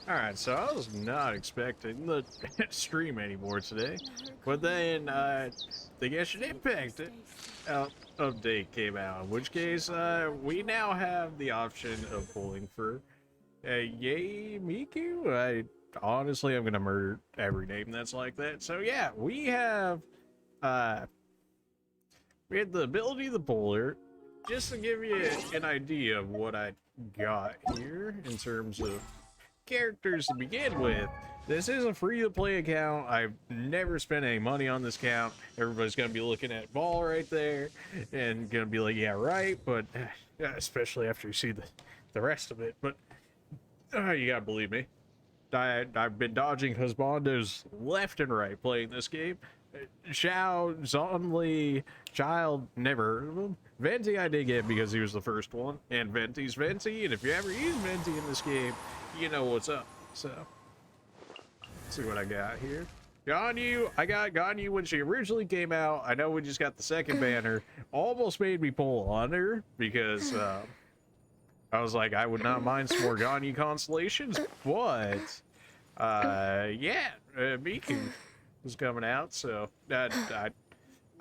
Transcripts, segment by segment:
Alright, so I was not expecting the stream anymore today, but then the Genshin Impact update came out, in which case we now have the option of pulling for Yae Miko. Honestly, I'm gonna murder every name that's like that. So yeah, we have the ability to pull her. Just to give you an idea of what I got here in terms of characters to begin with. This is a free-to-play account. I've never spent any money on this account. Everybody's gonna be looking at Ball right there and gonna be like, yeah, right, but especially after you see the rest of it. But you gotta believe me, I've been dodging husbandos left and right playing this game. Xiao, Zonli, Child, never heard of him. Venti I did get because he was the first one, and Venti's Venti, and if you ever use Venti in this game, you know what's up. So, let's see what I got here. Ganyu, I got Ganyu when she originally came out. I know we just got the second banner. Almost made me pull on her because I was like, I would not mind some more Ganyu constellations, but yeah, Miku was coming out, so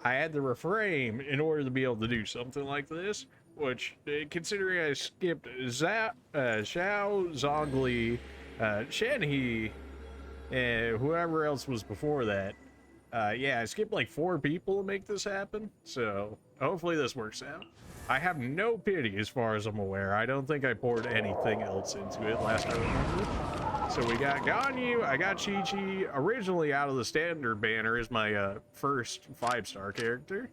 I had to refrain in order to be able to do something like this, which, considering I skipped Xiao, Zhongli, Shenhe, and whoever else was before that, yeah, I skipped like 4 people to make this happen, so hopefully this works out. I have no pity as far as I'm aware. I don't think I poured anything else into it last I remember. So we got Ganyu, I got Qiqi, originally out of the standard banner is my first 5-star character.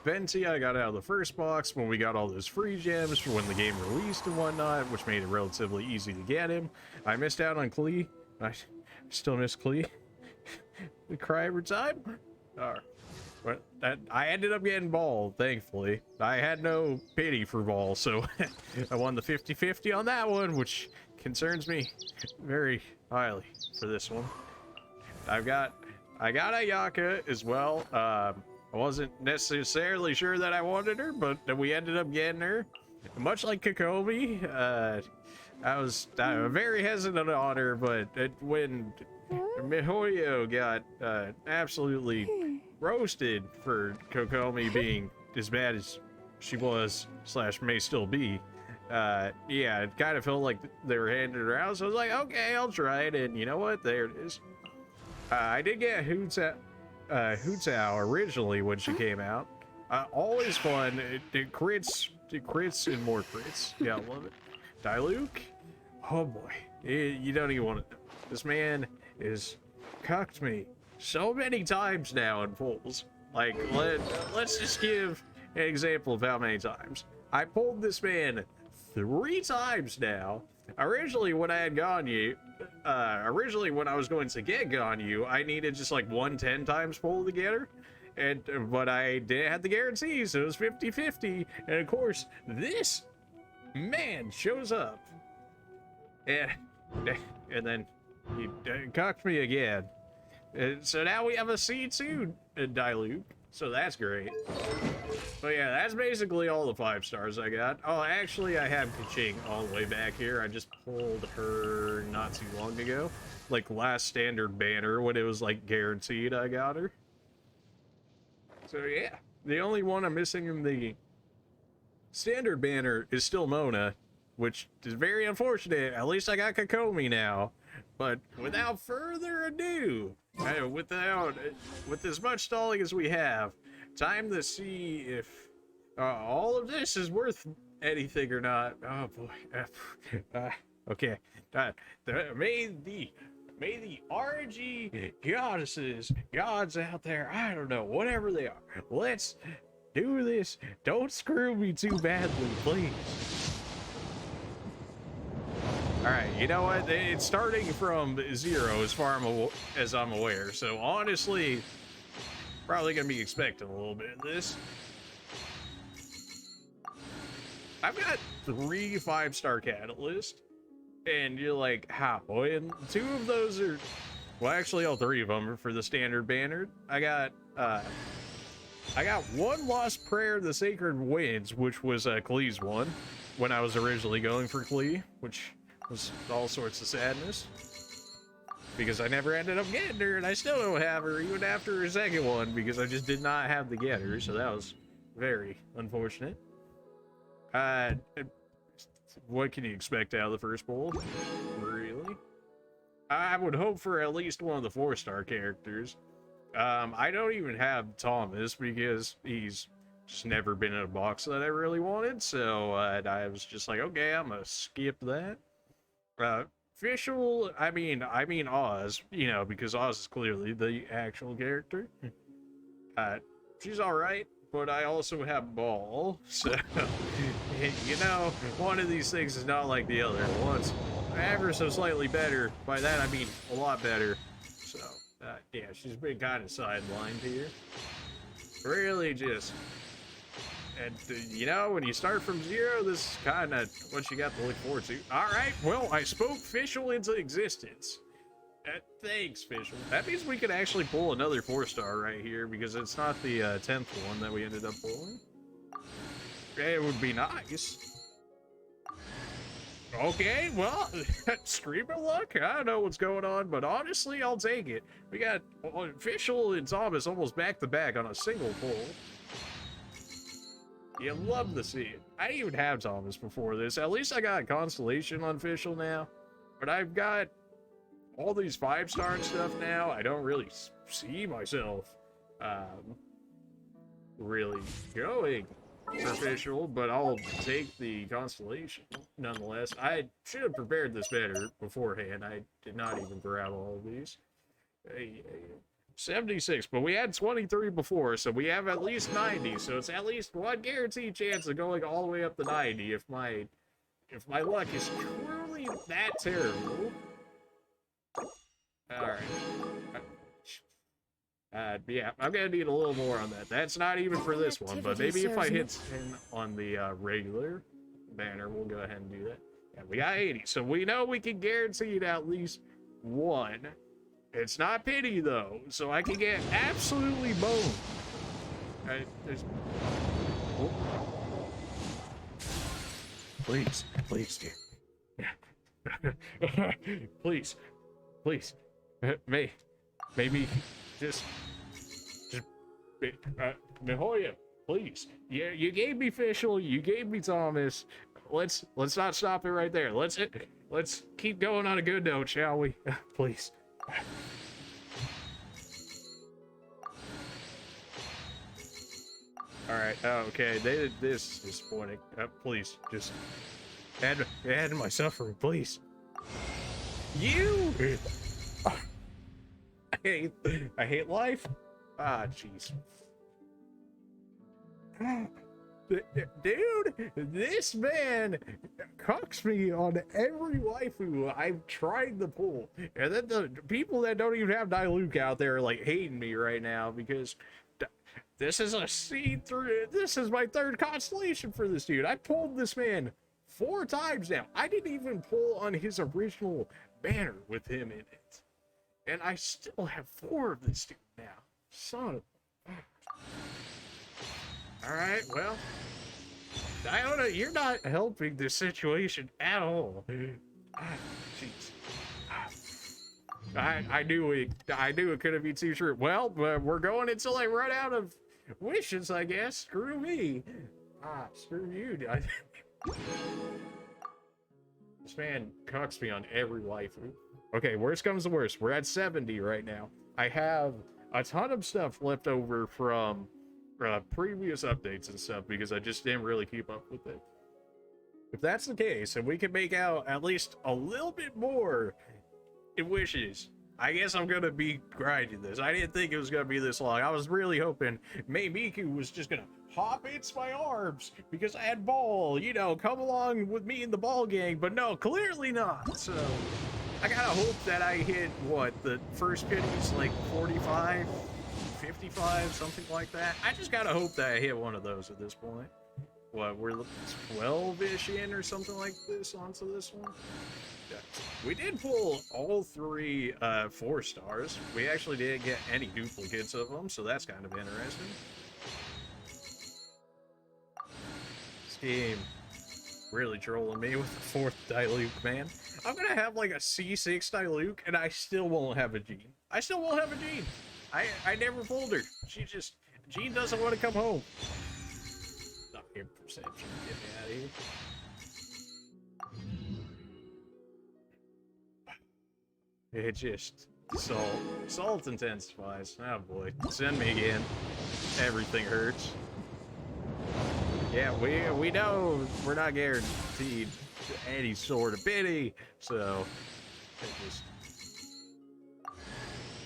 Venti I got out of the first box when we got all those free gems for when the game released and whatnot, which made it relatively easy to get him. I missed out on Klee. I still miss Klee. We cry every time. But I ended up getting Ball, thankfully. I had no pity for Ball, so I won the 50-50 on that one, which concerns me very highly for this one. I got Ayaka as well. I wasn't necessarily sure that I wanted her, but we ended up getting her. Much like Kokomi, I was very hesitant on her, but when Mihoyo got absolutely roasted for Kokomi being as bad as she was / may still be, yeah, it kind of felt like they were handing it around, so I was like, okay, I'll try it, and you know what, there it is. I did get Hutao originally when she came out. Always fun. It crits and more crits. Yeah, I love it. Diluc, oh boy, you don't even want to know. This man is cucked me so many times now in pulls. Like, let's just give an example of how many times. I pulled this man 3 times now. Originally, when I had Ganyu, originally when I was going to get Ganyu, I needed just like 110 times pull to get her. But I didn't have the guarantee, so it was 50-50. And of course, this man shows up. And then he cocked me again. So now we have a C2 Diluc, so that's great. But yeah, that's basically all the 5 stars I got. Oh, actually, I have qiqi all the way back here. I just pulled her not too long ago. Like last standard banner when it was like guaranteed I got her. So yeah, the only one I'm missing in the standard banner is still Mona, which is very unfortunate. At least I got Kokomi now. But without further ado, with as much stalling as we have, time to see if all of this is worth anything or not. Oh boy. Okay. May the RG goddesses, gods out there, I don't know, whatever they are, let's do this. Don't screw me too badly, please. Alright, you know what? It's starting from 0 as far as I'm aware, so honestly, probably gonna be expecting a little bit of this. I've got 3 5-star catalysts, and you're like, how? And 2 of those are, well, actually all 3 of them are for the standard banner. I got 1 Lost Prayer, the Sacred Winds, which was Klee's one when I was originally going for Klee, which It was all sorts of sadness. Because I never ended up getting her, and I still don't have her, even after her second one, because I just did not have the getter, so that was very unfortunate. What can you expect out of the first bowl? Really? I would hope for at least one of the 4-star characters. I don't even have Thomas, because he's just never been in a box that I really wanted, so I was just like, okay, I'm gonna skip that. Official, I mean Oz, you know, because Oz is clearly the actual character. She's alright, but I also have Ball, so, you know, one of these things is not like the other. One's ever so slightly better. By that, I mean a lot better. So, yeah, she's been kind of sidelined here. Really just... And, you know, when you start from zero, this is kind of what you got to look forward to. Alright, well, I spoke Fischl into existence. Thanks, Fischl. That means we could actually pull another 4-star right here, because it's not the 10th one that we ended up pulling. It would be nice. Okay, well, scream of luck. I don't know what's going on, but honestly, I'll take it. We got Fischl and Thomas almost back-to-back on a single pull. You love to see it. I didn't even have Thomas before this. At least I got a constellation on Fischl now. But I've got all these 5-star and stuff now. I don't really see myself really going for Fischl, but I'll take the constellation nonetheless. I should have prepared this better beforehand. I did not even grab all of these. 76, but we had 23 before, so we have at least 90, so it's at least one guaranteed chance of going all the way up to 90 if my luck is truly that terrible. Alright. Yeah, I'm gonna need a little more on that. That's not even for this one, but maybe if I hit 10 on the regular banner, we'll go ahead and do that. Yeah, we got 80, so we know we can guarantee at least one. It's not pity, though, so I can get absolutely boned. Oh. Please, please, dear. Please, please. Maybe just Mihoya, please. Yeah, you gave me Fischl, you gave me Thomas. Let's not stop it right there. Let's keep going on a good note, shall we? Please. Alright, okay, this is disappointing. Please, just add my suffering, please. You! I hate life. Ah, jeez. Dude, this man cucks me on every waifu I've tried to pull. And then the people that don't even have Diluc out there are like hating me right now because this is a see-through. This is my 3rd constellation for this dude. I pulled this man 4 times now. I didn't even pull on his original banner with him in it. And I still have 4 of this dude now. Son of... Alright, well... Iona, you're not helping this situation at all. Jeez. I knew it couldn't be too true. Well, we're going until I run out of wishes, I guess. Screw me. Screw you. This man cucks me on every waifu. Okay, worst comes to worst. We're at 70 right now. I have a ton of stuff left over from previous updates and stuff because I just didn't really keep up with it. If that's the case, and we can make out at least a little bit more in wishes, I guess I'm gonna be grinding this. I didn't think it was gonna be this long. I was really hoping Yae Miko was just gonna hop into my arms because I had ball, you know, come along with me in the ball gang, but no, clearly not. So I gotta hope that I hit, what, the first pity's like 45, 55, something like that. I just gotta hope that I hit one of those at this point. What, we're 12-ish in or something like this onto this one? Yeah. We did pull all 3 4 stars. We actually didn't get any duplicates of them, so that's kind of interesting. Scheme. Really trolling me with the fourth Diluc, man. I'm gonna have like a C6 Diluc, and I still won't have a Jean. I still won't have a Jean. I never pulled her. She just, Jean doesn't want to come home. Not your perception. Get me out of here. It just, salt intensifies. Oh boy, send me again. Everything hurts. Yeah, we know we're not guaranteed any sort of pity, so it just.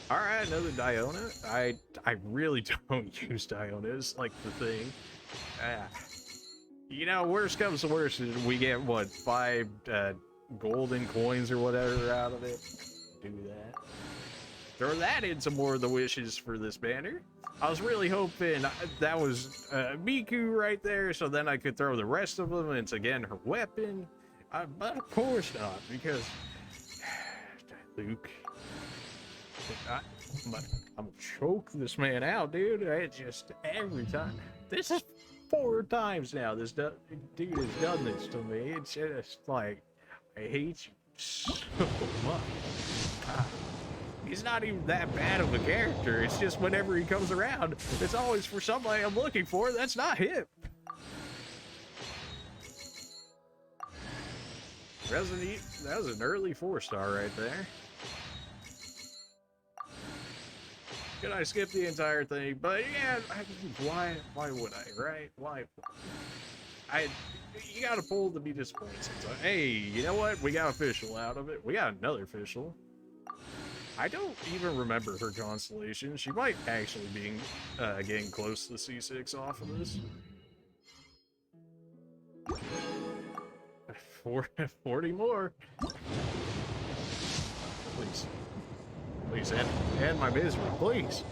All right, another Diona. I really don't use Dionas like the thing. You know, worst comes to worst, we get what, 5 golden coins or whatever out of it. Do that. Throw that into more of the wishes for this banner. I was really hoping that was Miku right there, so then I could throw the rest of them into, again, her weapon. But of course not, because Luke, I'm gonna choke this man out, dude. It just, every time. This is 4 times now this dude has done this to me. It's just like, I hate you so much. He's not even that bad of a character. It's just whenever he comes around, it's always for somebody I'm looking for that's not him. That was an early 4-star right there. Could I skip the entire thing? But yeah, why would I, right? Why? You gotta pull to be disappointed sometimes. Hey, you know what? We got official out of it. We got another official. I don't even remember her constellation. She might actually be getting close to the C6 off of this. 40 more. Please. Please, end my misery, please.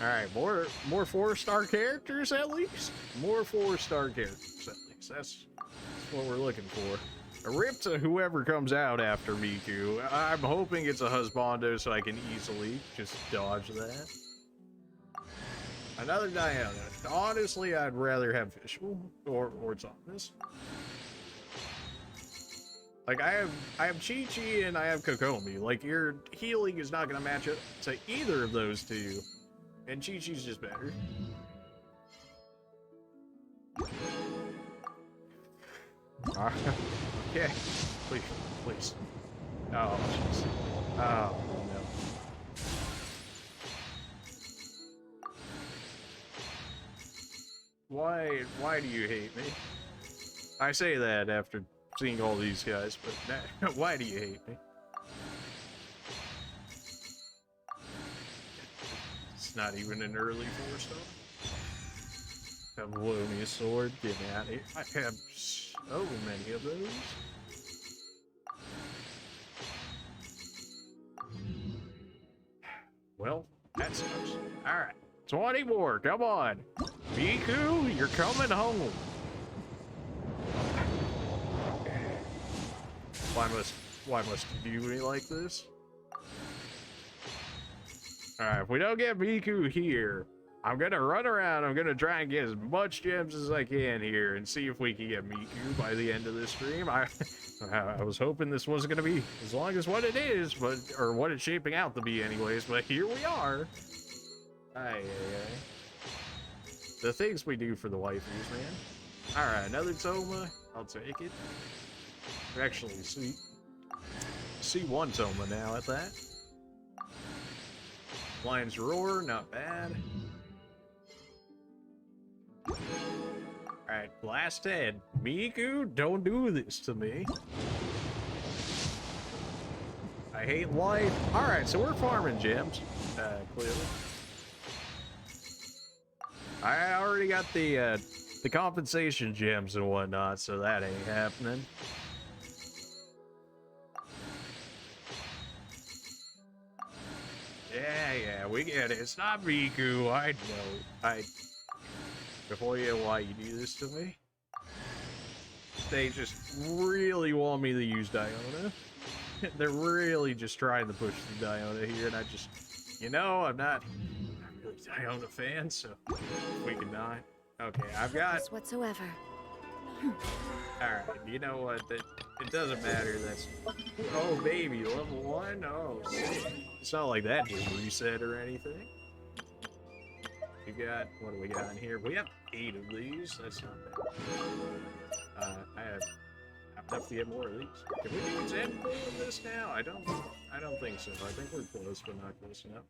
Alright, more 4-star characters at least? More 4-star characters at least. That's what we're looking for. A rip to whoever comes out after Miku. I'm hoping it's a husbando so I can easily just dodge that. Another Diana. Honestly, I'd rather have Visual or Thomas. Like, I have Qiqi and I have Kokomi. Like, your healing is not going to match up to either of those two. And Qiqi's just better. Okay. Please. Oh, jeez. Oh, no. Why do you hate me? I say that after seeing all these guys, but why do you hate me? It's not even an early 4-star. Come blow me a sword, get me out of here. I have so many of those. Well, that sucks. Alright, 20 more, come on. Miku, you're coming home. Why must you do me like this? Alright, if we don't get Miku here, I'm gonna run around, I'm gonna try and get as much gems as I can here and see if we can get Miku by the end of this stream. I was hoping this wasn't gonna be as long as what it is, or what it's shaping out to be anyways, but here we are. Aye. The things we do for the waifus, man. Alright, another Toma. I'll take it. Actually, see one Toma now at that. Lion's Roar, not bad. Alright, Blast Head. Miku, don't do this to me. I hate life. Alright, so we're farming gems, clearly. I already got the compensation gems and whatnot, so that ain't happening. Yeah, we get it. It's not Miku, I know. Before you, why you do this to me? They just really want me to use Diona. They're really just trying to push the Diona here, and I just, you know, I'm not really Diona fan, so we can not. Okay, I've got... whatsoever. Alright, you know what? It doesn't matter. That's... Oh, baby, level 1? Oh, sick. It's not like that just reset or anything. We got... What do we got in here? We have 8 of these. That's not bad. I have enough to get more of these. Can we do example of this now? I don't think so. I think we're close, but not close enough.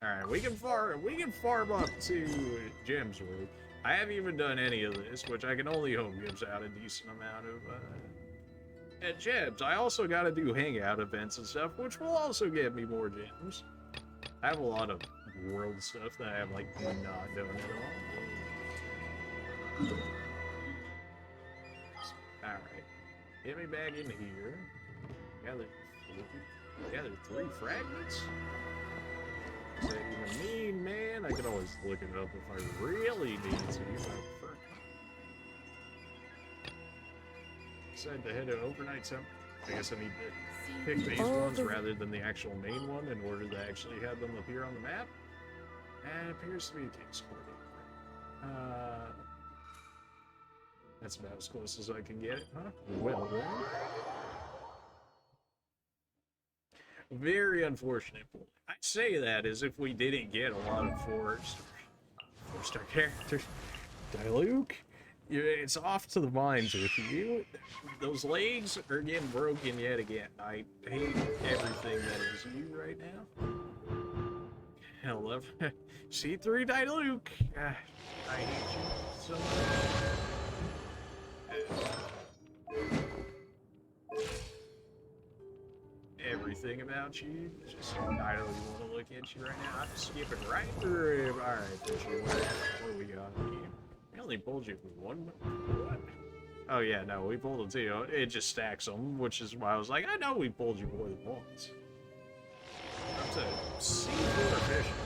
Alright, we can farm up to Gem's World. I haven't even done any of this, which I can only hope gives out a decent amount of gems. I also gotta do hangout events and stuff, which will also get me more gems. I have a lot of world stuff that I have like not done at all. Alright. Get me back in here. Gather 3 fragments? Does that even mean, man? I could always look it up if I really need to. Decide to head to overnight some. I guess I need to pick these ones rather than the actual main one in order to actually have them appear on the map. And it appears to be a case. That's about as close as I can get it, huh? Well then. Very unfortunate. I say that as if we didn't get a lot of four-star characters. Diluc, it's off to the mines with you. Those legs are getting broken yet again. I hate everything that is you right now. Hello, C3 Diluc. I hate you so much. Everything about you, just I don't even want to look at you right now. I'm skipping right through him. Alright, what do we got here? We only pulled you for one. What? Oh yeah, no, we pulled them too. It just stacks them, which is why I was like, I know we pulled you more than once. Up to C4 fishing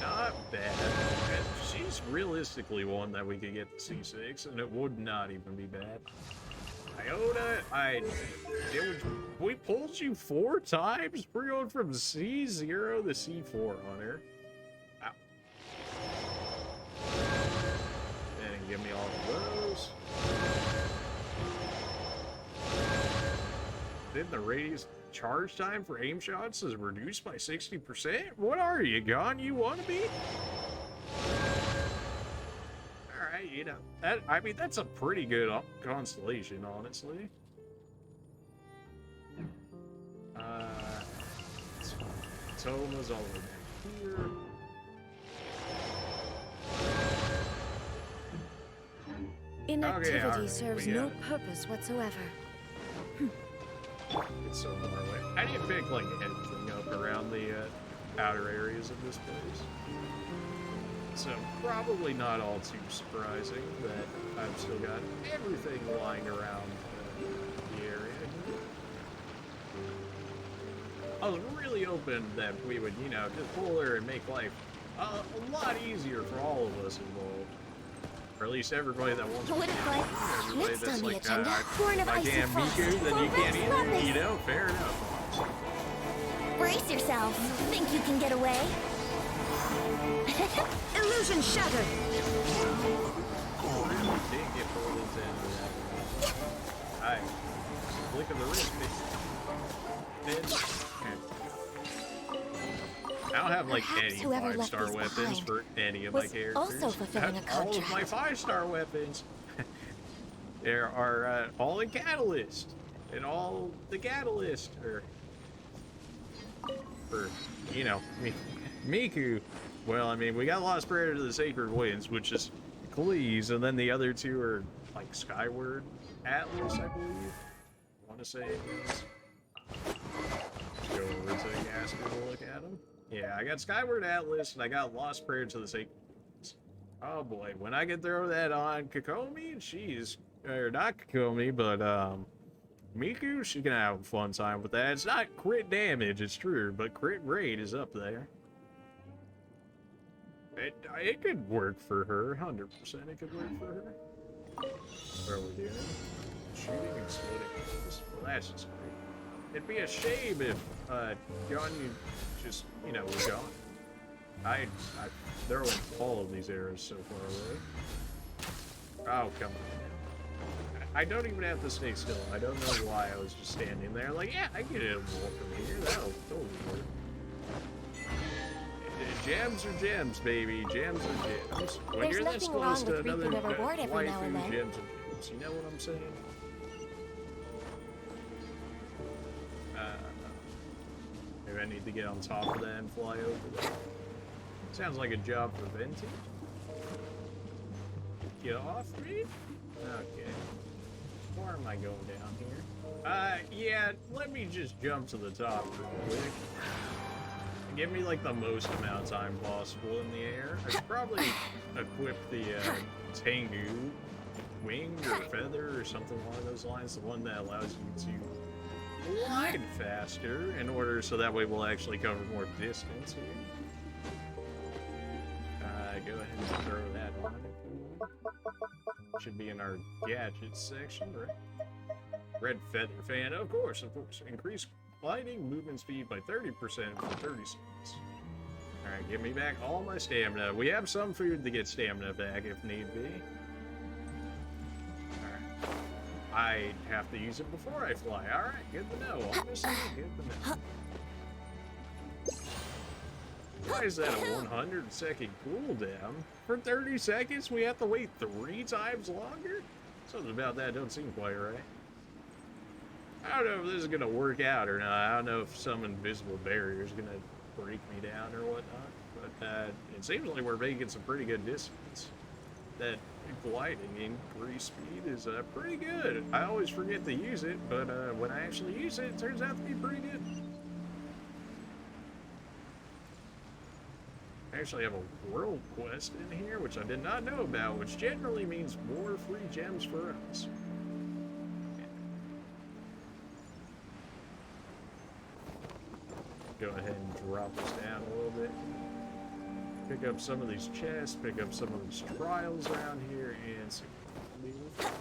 now. Not bad. She's realistically one that we could get to C6, and it would not even be bad. Iota, we pulled you 4 times? We're going from C0 to C4 on her. Ow. And give me all of those. Then the radius charge time for aim shots is reduced by 60%? What are you, gone? You want to be? You know, I mean, that's a pretty good constellation, honestly. Toma's all over here. Inactivity serves no purpose whatsoever. It's so far away. I need to pick, like, anything up around the outer areas of this place. So, probably not all too surprising that I've still got everything lying around the area. I was really hoping that we would, you know, just pull her and make life a lot easier for all of us involved. Or at least everybody that wants to be everybody that's like, if I can't Miku, then you can't either, you know, fair enough. Brace yourself. Think you can get away? Illusion shattered. Didn't get pulled into any of that. Alright. Flick of the wrist, bitch. I don't have like any 5-star weapons for any of my characters. Also fulfilling a contract. All of my 5-star weapons. There are all the catalyst and all the catalyst, or you know, Miku. Well, I mean, we got Lost Prayer to the Sacred Winds, which is Cleese, and then the other 2 are like Skyward Atlas, I believe. I want to say it is. Let's go over to the gas and look at them. Yeah, I got Skyward Atlas, and I got Lost Prayer to the Sacred Winds. Oh boy, when I can throw that on Kokomi, or not Kokomi, but Miku, she's gonna have a fun time with that. It's not crit damage, it's true, but crit rate is up there. It could work for her, 100% it could work for her. What are we doing? Shooting and exploding. Well, that's just great. It'd be a shame if, Ganyu just, you know, was gone. throwing all of these arrows so far away. Oh, come on. I don't even have to stay still. I don't know why I was just standing there. Like, yeah, I get it a wall from here. That'll totally work. Gems are gems, baby. Gems are gems. When There's you're this nothing close wrong to with another reaping a reward every now and waifu, then. gems are gems. You know what I'm saying? Maybe I need to get on top of that and fly over there. Sounds like a job for Venti. Get off me? Okay. Where am I going down here? Yeah, let me just jump to the top real quick. Give me like the most amount of time possible in the air. I should probably equip the Tengu wing or feather or something along those lines, the one that allows you to glide faster in order so that way we'll actually cover more distance here. Go ahead and throw that on. Should be in our gadgets section, right? Red feather fan, of course. Increase gliding movement speed by 30% for 30 seconds. Alright, give me back all my stamina. We have some food to get stamina back if need be. Alright. I have to use it before I fly. Alright, good to know. Honestly, good to know. Why is that a 100-second cooldown? For 30 seconds, we have to wait 3 times longer? Something about that don't seem quite right. I don't know if this is going to work out or not. I don't know if some invisible barrier is going to break me down or whatnot. But it seems like we're making some pretty good distance. That gliding increase speed is pretty good. I always forget to use it, but when I actually use it, it turns out to be pretty good. I actually have a world quest in here, which I did not know about, which generally means more free gems for us. Go ahead and drop this down a little bit. Pick up some of these chests, pick up some of these trials around here, and see what I do.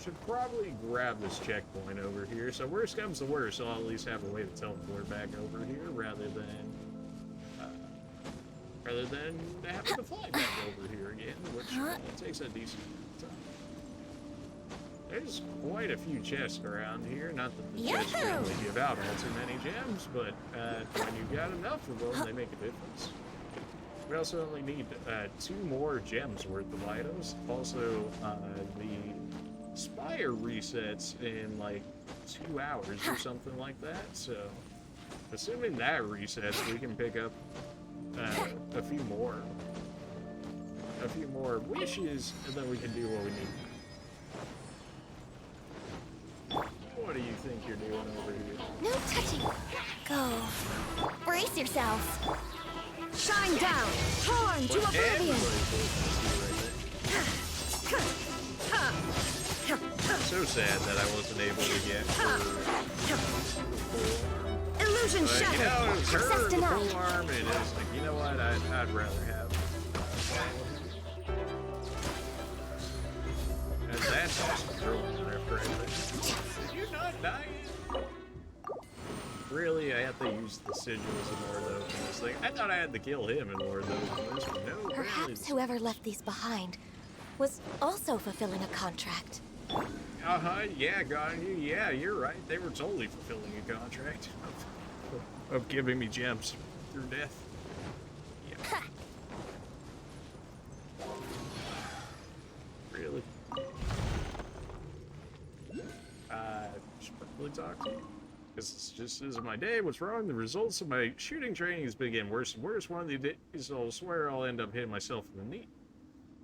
Should probably grab this checkpoint over here. So worst comes to worst, I'll at least have a way to teleport back over here rather than having to fly back over here again, which takes a decent amount of time. There's quite a few chests around here. Not that the chests really give out all too many gems, but when you've got enough of them, they make a difference. We also only need 2 more gems worth of items. Also, the Spire resets in like 2 hours or something like that. So, assuming that resets, we can pick up a few more wishes, and then we can do what we need. What do you think you're doing over here? No touching. Go. Brace yourself. Shine down! Torn to oblivion! So sad that I wasn't able to get her. Illusion shattered! You know, it was her, Access the denied. full arm, and it was like, you know what, I'd rather have. And that's just girl rift right there. Did you not die yet? Really, I have to use the sigils in order to open this thing. I thought I had to kill him in order to open this, but no. Perhaps whoever left these behind was also fulfilling a contract. Yeah, ganyu. Yeah, you're right. They were totally fulfilling a contract of giving me gems through death. Yeah. Really? Should probably talk to you. This just isn't my day. What's wrong? The results of my shooting training has been getting worse and worse. One of the days, I'll swear I'll end up hitting myself in the knee.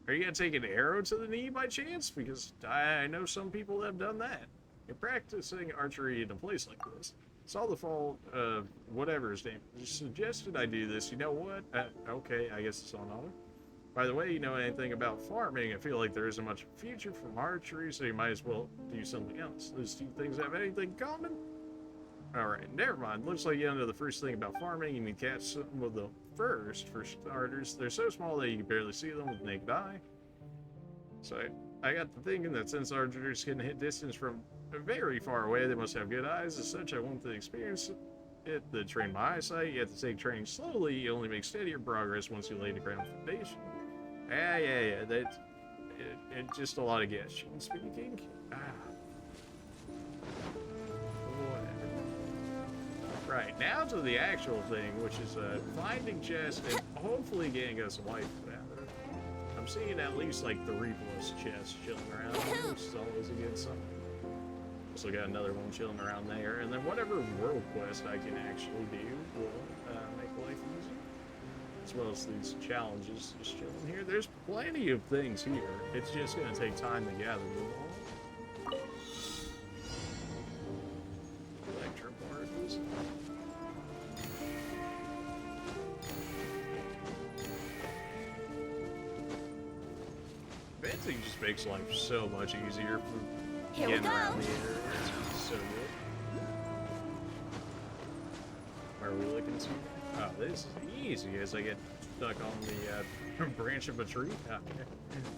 Are you gonna take an arrow to the knee by chance? Because I know some people have done that. You're practicing archery in a place like this. It's all the fault of whatever his name is. Just suggested I do this. You know what? Okay, I guess it's on honor. By the way, you know anything about farming? I feel like there isn't much future from archery, so you might as well do something else. Those 2 things have anything in common? Alright, never mind. Looks like you know the first thing about farming. You need to catch some of the first, for starters. They're so small that you can barely see them with the naked eye. So I got to thinking that since archers can hit distance from very far away, they must have good eyes. As such, I want to experience Hit the train my eyesight. You have to take training slowly. You only make steadier progress once you lay the ground foundation. Yeah. That's it's just a lot of guessing speaking. Whatever. Right, now to the actual thing, which is finding chests and hopefully getting us a wife out of it. I'm seeing at least like 3+ chests chilling around, which is always a good sign. Also got another one chilling around there, and then whatever world quest I can actually do will make life easier. As well as these challenges just chilling here. There's plenty of things here. It's just going to take time to gather them all. Electro particles. Venting just makes life so much easier for Here we getting go. around the area. It's so good. Where are we looking to? Oh, this is easy as I get stuck on the branch of a tree. Oh,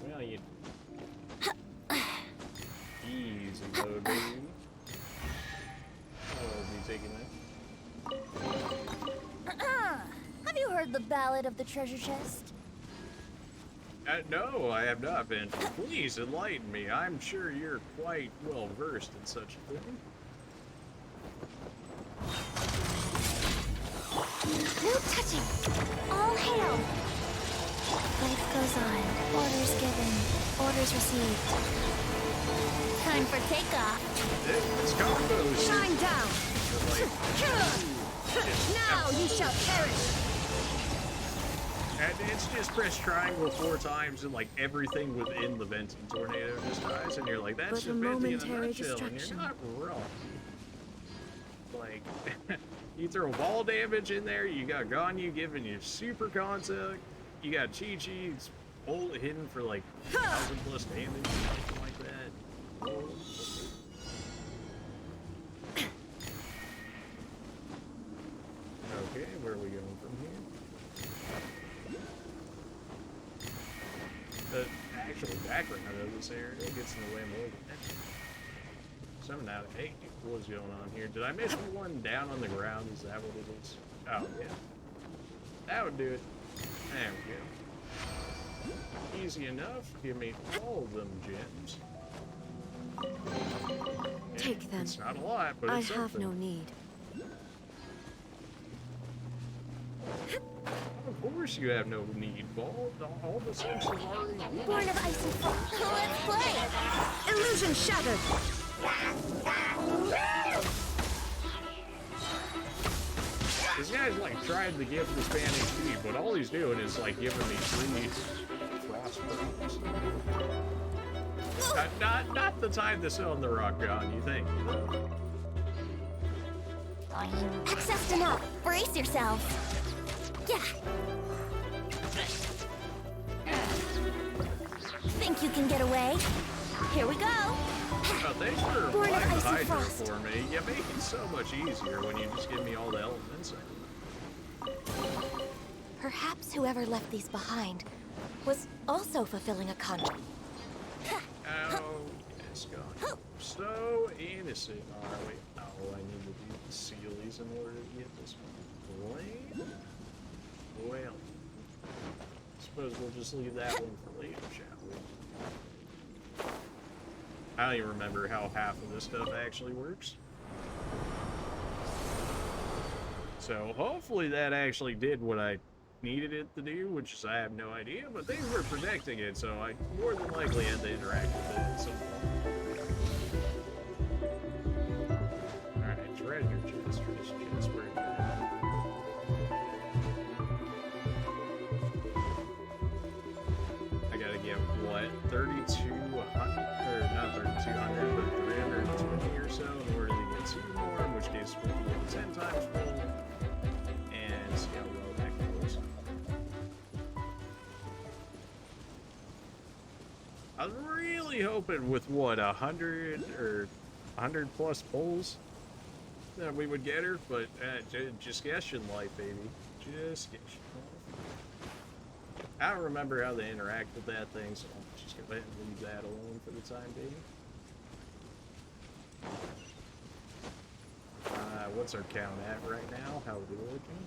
well, you easy load, baby. I'll be taking that. Have you heard the ballad of the treasure chest? No, I have not been. Please enlighten me. I'm sure you're quite well versed in such a thing. No touching! All hail! Life goes on. Orders given. Orders received. Time for takeoff. This combo is Shine down! like, Now you shall perish! and it's just press triangle 4 times and like everything within the venting tornado just dies, and you're like, that's But just a venting in a momentary nutshell, and you're distraction. not wrong. Like, you throw ball damage in there, you got ganyu giving you super contact, you got qiqi, it's all hidden for like 1,000+ damage, something like that. Okay, where are we going from here? The actual background of this area gets in the way more than that. 7 out of 8. What's going on here? Did I miss one down on the ground? Is that what it is? Oh, yeah. That would do it. There we go. Easy enough. Give me all of them gems. Take them. It's not a lot, but I it's have something. no need. Of course you have no need, Ball. All the things are already here. Born of ice and frost. Let's play! Illusion shattered! This guy's like trying to give this man HP, but all he's doing is like giving me 3 frost burns. Not the time to sit on the rock, John, you think? Access enough. Brace yourselves. Yeah. Think you can get away? Here we go. Oh, thanks for Born of applying ice and Hydro frost. for me. You make it so much easier when you just give me all the elements. Perhaps whoever left these behind was also fulfilling a contract. Oh, yes, God. So innocent. Oh, wait. Oh, I need to do the sealies in order to get this one. Lame? Well, suppose we'll just leave that one for later, shall we? I don't even remember how half of this stuff actually works. So hopefully that actually did what I needed it to do, which is I have no idea, but they were protecting it, so I more than likely had to interact with it at some point. Alright, treasure chest, where you go? I gotta get, what, 3,200, or not 3,200, but 320 or so in order to get 2 more, in which case we'll get 10 times full, and see how well that goes. I was really hoping with, what, 100 or 100+ pulls that we would get her, but just guessing life, baby. Just guessing life. I don't remember how they interact with that thing, so I'll just go ahead and leave that alone for the time being. what's our count at right now? How are we looking?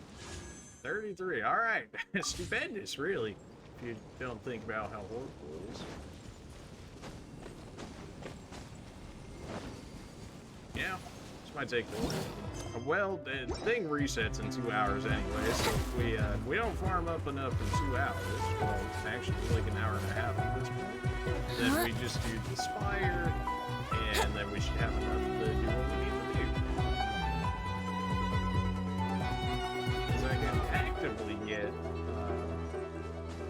33. All right. Stupendous, really. If you don't think about how horrible it is. Yeah, this might take a while. Well, the thing resets in 2 hours anyway, so if we don't farm up enough in 2 hours, well, actually like an hour and a half at this point, then we just do the spire, and then we should have enough to do what we need to do. Because I can actively get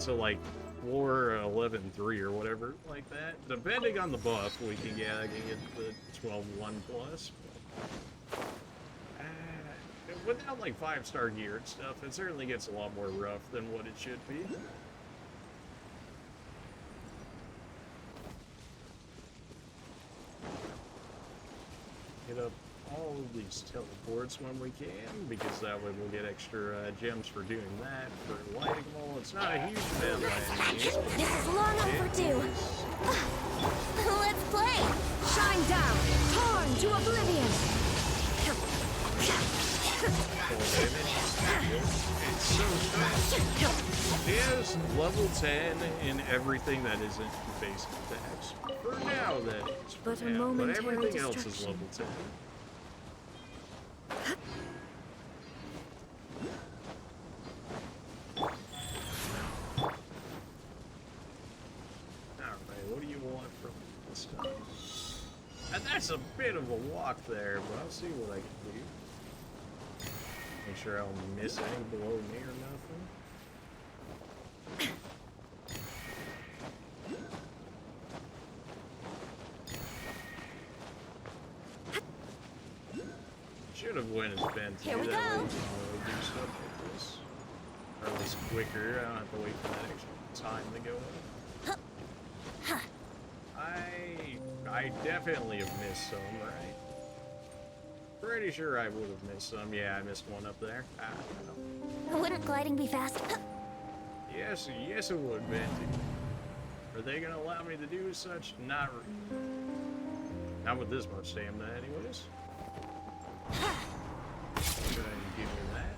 to like floor 11.3 or whatever like that. Depending on the buff, I can get the 12.1 plus. Without like 5-star gear and stuff, it certainly gets a lot more rough than what it should be. Hit up all of these teleports when we can, because that way we'll get extra gems for doing that, for lighting them all. It's not a huge event by any means, but This is long overdue. Let's play. Shine down, torn to oblivion. it's so fast. It is level 10 in everything that isn't basic attacks. For now, that is. But a But momentary everything else is distraction. level 10. Alright, what do you want from this stuff? And that's a bit of a walk there, but I'll see what I can do. Make sure I don't miss any below me or nothing. Should have went as Ben. Here we go. Do stuff like this. Or at least quicker. I don't have to wait for that extra time to go up. I definitely have missed some, right? Pretty sure I would have missed some. Yeah, I missed one up there. I don't know. Wouldn't gliding be fast? Yes, it would, Ben. Are they gonna allow me to do such? Not with this much stamina, anyways. Go ahead and give me that.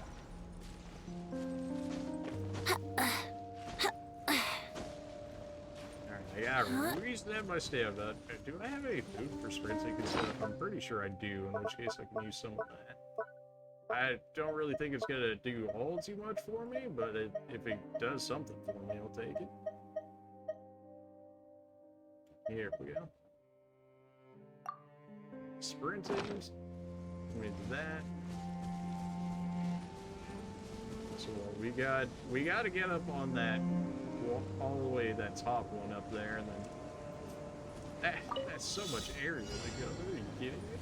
Alright, I gotta reset my stamina. Do I have any food for sprinting and stuff? I'm pretty sure I do, in which case I can use some of that. I don't really think it's gonna do all too much for me, but if it does something for me, I'll take it. Here we go. Sprinting. With that. So we got to get up on that all the way that top one up there, and then that's so much area to go. Are you kidding me?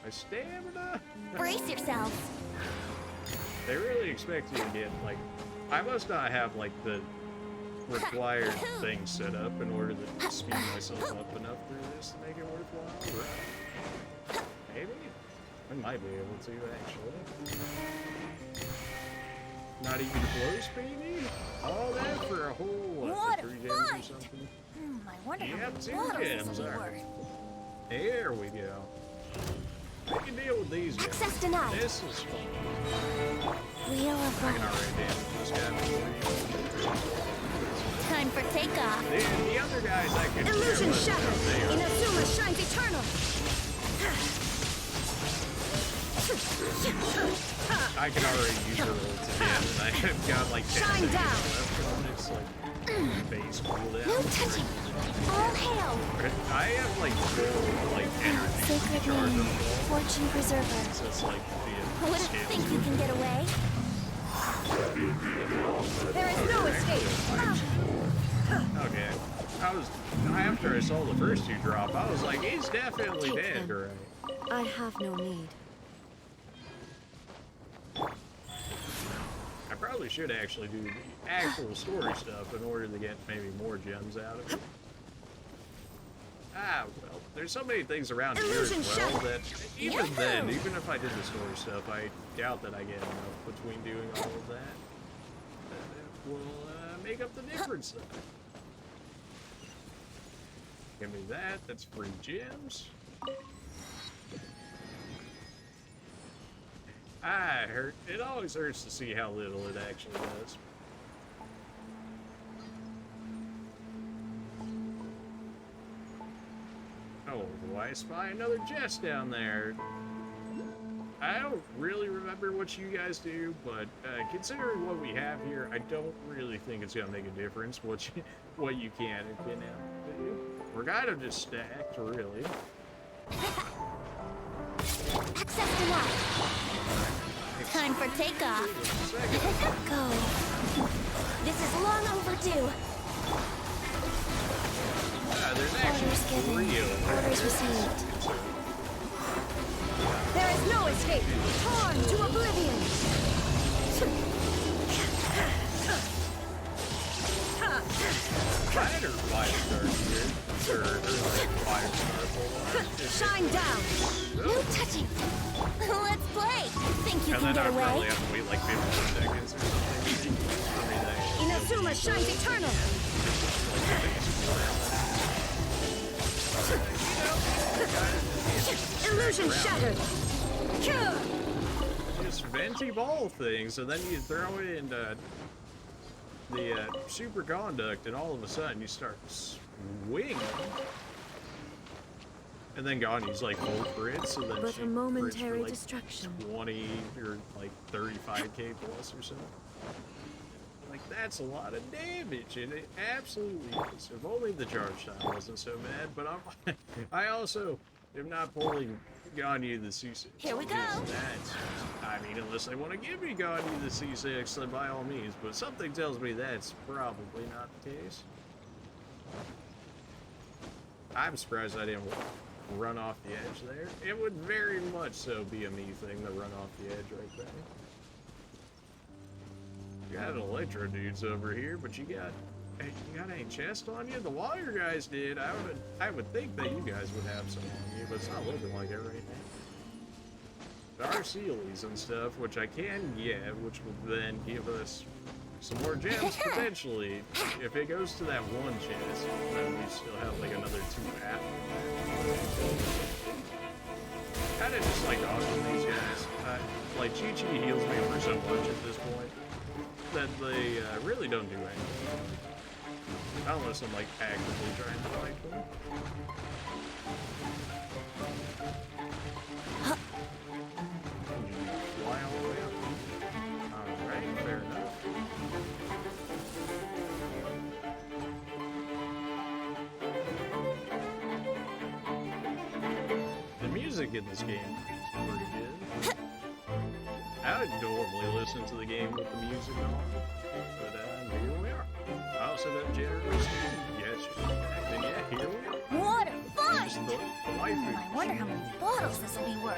My stamina. Brace yourselves. They really expect you to get, like, I must not have, like, the required things set up in order to speed myself up enough through this to make it worthwhile. Right? Maybe? I might be able to, actually. Not even close, baby? All that for a whole, What 3 a gems or fight! something? I wonder how Yep, many 2 bottles gems, this will be alright. worth. There we go. I can deal with these guys. Access denied. This is fun. Wheel of I can life. already damage this guy before you. Time for takeoff. The other guys I can Illusion share shattered. with them, they are. Inazuma shines eternal. I can already use her ult again, and I have got like 10 Shine seconds down. left on it. It's like base cooldown. No touching. All hail. I have like full like energy Sacred charge name, on the wall, fortune preserver. so it's like I wouldn't the think you can get away. There is no escape. Okay. After I saw the first 2 drop, I was like, he's definitely Take dead, them. right? I have no need. I probably should actually do the actual story stuff in order to get maybe more gems out of it. Well, there's so many things around here Illusion as well shattered. that even then, even if I did the story stuff, I doubt that I get enough between doing all of that. That will make up the difference then. Give me that. That's free gems. It always hurts to see how little it actually does. Oh, do I spy another chest down there? I don't really remember what you guys do, but considering what we have here, I don't really think it's gonna make a difference what you can and cannot do. We're kind of just stacked, really. Access denied. Time for takeoff. Go. This is long overdue. There's Orders actually given. 3 of them. Orders received. There is no escape. Torn to oblivion. Fire or fire stars here. Or like fire star. Shine down. No touching. Let's play. Think you And can then get I'd probably away? have to wait like 15 seconds or something. For me to actually Inazuma shines eternal. Illusion shattered. just venti ball thing, so then you throw it into the superconduct, and all of a sudden you start swinging. And then Ganyu's like full crit, so then But she a crits momentary for like distraction. 20 or like 35k plus or something. Like, that's a lot of damage, and it absolutely is. If only the charge time wasn't so bad, but I also am not pulling Ganyu the C6. Here we go. That's, I mean, unless they want to give me Ganyu the C6, then by all means, but something tells me that's probably not the case. I'm surprised I didn't run off the edge there. It would very much so be a me thing to run off the edge right there. You got electro dudes over here, but you got any chest on you? The Warrior guys did. I would think that you guys would have some on you, but it's not looking like it right now. There are Sealies and stuff, which I can get, which would then give us some more gems potentially. If it goes to that one chest, then we still have like another 2 after that. Kinda just like dodging these guys. Like qiqi heals me for so much at this point that they really don't do anything. Unless I'm like actively trying to fight them. Fly all the way up. Alright, fair enough. The music in this game is pretty good. I would normally listen to the game with the music on, but here we are. I also done generous. Yes, and yeah, here we are. Water, fun! Just the waifu. I wonder how many bottles this will be worth.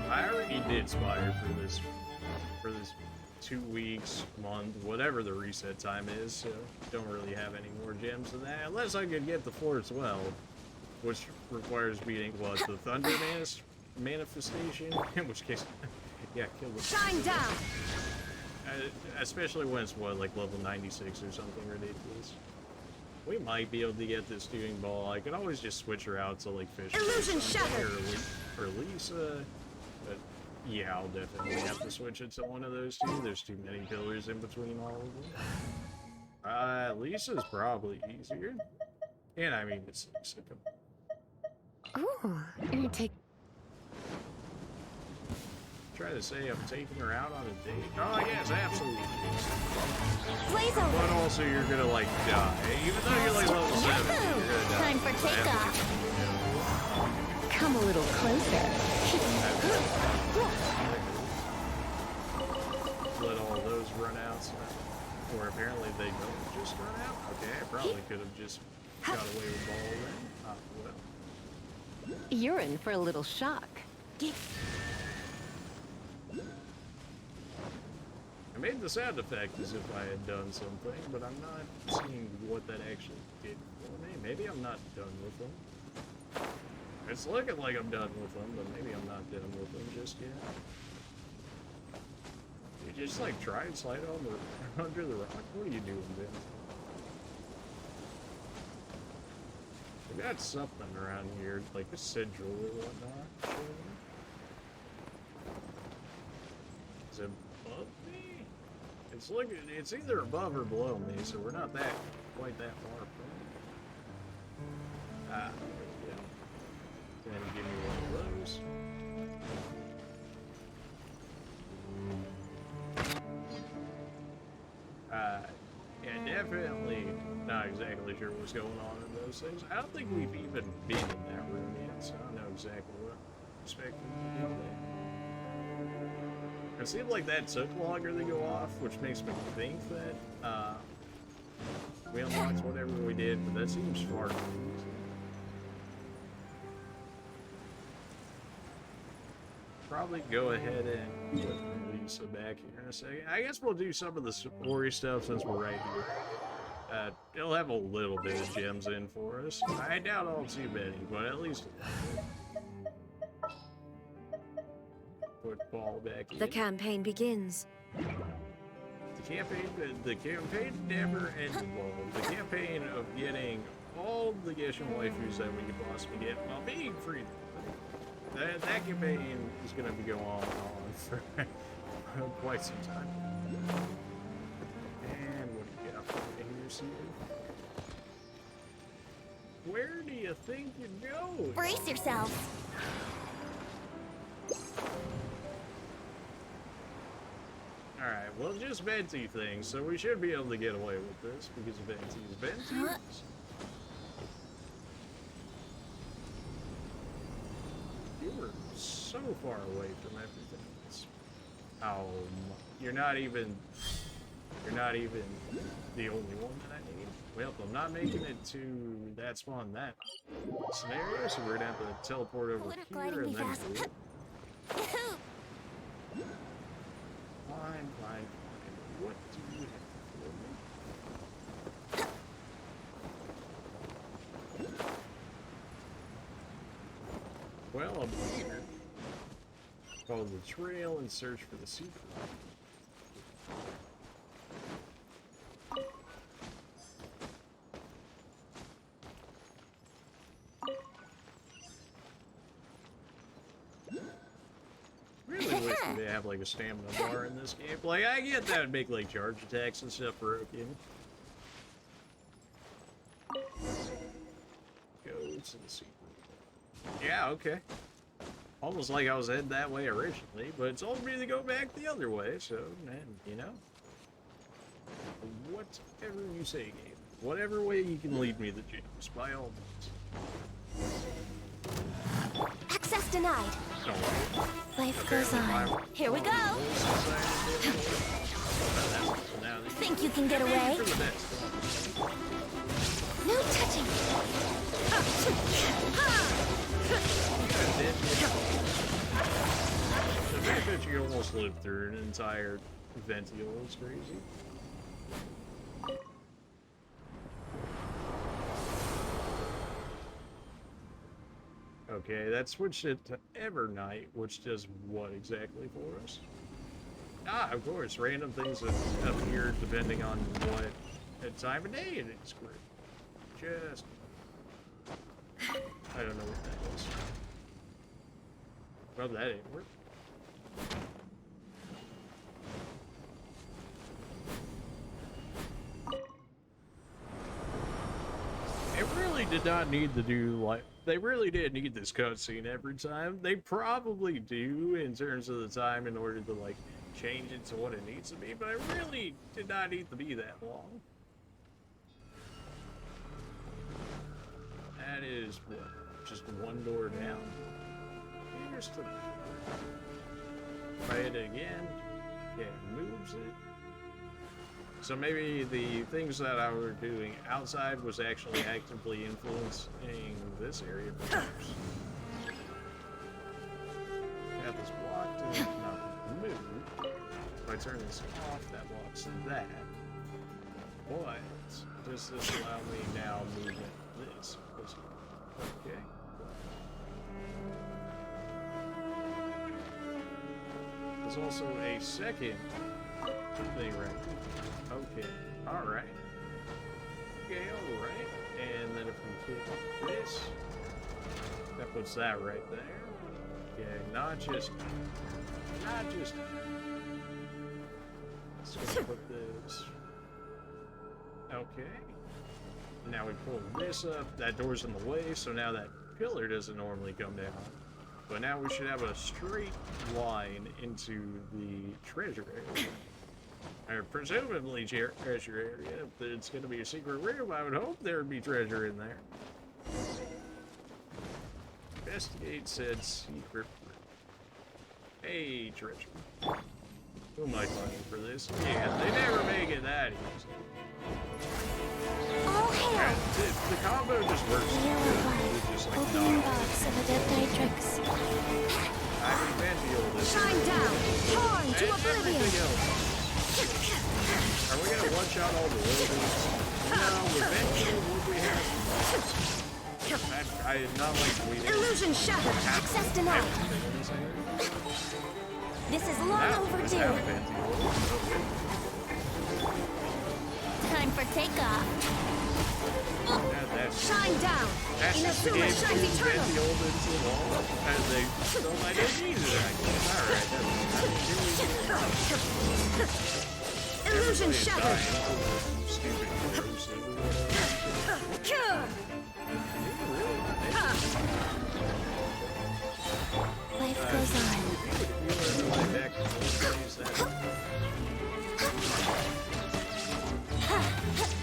I already did Spire for this 2 weeks, month, whatever the reset time is, so don't really have any more gems than that, unless I could get the floor as well, which requires beating, what, the Thunder Manifestation? In which case, yeah, kill the... Shine down! Especially when it's, what, like level 96 or something ridiculous. We might be able to get this Doing Ball. I could always just switch her out to, like, Fish Illusion shattered! or Lisa, but yeah, I'll definitely have to switch it to one of those two. There's too many pillars in between all of them. Lisa's probably easier. And I mean, it's Lisa. Ooh, you take. Try to say I'm taking her out on a date. Oh, yes, absolutely. Blaze over! But also, you're gonna, like, die. Even though you're, like, level 7, you're gonna die. Time for takeoff. Come a little closer. Let all those run out. So, or apparently they don't just run out. Okay, I probably could have just got away with ball then. Ah, well. You're in for a little shock. I made the sound effect as if I had done something, but I'm not seeing what that actually did for me. Maybe I'm not done with them. It's looking like I'm done with them, but maybe I'm not done with them just yet. You just like try and slide on the under the rock. What are you doing, Ben? We got something around here, like a sigil or whatnot. Is it above me? It's looking. It's either above or below me, so we're not quite that far from it. Ah, there we go. Then give me one of those. Yeah, definitely not exactly sure what's going on in those things. I don't think we've even been in that room yet, so I don't know exactly what I'm expecting to do there. It seems like that took longer to go off, which makes me think that we unlocked whatever we did, but that seems far too easy. Probably go ahead and put Lisa back here in a second. I guess we'll do some of the story stuff since we're right here. It'll have a little bit of gems in for us. I doubt I'll see many, but at least put Paul back in. The campaign begins. The campaign never ended well. The campaign of getting all the Geshin waifus that we could possibly get while being free. That campaign is going to be going on for quite some time. And what do you got for me here, Steven? Where do you think you're going? Brace yourself. Alright, well, just venti things, so we should be able to get away with this because of ventis. Ventis? You were so far away from everything. You're not even the only one that I need. Well, I'm not making it to that spawn that scenario, so we're gonna have to teleport over Would have here glided and me then fast. do it. Fine. What do you have for me? Well, I'm here. Follow the trail and search for the secret. Really wish they have like a stamina bar in this game. Like, I get that would make like charge attacks and stuff broken. Go to the secret. Yeah, okay. Almost like I was heading that way originally, but it told me to go back the other way, so, man, you know. Whatever you say, game. Whatever way you can lead me to gems, by all means. Access denied. Don't worry. Life goes on. Here we go. Think you can get away? For the best. No touching. The fact that you almost lived through an entire ventile is crazy. Okay, that switched it to Evernight, which does what exactly for us? Ah, of course, random things that appear depending on what time of day it is. Just... I don't know what that is. Well, that ain't work. It really did not need to do like... They really did need this cutscene every time. They probably do in terms of the time in order to like change it to what it needs to be, but it really did not need to be that long. That is what? Just one door down. Here's the... Try it again. Yeah, it moves it. So maybe the things that I were doing outside was actually actively influencing this area perhaps. Path is blocked and not moved. I turn this off, that blocks that. But does this allow me now movement this? Okay. There's also a second thing right here. Okay. Alright. Okay, alright. And then if we click this, that puts that right there. Okay, not just let's just put this. Okay. Now we pull this up. That door's in the way, so now that pillar doesn't normally come down. But now we should have a straight line into the treasure area. Or presumably treasure area. If it's going to be a secret room, I would hope there would be treasure in there. Investigate said secret room. Hey, treasure. Who am I finding for this? Yeah, they never make it that easy. All hail! The combo just works good. It's just like Opening not. box of adept matrix. I haven't been the oldest. Shine down! Torn to And oblivion! everything else. Are we gonna one-shot all the wilderness? No, eventually would we have? I not like we Illusion shattered! Access denied. everything in this area. This is long Now, overdue. just have been the oldest. Time for takeoff! That's Shine down! That's just the Inazuma game shines to eternal! invent the old into the wall, and they don't like it either, I guess. Alright, that's Illusion shattered! Stupid corrosive or whatever. Life goes on.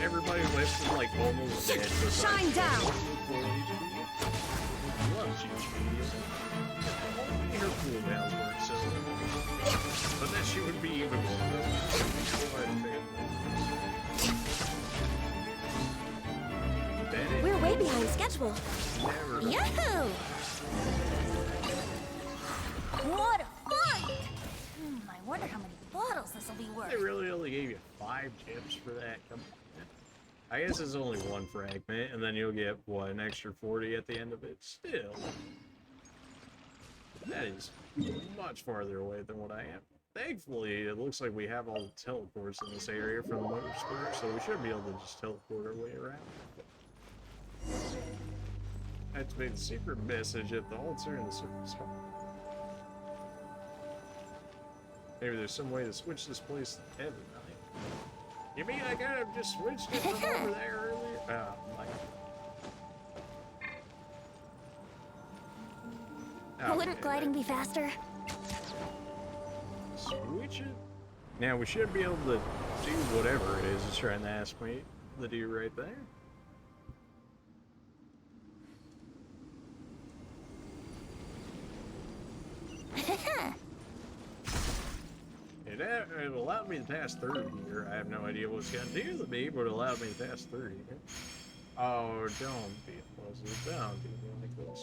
Everybody lives in like almost dead. Shine down! Love qiqi. Only her cooldowns work so. But then she would be even more. We're way behind schedule. Never. Yahoo! What a fight! I wonder how many bottles this will be worth. They really only gave you 5 chips for that. Come on. I guess it's only 1 fragment, and then you'll get, what, an extra 40 at the end of it? Still. That is much farther away than what I am. Thankfully, it looks like we have all the teleports in this area from the motorsport, so we should be able to just teleport our way around. Activate the secret message at the altar in the circle spot. Maybe there's some way to switch this place to heaven, right? You mean I could have just switched it from over there earlier? Oh, my. Wouldn't gliding be faster? Switch it? Now we should be able to do whatever it is it's trying to ask me to do right there. It allowed me to pass through here. I have no idea what it's going to do to me, but it allowed me to pass through here. Oh, don't be a puzzle. Don't do me like this.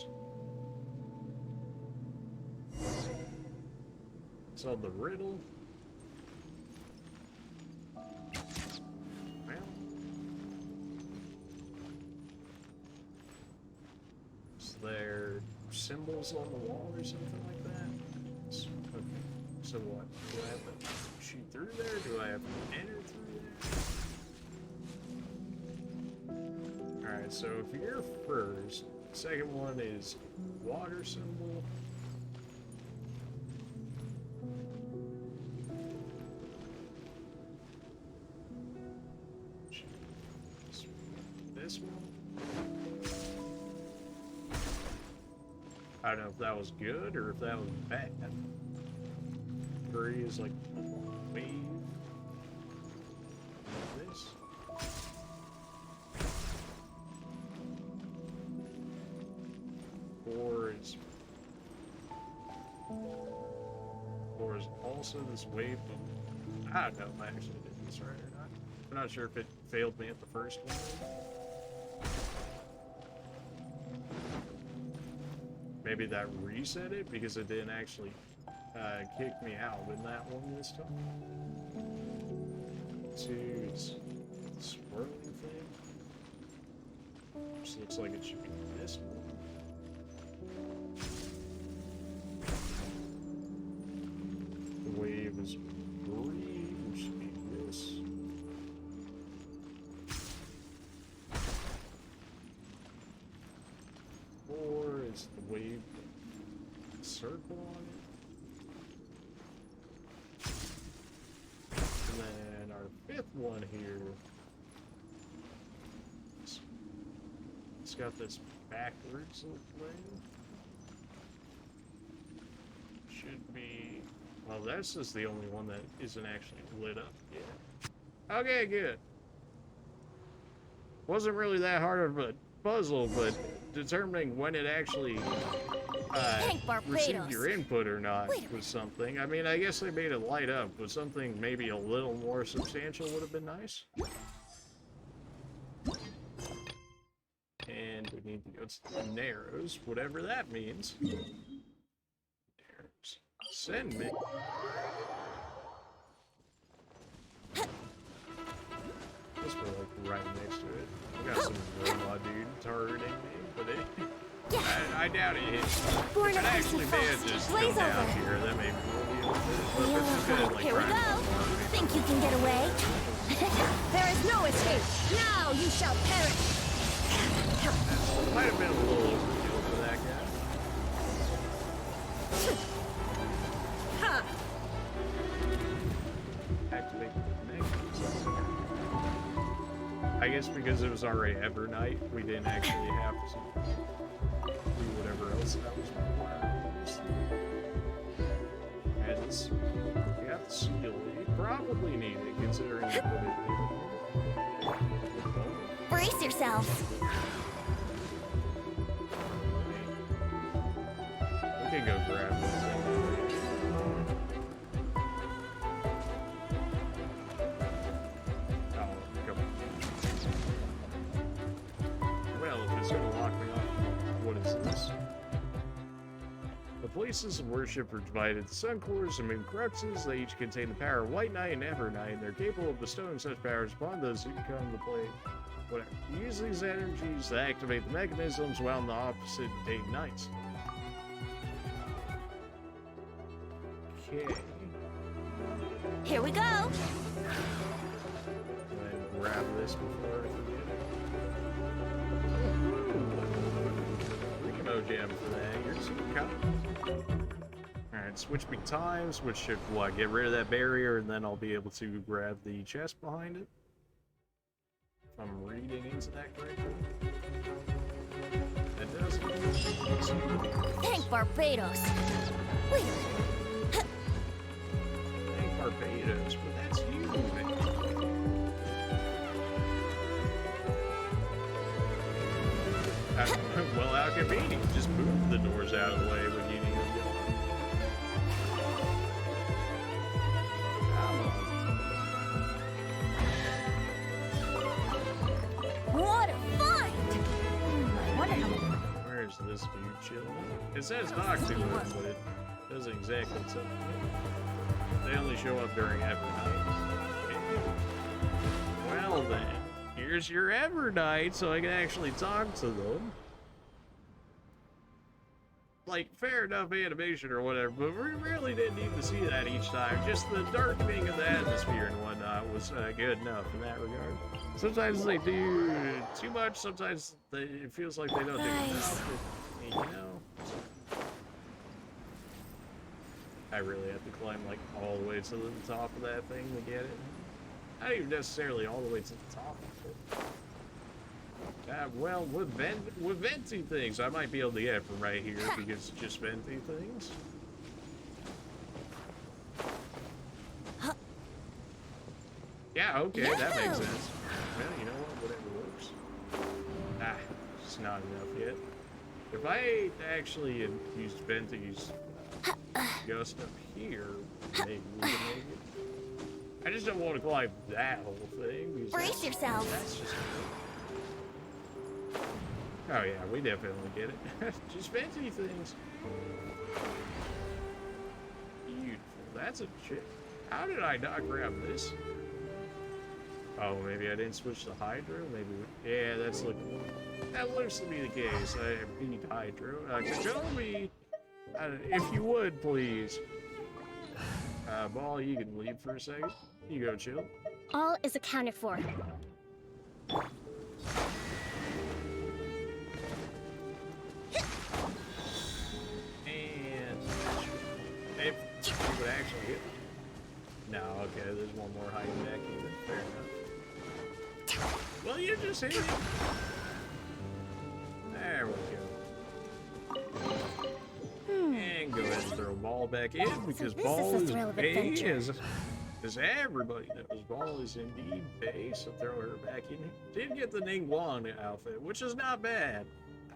Solve the riddle. Well. Is there symbols on the wall or something like that? Okay. So what? Do I have to shoot through there? Do I have to enter through there? Alright, so if you're first, second one is water symbol. This one? I don't know if that was good or if that was bad. Three is like wave. This. Four is also this wave. I don't know if I actually did this right or not. I'm not sure if it failed me at the first one. Maybe that reset it because it didn't actually kicked me out in that one this time. Jeez. Swirling thing. This looks like it should be this one. The wave is green, which should be this. Or is the wave circle on it? And then our fifth one here. It's got this backwards thing. Should be. Well, that's just the only one that isn't actually lit up yet. Okay, good. Wasn't really that hard of a puzzle, but determining when it actually received your input or not was something. I mean, I guess they made it light up, but something maybe a little more substantial would have been nice. And we need to go to the narrows, whatever that means. Narrows. Send me. Guess we're like right next to it. We got some robot dude targeting me, but I doubt it hits. If it actually manages to come down here, that may be really good. Here we go. Think you can get away? There is no escape. Now you shall perish. Might have been a little overkill for that guy. Ha! Activate the mechanism. I guess because it was already Evernight, we didn't actually have to do whatever else that was required. And it's, we got the seal. You probably need it considering you put it in. Brace yourself. We can go grab this thing. Oh, come on. Well, if it's gonna lock me off, what is this? The places of worship are divided into sun cores and moon cruxes. They each contain the power of White Knight and Evernight, and they're capable of bestowing such powers upon those who come to play. Whatever. Use these energies to activate the mechanisms while in the opposite day and nights. Okay. Here we go. Go ahead and grab this before I forget it. Primo gem for that. You're super kind. Alright, switch me times, which should, what, get rid of that barrier, and then I'll be able to grab the chest behind it. If I'm reading into that correctly. That does. Thank Barbados. Wait a minute. Thank Barbados, but that's you, man. Well, how convenient. Just move the doors out of the way when you need them. What a find! I wonder how many. Where's this dude chilling? It says talk to him, but it doesn't exactly tell me. They only show up during Evernight. Well then, here's your Evernight, so I can actually talk to them. Like, fair enough animation or whatever, but we really didn't need to see that each time. Just the darkening of the atmosphere and whatnot was good enough in that regard. Sometimes they do too much, sometimes it feels like they don't do enough. But, you know, I really have to climb like all the way to the top of that thing to get it. Not even necessarily all the way to the top of it. Well, with venti things, I might be able to get it from right here because it's just venti things. Yeah, okay, that makes sense. Well, you know what? Whatever works. Ah, it's not enough yet. If I actually had used venti's just up here, maybe we can make it. I just don't want to climb that whole thing. Brace yourself. That's just. Oh yeah, we definitely get it. Just fancy things. That's a shit. How did I not grab this? Oh, maybe I didn't switch to Hydro? Maybe. Yeah, that looks to be the case. I beat Hydro. Could you tell me, if you would, please. Ball, you can leave for a second. You go chill. All is accounted for. And if you would actually hit. No, okay, there's one more hiding back here. Fair enough. Well, you just hit it. There we go. And go ahead and throw Ball back in because this Ball is is the thrill of bae, adventure. as everybody knows. Ball is indeed bae, so throw her back in. Did get the Ningguang outfit, which is not bad.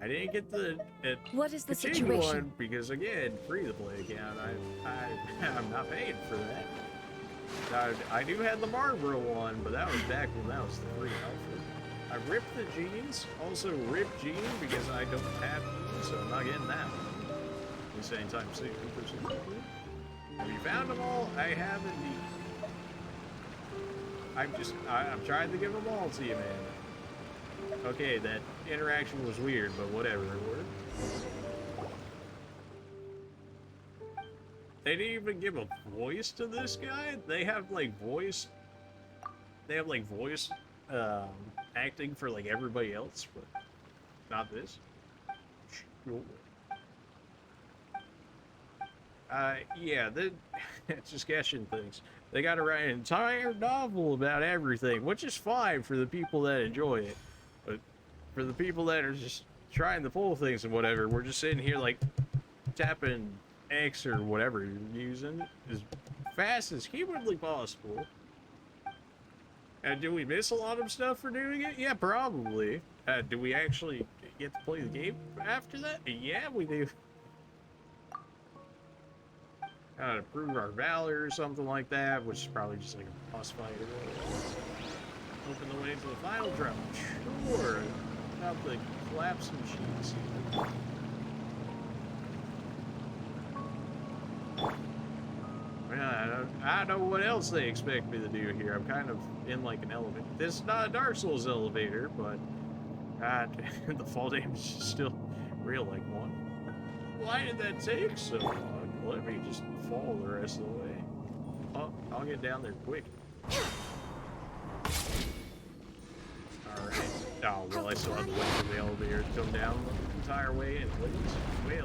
I didn't get the What is the qiqi situation? one because again, free to play account. I'm not paying for that. I do have the Barbara one, but that was back when that was the free outfit. I ripped the jeans, also ripped Jean because I don't have jeans, so I'm not getting that one. At least anytime soon. Have you found them all? I have indeed. I'm trying to give them all to you, man. Okay, that interaction was weird, but whatever, it worked. They didn't even give a voice to this guy. They have like voice acting for like everybody else, but not this. Sure. Yeah, just guessing things. They got to write an entire novel about everything, which is fine for the people that enjoy it. But for the people that are just trying to pull things and whatever, we're just sitting here like tapping X or whatever you're using as fast as humanly possible. And do we miss a lot of stuff for doing it? Yeah, probably. Do we actually get to play the game after that? Yeah, we do. To prove our valor or something like that, which is probably just like a boss fight or whatever. Open the way to the final drop. Sure. About the collapsing sheets. I don't know what else they expect me to do here. I'm kind of in like an elevator. This is not a Dark Souls elevator, but the fall damage is still real like one. Why did that take so long? Let me just fall the rest of the way. Oh, I'll get down there quick. Alright. Oh, well, I still have to wait for the elevator to come down the entire way and wait.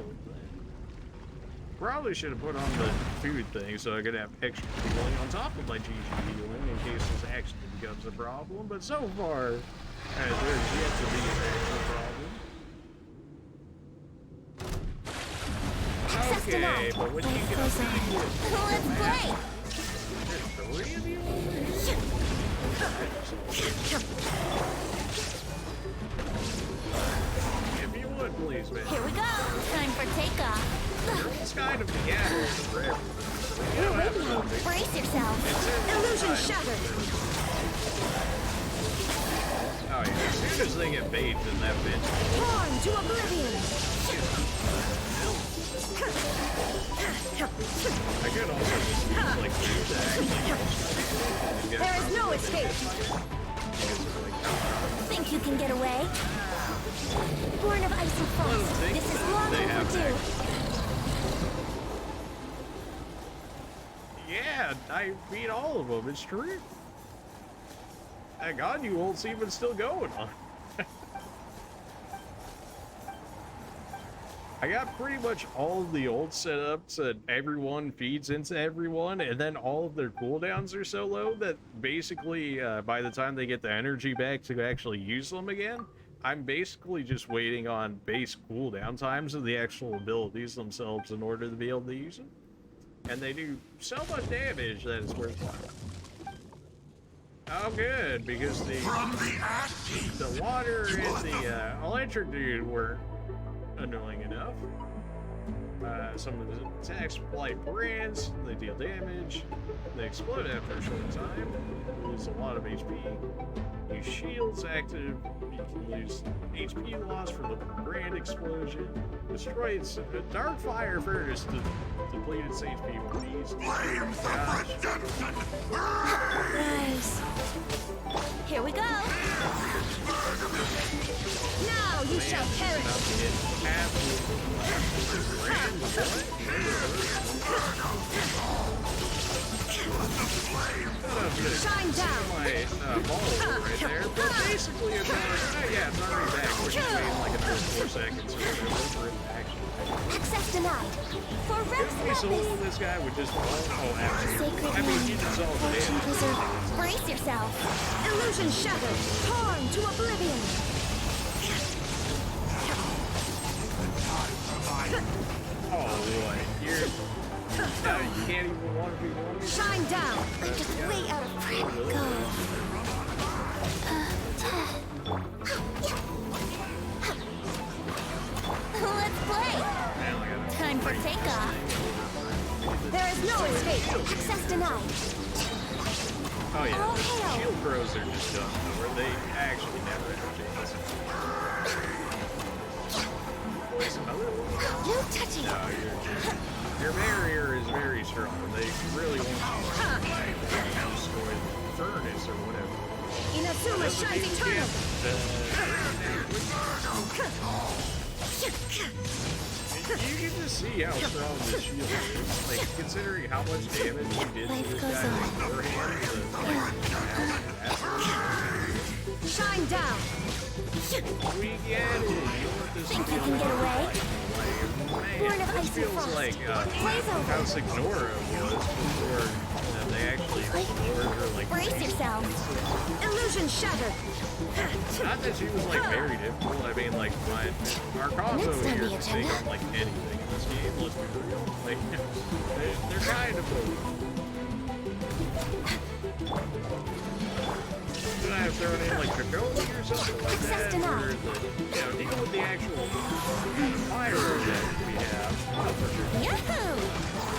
Probably should have put on the food thing so I could have extra healing on top of my qiqi healing in case this actually becomes a problem, but so far, there's yet to be an actual problem. Okay, but when you get up there, Let's play! there's 3 of you over here? If you would, please, man. Here we go! Time for takeoff! It's kind of the animal forever. You're radiant! Brace yourself! Illusion shattered! Oh yeah, as soon as they get bait, then that bitch. Torn to oblivion! I could also just use like food to actually. There is no escape! Think you can get away? Born of ice and frost, this is long overdue. Yeah, I beat all of them. It's true. That ganyu ult's even still going on. I got pretty much all of the ults set up so that everyone feeds into everyone, and then all of their cooldowns are so low that basically by the time they get the energy back to actually use them again, I'm basically just waiting on base cooldown times of the actual abilities themselves in order to be able to use them. And they do so much damage that it's worthwhile. Oh, good, because the water and the electric dude were annoying enough. Some of the attacks apply brands, they deal damage, they explode after a short time, lose a lot of HP. Use shields active, you can lose HP loss from the brand explosion. Destroy its dark fire furnace to deplete its HP freeze. Nice. Here we go. Now you shall perish. Shine down. My ball right there, but basically it's already, yeah, it's already back, which is made like another 4 seconds or whatever for it to actually happen. Access denied. For Rex If we solo this guy would just absolutely. I mean, he dissolved the Fortune damage. preserver. Brace yourself. Illusion shattered. Torn to oblivion. Oh, what? You're. Now you can't even want to be one. Shine down. I'm just way out of prep. Go. Let's play. Time for takeoff. There is no escape. Access denied. Oh, yeah. Oh, hell. Shield throws are just dumb, where they actually never interchange. Voice another one? No touching. No, your barrier is very strong. They really want you to destroy the furnace or whatever. Inazuma shines eternal. You can just see how strong this shield is. Like, considering how much damage you did to Life this goes guy on. beforehand, Shine down. we get it. You want this Think to you feel can get like, away? man, Born of this ice and feels frost. like Play's over. how Signora was before they actually ignored her, like, Brace yourself. Illusion shattered. not that she was, like, very difficult. I mean, like, our combo Next on here the can take agenda. on, like, anything in this game, let's be real. Like, they're kind of Should I have thrown in, like, Kakoli or something like Access that? denied. Or, deal with the actual fire that we have. Yahoo!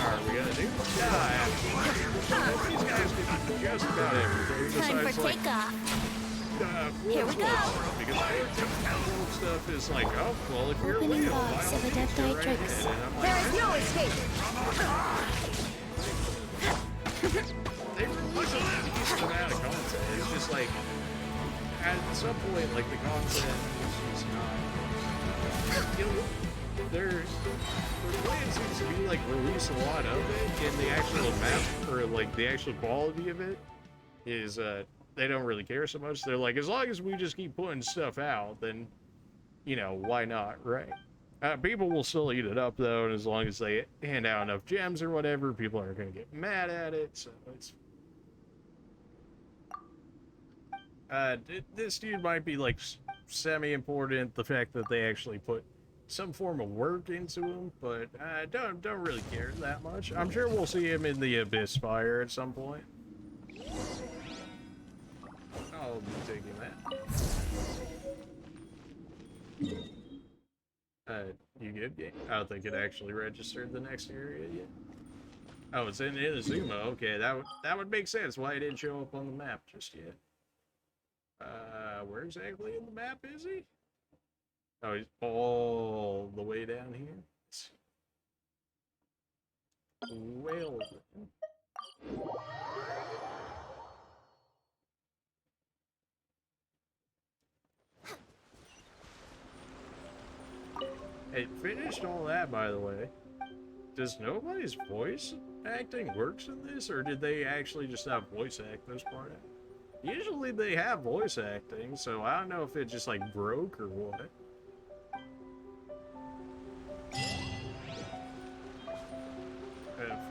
Are we gonna do? Yeah, these guys can do just about everything. Time for Besides, like, takeoff. here we go. Because I stuff is like, oh, well, if you're Opening Leo, box why of don't you Adepti go right tricks. ahead? And I'm like, There is no escape. they release a decent amount of content. It's just like, at some point, like, the content is just not, you know, their plan seems to be, like, release a lot of it, and the actual amount, or, like, the actual quality of it is, they don't really care so much. They're like, as long as we just keep putting stuff out, then, you know, why not, right? People will still eat it up, though, and as long as they hand out enough gems or whatever, people aren't going to get mad at it, so it's... this dude might be, like, semi-important, the fact that they actually put some form of work into him, but I don't really care that much. I'm sure we'll see him in the Abyss Fire at some point. I'll be taking that. You good? Yeah. I don't think it actually registered the next area yet. Oh, it's in Inazuma. Okay, that would make sense why it didn't show up on the map just yet. Where exactly in the map is he? Oh, he's all the way down here. Well then. Hey, finished all that, by the way. Does nobody's voice acting works in this, or did they actually just have voice act this part out? Usually they have voice acting, so I don't know if it just, like, broke or what.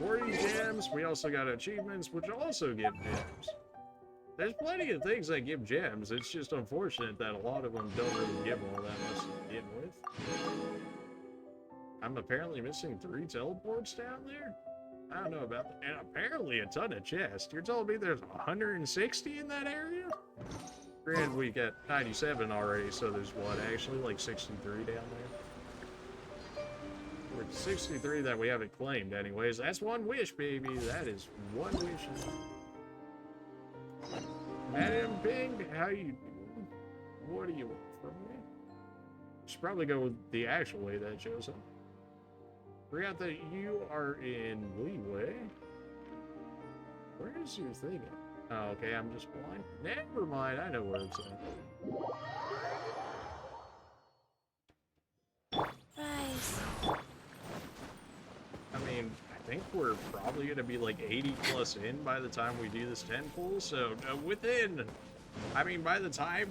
40 gems. We also got achievements, which also give gems. There's plenty of things that give gems. It's just unfortunate that a lot of them don't really give all that much to begin with. I'm apparently missing 3 teleports down there? I don't know about that. And apparently a ton of chests. You're telling me there's 160 in that area? Granted, we got 97 already, so there's what, actually like 63 down there? We're 63 that we haven't claimed anyways. That's one wish, baby. That is one wish. Madam Bing, how you doing? What do you want from me? Should probably go with the actual way that shows up. Forgot that you are in leeway. Where is your thing at? Oh, okay, I'm just blind. Never mind, I know where it's at. Rise. I mean, I think we're probably going to be like 80 plus in by the time we do this 10 pull, so by the time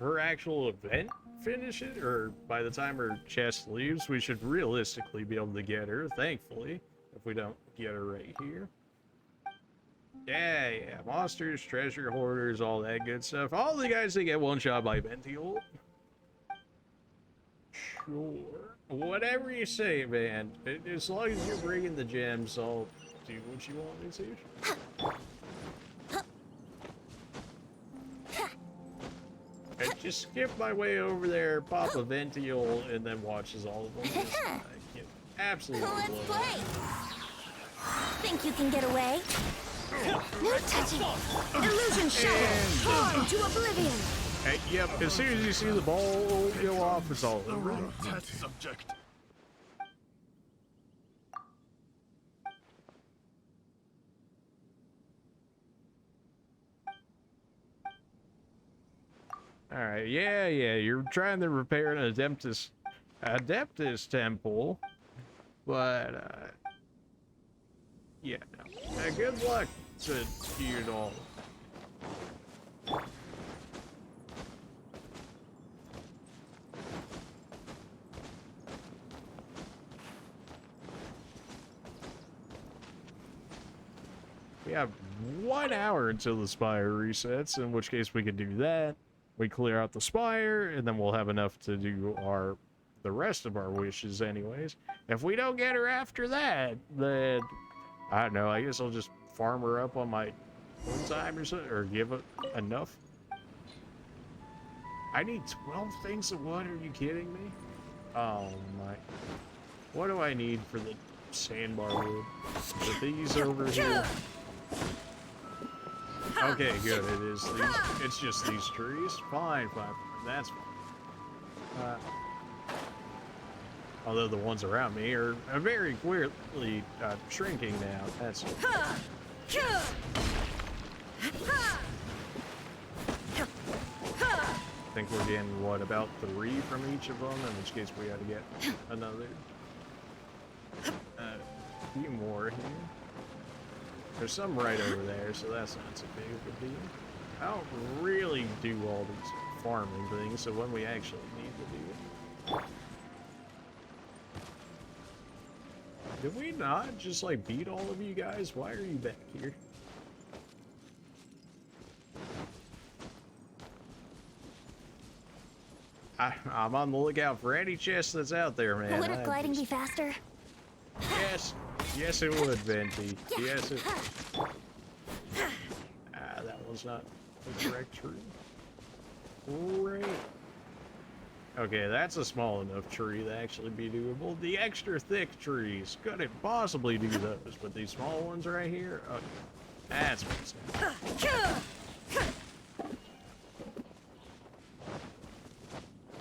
her actual event finishes, or by the time her chest leaves, we should realistically be able to get her, thankfully, if we don't get her right here. Yeah, monsters, treasure hoarders, all that good stuff. All the guys that get one shot by Ventiol. Sure. Whatever you say, man. As long as you're bringing the gems, I'll do what you want me to. And just skip my way over there, pop a Ventiol, and then watches all of them. I get absolutely Let's blown play. Think you can get away? No touching. Illusion shattered. Torn to oblivion. Hey, yep, as soon as you see the ball go off, it's all over. Test subject. Alright, yeah, you're trying to repair an Adeptus temple, but, yeah, no. Good luck to you all. We have 1 hour until the spire resets, in which case we could do that. We clear out the spire, and then we'll have enough to do the rest of our wishes anyways. If we don't get her after that, then, I don't know, I guess I'll just farm her up on my own time or something, or give it enough. I need 12 things of wood, are you kidding me? Oh my. What do I need for the sandbar wood? Are these over here? Okay, good. It's just these trees. Fine. That's fine. Although the ones around me are very clearly shrinking now. That's. I think we're getting what, about 3 from each of them. In which case we got to get another. A few more here. There's some right over there, so that's not so big of a deal. I don't really do all these farming things, so when we actually need to do it. Did we not just, like, beat all of you guys? Why are you back here? I'm on the lookout for any chest that's out there, man. Would gliding be faster? Yes, it would, Venti. Yes, it would. That was not the correct tree. Great. Okay, that's a small enough tree to actually be doable. The extra thick trees couldn't possibly do those, but these small ones right here, okay, that's what's happening.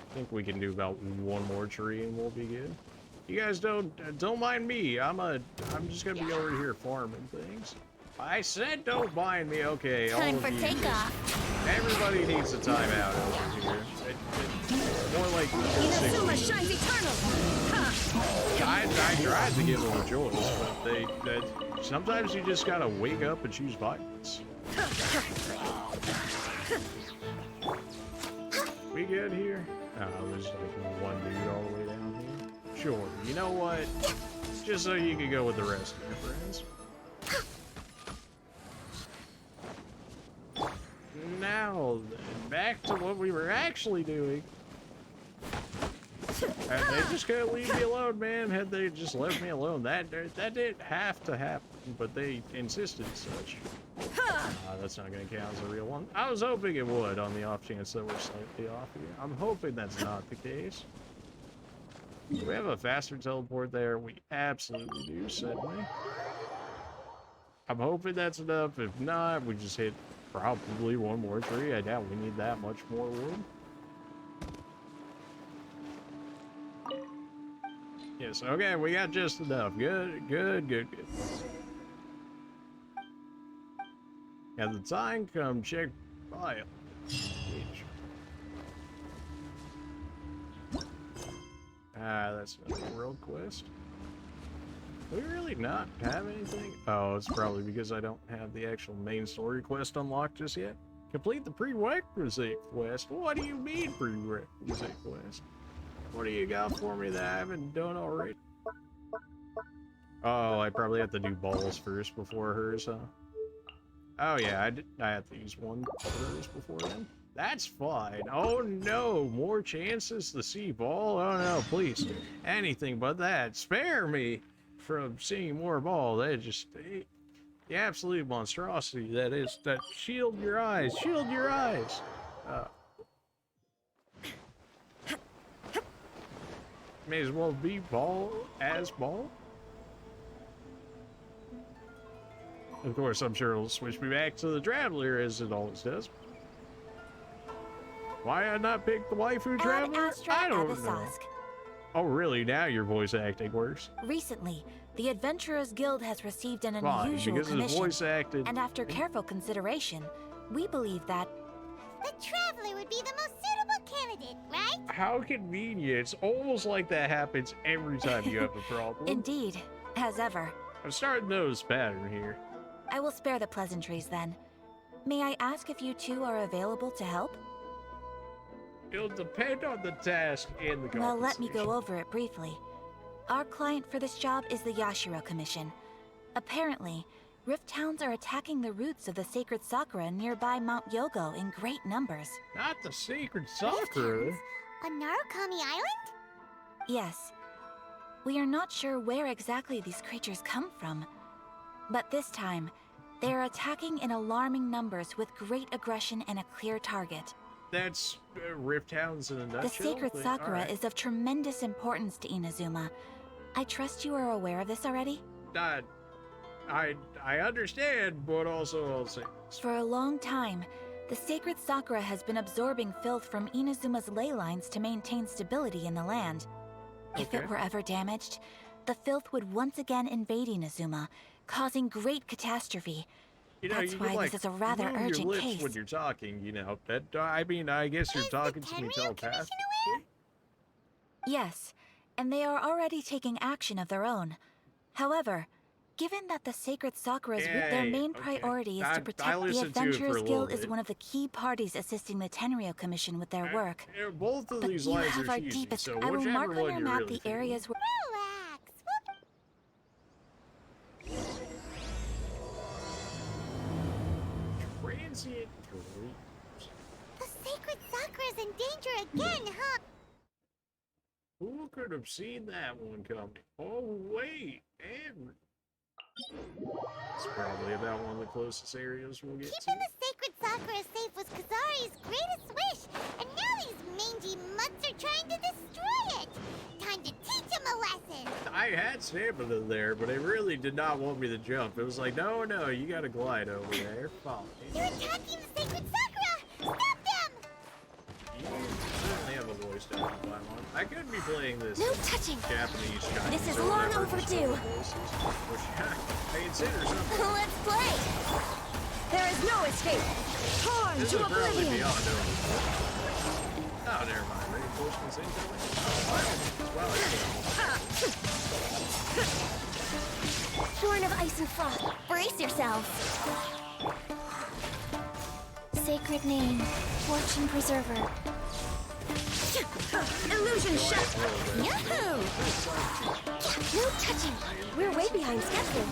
I think we can do about 1 more tree and we'll be good. You guys don't mind me. I'm just gonna be over here farming things. I said don't mind me. Okay, all Time of for you. takeoff. Everybody needs a timeout over here. More like Inazuma shines eternal. I tried to give them a choice, but sometimes you just gotta wake up and choose violence. We good here? Oh, there's like 1 dude all the way down here. Sure, you know what? Just so you can go with the rest of your friends. Now, then, back to what we were actually doing. And they just couldn't leave me alone, man. Had they just left me alone, that didn't have to happen, but they insisted such. That's not going to count as a real one. I was hoping it would, on the off chance that we're slightly off here. I'm hoping that's not the case. Do we have a faster teleport there? We absolutely do, certainly. I'm hoping that's enough. If not, we just hit probably one more tree. I doubt we need that much more wood. Yes, okay, we got just enough. Good, good, good, good. At the time, come check file. That's another world quest. Do we really not have anything? Oh, it's probably because I don't have the actual main story quest unlocked just yet. Complete the prerequisite quest. What do you mean prerequisite quest? What do you got for me that I haven't done already? Oh, I probably have to do balls first before hers, huh? Oh yeah, I have to use one of hers before then. That's fine. Oh no, more chances to see ball? Oh no, please. Anything but that. Spare me from seeing more ball. That just the absolute monstrosity that is. That shield your eyes. Shield your eyes. May as well be ball as ball. Of course, I'm sure it'll switch me back to the Traveler as it always does. Why I not pick the waifu Traveler? I don't know. Oh really? Now your voice acting worse. Recently, the Adventurers Guild has received an Fine, unusual because it's commission, voice acted. and after careful consideration, we believe that The Traveler would be the most suitable candidate, right? How convenient. It's almost like that happens every time you have a problem. indeed, as ever. I'm starting to notice a pattern here. I will spare the pleasantries then. May I ask if you two are available to help? It'll depend on the task and the compensation. Well, let me go over it briefly. Our client for this job is the Yashiro Commission. Apparently, Rift Towns are attacking the roots of the sacred Sakura nearby Mount Yogo in great numbers. Not the sacred Sakura. On Narukami Island? Yes. We are not sure where exactly these creatures come from. But this time, they are attacking in alarming numbers with great aggression and a clear target. That's Rift Towns in a nutshell. The sacred but Sakura alright. is of tremendous importance to Inazuma. I trust you are aware of this already? I understand, but also I'll say For a long time, the sacred Sakura has been absorbing filth from Inazuma's ley lines to maintain stability in the land. If Okay. it were ever damaged, the filth would once again invade Inazuma, causing great catastrophe. you know, That's you why can, like, this is a rather move urgent your lips case. when you're talking, you know. That I mean, I guess you're Is talking the to me Tenryu telepathically. Commission aware? Yes, and they are already taking action of their own. However, given that the sacred Sakura's their Yay, main okay. priority is I to protect the listened to it for a Adventurers little Guild is bit. one of the key parties assisting the Tenryu Commission with their work. Both of But these you lines have are our cheesy, deepest. so I will whichever mark on one your you're map really the feeling. areas where. Relax. Transient dreams. The sacred Sakura's in danger again, huh? Who could have seen that one coming? Oh wait, and it's probably about one of the closest areas we'll get to. Keeping the sacred Sakura safe was Kazari's greatest wish, and now these mangy mutts are trying to destroy it. Time to teach him a lesson. I had stamina there, but it really did not want me to jump. It was like, no, no, you gotta glide over there. Follow me. They're attacking the sacred Sakura. Stop them! You certainly have a voice to climb on. I could be playing this No touching. Japanese Chinese. This is or long whatever, just overdue. voices, which I consider something. Let's play. There is no escape. Torn This to is probably oblivion. beyond over. Oh, never mind. Reinforcements incoming. Well, Born of ice and frost. Brace yourselves. Sacred name, fortune preserver. Illusion shot. Yahoo! No touching. We're way behind schedule.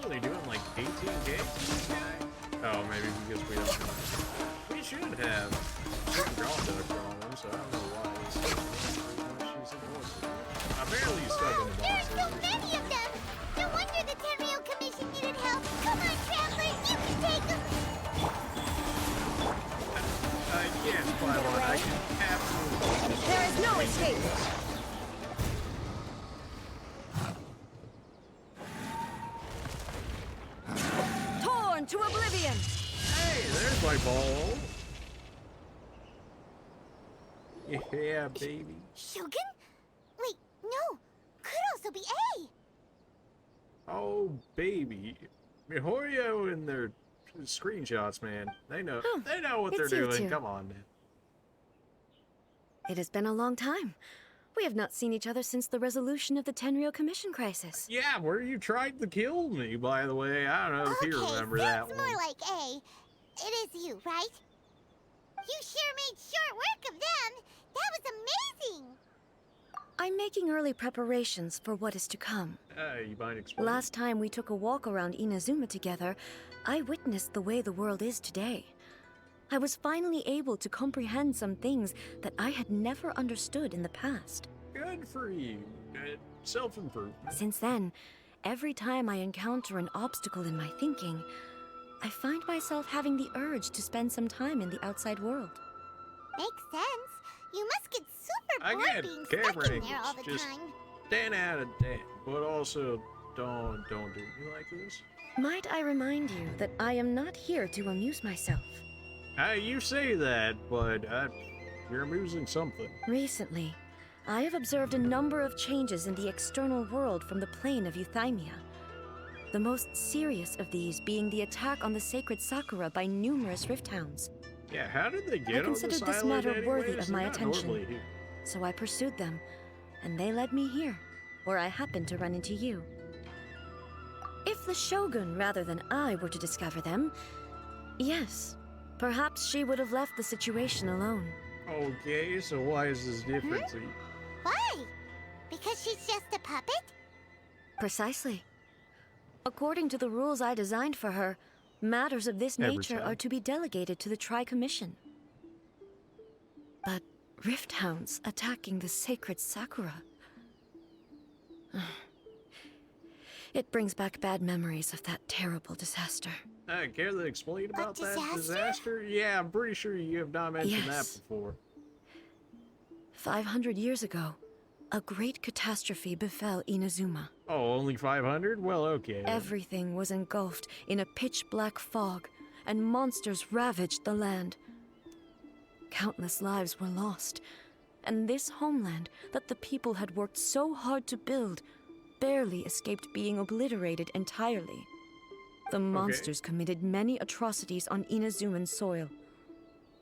really doing like 18 games this guy? Oh, maybe because we don't. We should have draw doctor on him, so I don't know why he's still apparently he's stuck in the There are box. so many of them! No wonder the Tenryu Commission needed help! Come on, travelers, you can take them! Yes, Pylon, I escape. Torn to oblivion. Hey, there's my ball. Yeah, baby. Shogun? Wait, no. Could also be A. Oh, baby. MiHoYo and their screenshots, man. They know. Oh, They know what they're it's you doing. two. Come on, man. It has been a long time. We have not seen each other since the resolution of the Tenryou Commission crisis. Yeah, where you tried to kill me, by the way. I don't know if you remember that sounds one. more like A. It is you, right? You sure made short work of them. That was amazing. I'm making early preparations for what is to come. You mind explaining? Last time we took a walk around Inazuma together, I witnessed the way the world is today. I was finally able to comprehend some things that I had never understood in the past. Good for you. Self-improvement. Since then, every time I encounter an obstacle in my thinking, I find myself having the urge to spend some time in the outside world. Makes sense. You must get super I bored get being camera stuck in there all angles, the just time. 10 out of 10. But also, don't do me like this. Might I remind you that I am not here to amuse myself. You say that, but you're amusing something. Recently, I have observed a number of changes in the external world from the plane of Euthymia. The most serious of these being the attack on the sacred Sakura by numerous rift hounds. Yeah, how did they I get on this considered this island matter anyways? worthy of They're my not attention. normally here. So I pursued them, and they led me here, where I happened to run into you. If the Shogun rather than I were to discover them, yes, perhaps she would have left the situation alone. Okay, so why is this different to you? Why? Because she's just a puppet? Precisely. According to the rules I designed for her, matters of this Every nature time. are to be delegated to the Tri-Commission. But rift hounds attacking the sacred Sakura... It brings back bad memories of that terrible disaster. Care to explain about that disaster? disaster? Yeah, I'm pretty sure you have not mentioned Yes. that before. 500 years ago, a great catastrophe befell Inazuma. Oh, only 500? Well, okay. then. Everything was engulfed in a pitch-black fog, and monsters ravaged the land. Countless lives were lost, and this homeland that the people had worked so hard to build barely escaped being obliterated entirely. The monsters committed many atrocities on Inazuman soil,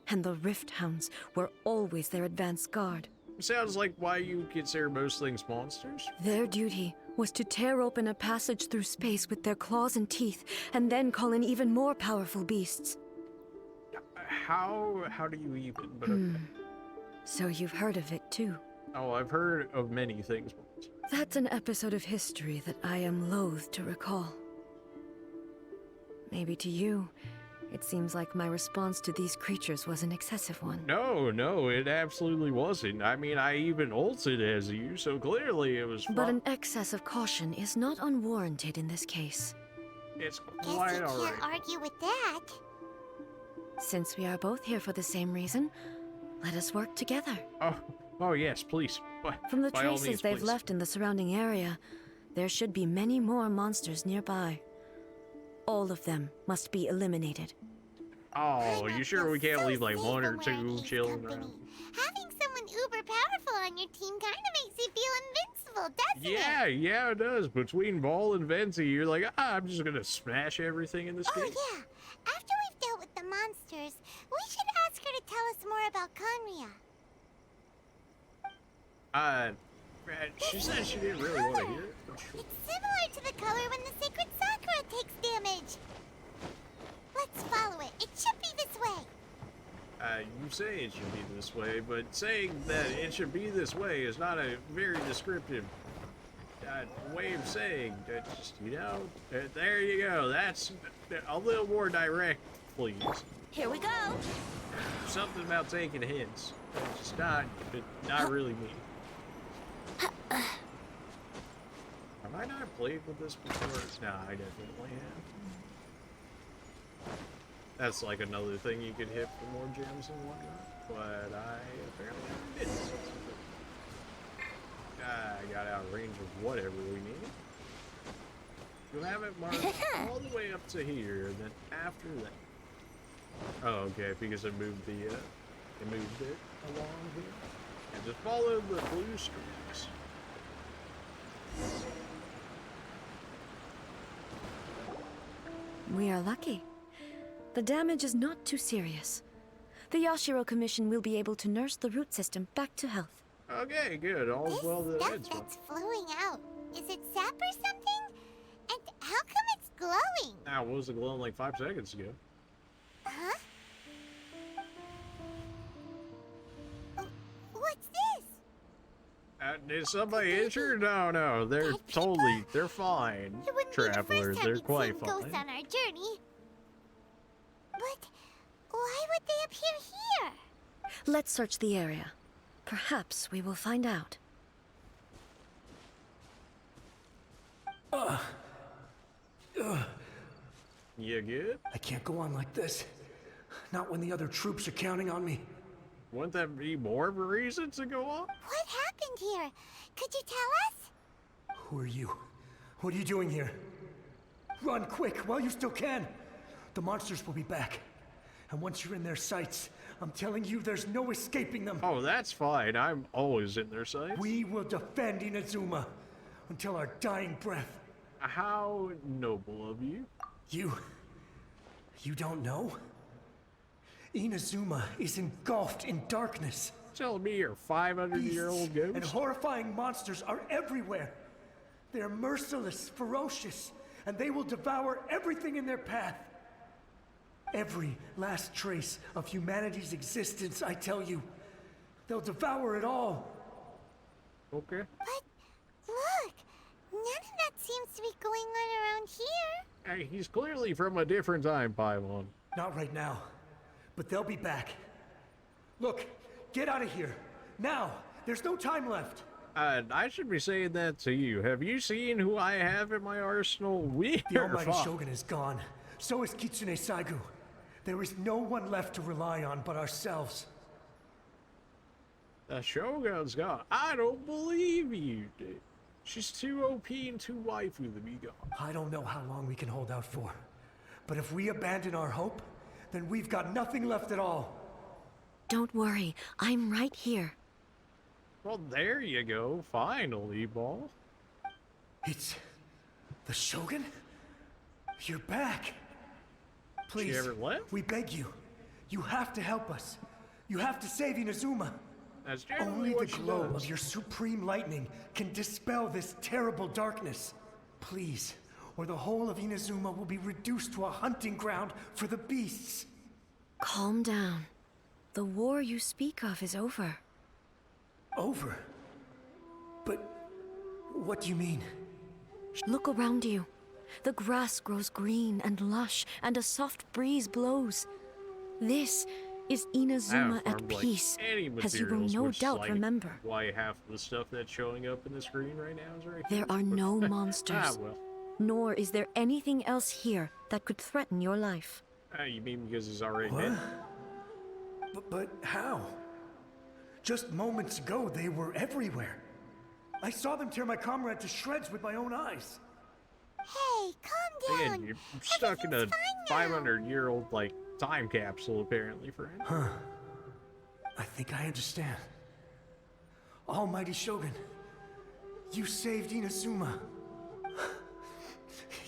and the Rift Hounds were always their advance guard. Sounds like why you consider most things monsters. Their duty was to tear open a passage through space with their claws and teeth, and then call in even more powerful beasts. How do you even? But okay. So you've heard of it too. Oh, I've heard of many things. That's an episode of history that I am loath to recall. Maybe to you, it seems like my response to these creatures was an excessive one. No, it absolutely wasn't. I mean, I even ulted as you, so clearly it was. But an excess of caution is not unwarranted in this case. It's Guess quite you alright. can't argue with that. Since we are both here for the same reason, let us work together. Oh yes, please. From the By all traces means, they've please. left in the surrounding area, there should be many more monsters nearby. All of them must be eliminated. Oh, I you don't sure feel we can't so leave like safe one or when we're in two Ace chilling Company. around? Having someone uber powerful on your team kind of makes you feel invincible, doesn't it? Yeah, it does. Between Ball and Venti, you're like, I'm just gonna smash everything in this Oh game. yeah. After we've dealt with the monsters, we should ask her to tell us more about Conria. She said she didn't really want to hear it. It's similar to the color when the sacred Sakura takes damage. Let's follow it. It should be this way. You say it should be this way, but saying that it should be this way is not a very descriptive way of saying that. Just, there you go. That's a little more direct, please. Here we go. Something about taking hints. It's just not really me. Have I not played with this before? No, I definitely have. That's like another thing you could hit for more gems and whatnot, but I apparently didn't. I got out of range of whatever we need. You have it marked all the way up to here, and then after that. Oh, okay, because it moved it along here. And just follow the blue streaks. We are lucky. The damage is not too serious. The Yashiro Commission will be able to nurse the root system back to health. Okay, good. All's This well that stuff ends well. that's flowing out, is it sap or something? And how come it's glowing? Now, what was it glowing like 5 seconds ago? Huh? What's this? Is somebody injured? No, they're Dead people? they're fine. It wouldn't be the Travelers, first time they're we'd quite seen ghosts fine. on our journey. But why would they appear here? Let's search the area. Perhaps we will find out. You good? I can't go on like this. Not when the other troops are counting on me. Wouldn't that be more of a reason to go on? What happened here? Could you tell us? Who are you? What are you doing here? Run quick while you still can. The monsters will be back. And once you're in their sights, I'm telling you there's no escaping them. Oh, that's fine. I'm always in their sights. We will defend Inazuma until our dying breath. How noble of you. You don't know? Inazuma is engulfed in darkness. Telling me you're 500-year-old Beasts and ghost? horrifying monsters are everywhere. They're merciless, ferocious, and they will devour everything in their path. Every last trace of humanity's existence, I tell you. They'll devour it all. Okay. But look, none of that seems to be going on around here. Hey, he's clearly from a different time, Paimon. Not right now, but they'll be back. Look, get out of here. Now, there's no time left. I should be saying that to you. Have you seen who I have in my arsenal? We The are Almighty fine. Shogun is gone. So is Kitsune Saigu. There is no one left to rely on but ourselves. The Shogun's gone. I don't believe you, dude. She's too OP and too waifu to be gone. I don't know how long we can hold out for. But if we abandon our hope, then we've got nothing left at all. Don't worry, I'm right here. Well, there you go. Finally, Ball. It's... the Shogun? You're back. Please, ever left? we beg you. You have to help us. You have to save Inazuma. That's generally Only the what she glow does. of your supreme lightning can dispel this terrible darkness. Please, or the whole of Inazuma will be reduced to a hunting ground for the beasts. Calm down. The war you speak of is over. Over? But what do you mean? Look around you. The grass grows green and lush, and a soft breeze blows. This is Inazuma I at farmed, like, peace, any as you will materials, no which is, doubt like, remember. Why half the stuff that's showing up in the screen right now is right There here. are no monsters, well. nor is there anything else here that could threaten your life. You mean because he's already What? dead? But how? Just moments ago, they were everywhere. I saw them tear my comrade to shreds with my own eyes. Hey, calm down. Man, you're stuck in a Everything's fine now. 500-year-old, like, time capsule, apparently, friend. I think I understand. Almighty Shogun, you saved Inazuma.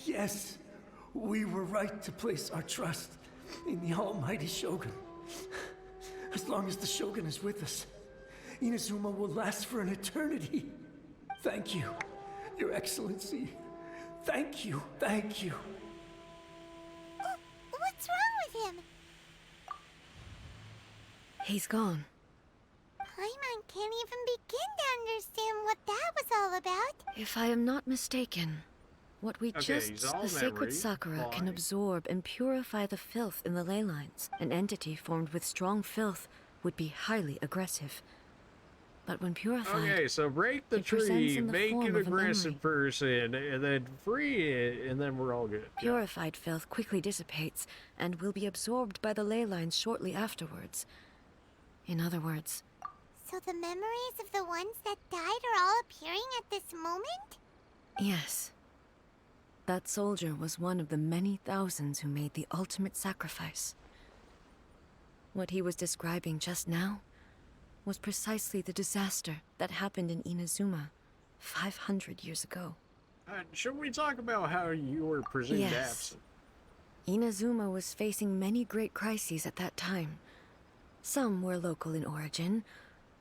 Yes, we were right to place our trust in the Almighty Shogun. As long as the Shogun is with us, Inazuma will last for an eternity. Thank you, Your Excellency. Thank you, thank you. What's wrong with him? He's gone. Paimon can't even begin to understand what that was all about. If I am not mistaken, what we Okay, he's just all the sacred memory. Sakura can Fine. absorb and purify the filth in the ley lines. An entity formed with strong filth would be highly aggressive. But when purified, Okay, so break the It presents tree, in the make form an of a aggressive person, and then free it, and then we're all good. Yeah. purified filth quickly dissipates and will be absorbed by the ley lines shortly afterwards. In other words, So the memories of the ones that died are all appearing at this moment? Yes. That soldier was one of the many thousands who made the ultimate sacrifice. What he was describing just now was precisely the disaster that happened in Inazuma 500 years ago. Should we talk about how you were presumed Yes. absent? Inazuma was facing many great crises at that time. Some were local in origin,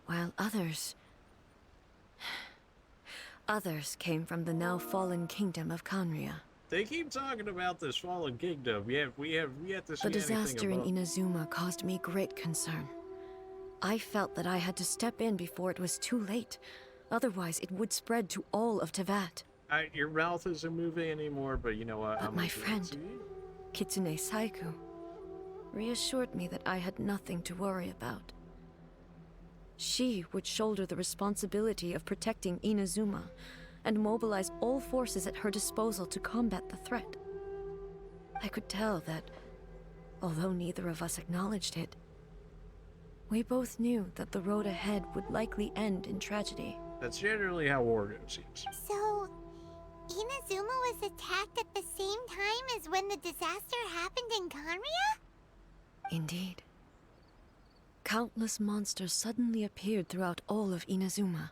while others came from the now fallen kingdom of Kanria. They keep talking about this fallen kingdom, yet we have yet to see The disaster in anything Inazuma caused me great concern. I felt that I had to step in before it was too late. Otherwise, it would spread to all of Tevat. Your mouth isn't moving anymore, but you know what? But I'm my gonna give it friend, to you. Kitsune Saiku, reassured me that I had nothing to worry about. She would shoulder the responsibility of protecting Inazuma and mobilize all forces at her disposal to combat the threat. I could tell that, although neither of us acknowledged it, we both knew that the road ahead would likely end in tragedy. That's generally how war goes. So, Inazuma was attacked at the same time as when the disaster happened in Kanria? Indeed. Countless monsters suddenly appeared throughout all of Inazuma.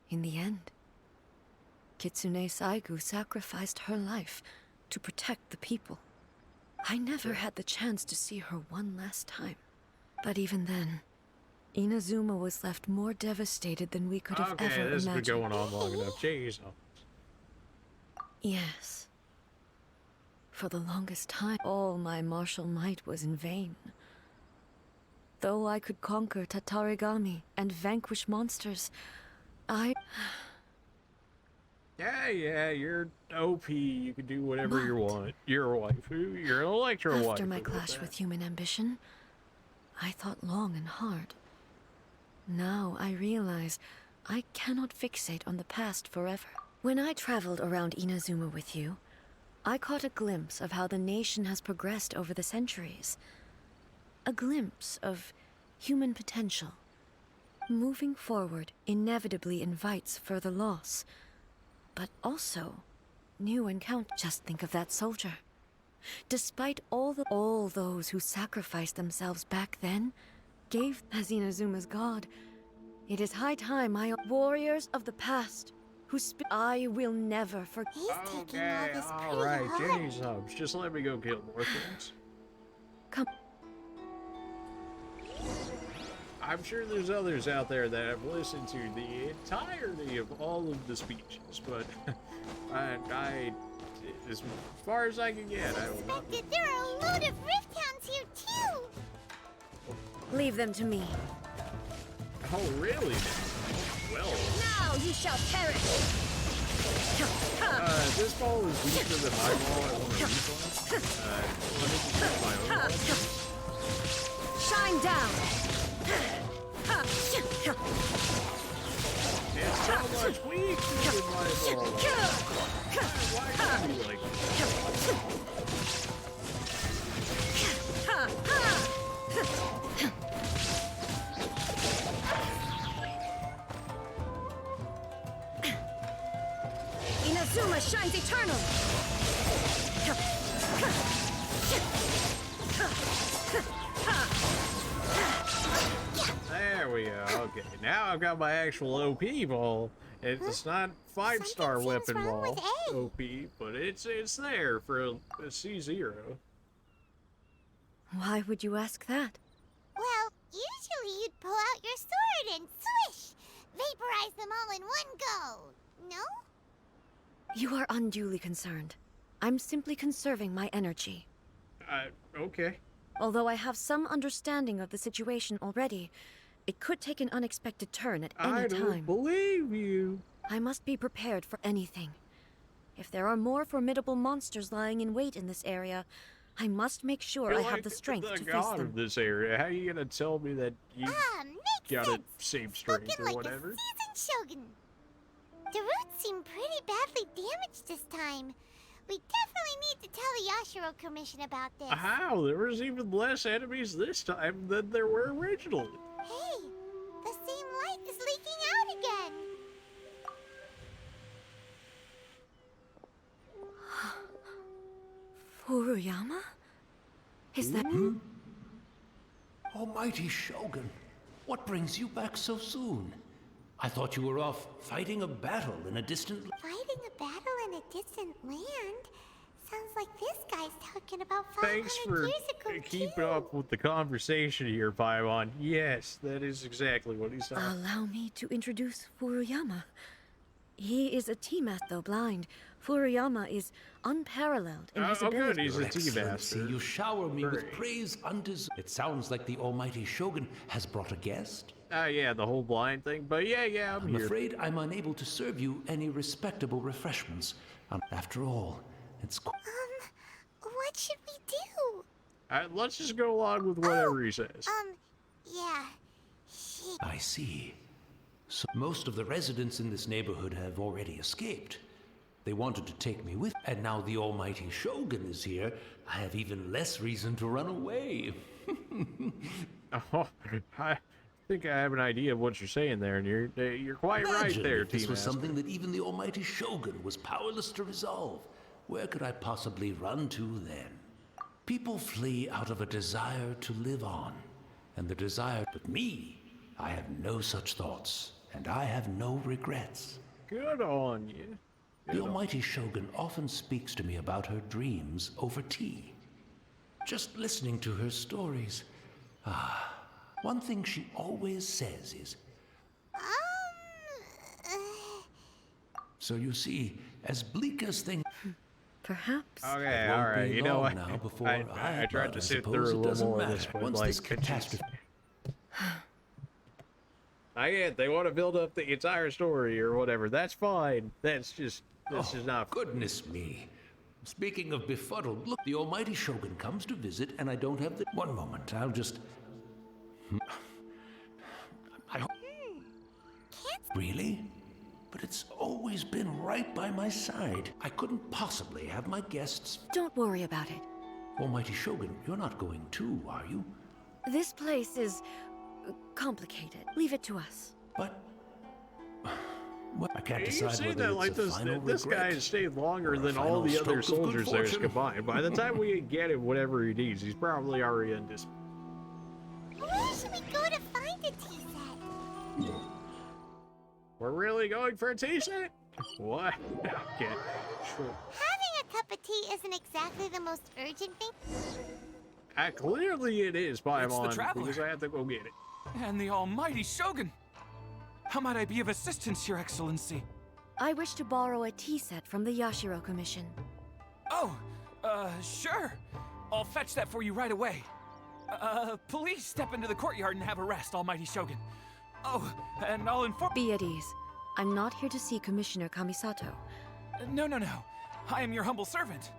In the end, Kitsune Saigu sacrificed her life to protect the people. I never had the chance to see her one last time. But even then, Inazuma was left more devastated than we could have ever this has imagined. been going on long enough. Jeez. Yes. For the longest time, all my martial might was in vain. Though I could conquer Tatarigami and vanquish monsters, Yeah, you're OP. You can do whatever you But- want. You're a waifu. You're an electro waifu. After my clash with human ambition, I thought long and hard. Now I realize I cannot fixate on the past forever. When I traveled around Inazuma with you, I caught a glimpse of how the nation has progressed over the centuries. A glimpse of human potential. Moving forward inevitably invites further loss, but also new encounters. Just think of that soldier. Despite all those who sacrificed themselves back then, gave as Inazuma's god, it is high time warriors of the past, I will never forget. He's taking all Okay, this pretty alright, hard. Jenny's hubs. Just let me go kill more things. Come. I'm sure there's others out there that have listened to the entirety of all of the speeches, but as far as I can get, I don't know. Expected there are a load of Rift Hounds here too! Leave them to me. Oh, really? Well, Now you shall perish! this ball is weaker than my ball. I want to refund. Let me just use my own ball. Shine down! It's so much weaker than my ball. Why can't you like Inazuma shines eternal! There we go. Okay, now I've got my actual OP ball. It's not 5-star Something seems weapon wrong ball with A. OP, but it's there for a C0. Why would you ask that? Well, usually you'd pull out your sword and swish! Vaporize them all in one go! No? You are unduly concerned. I'm simply conserving my energy. Okay. Although I have some understanding of the situation already, it could take an unexpected turn at any I don't time. believe you. I must be prepared for anything. If there are more formidable monsters lying in wait in this area, I must make sure You're I have like the strength the to face god them. of this area. How are you gonna tell me that you Makes got sense! it same strength Spoken or like whatever? a seasoned shogun. The roots seem pretty badly damaged this time. We definitely need to tell the Yashiro Commission about this. How? There was even less enemies this time than there were originally. Hey, Furuyama? Is that... Almighty Shogun, what brings you back so soon? I thought you were off fighting a battle in a distant... Fighting a battle in a distant land? Sounds like this guy's talking about 500 Thanks for years ago, keeping too. up with the conversation here, Paimon. Yes, that is exactly what he's saying. Allow me to introduce Furuyama. He is a T-Math, though blind. Furuyama is unparalleled in his Oh, good, ability. he's a Excellency, T-master. you shower me with Great. praise undeserved. It sounds like the Almighty Shogun has brought a guest. Yeah, the whole blind thing. But yeah, I'm I'm here. afraid I'm unable to serve you any respectable refreshments. After all, it's... What should we do? Let's just go along with whatever he says. Yeah. Shit. I see. So most of the residents in this neighborhood have already escaped. They wanted to take me with, and now the Almighty Shogun is here. I have even less reason to run away. Oh, I think I have an idea of what you're saying there, and you're quite right Imagine there, if this was T-Master. something that even the Almighty Shogun was powerless to resolve. Where could I possibly run to then? People flee out of a desire to live on, and the desire... But me, I have no such thoughts, and I have no regrets. Good on you. The Almighty Shogun often speaks to me about her dreams over tea. Just listening to her stories. One thing she always says is... So you see, as bleak as things... Perhaps. Okay, It won't alright, be you know long what? now before I tried but to I sit suppose through a it little doesn't more of this, matter. but Once like, this catastrophe... I get they want to build up the entire story or whatever. That's fine. That's just this is not. Goodness me. Speaking of befuddled, look, the Almighty Shogun comes to visit, and I don't have the... One moment, I'll just... Really? But it's always been right by my side. I couldn't possibly have my guests... Don't worry about it. Almighty Shogun, you're not going too, are you? This place is complicated. Leave it to us. But... Well, I can't You decide see whether that like it's a this final this guy regret has stayed longer or a than all final the stroke other of good soldiers there fortune. combined. By the time we get him whatever he needs, he's probably already in this. Where should we go to find a tea set? We're really going for a tea set? What? Okay, sure. Having a cup of tea isn't exactly the most urgent thing. Clearly it is, It's the Paimon, traveler. because I have to go get it. And the Almighty Shogun! How might I be of assistance, Your Excellency? I wish to borrow a tea set from the Yashiro Commission. Oh, sure. I'll fetch that for you right away. Please step into the courtyard and have a rest, Almighty Shogun. Oh, and I'll inform... Be at ease. I'm not here to see Commissioner Kamisato. No. I am your humble servant.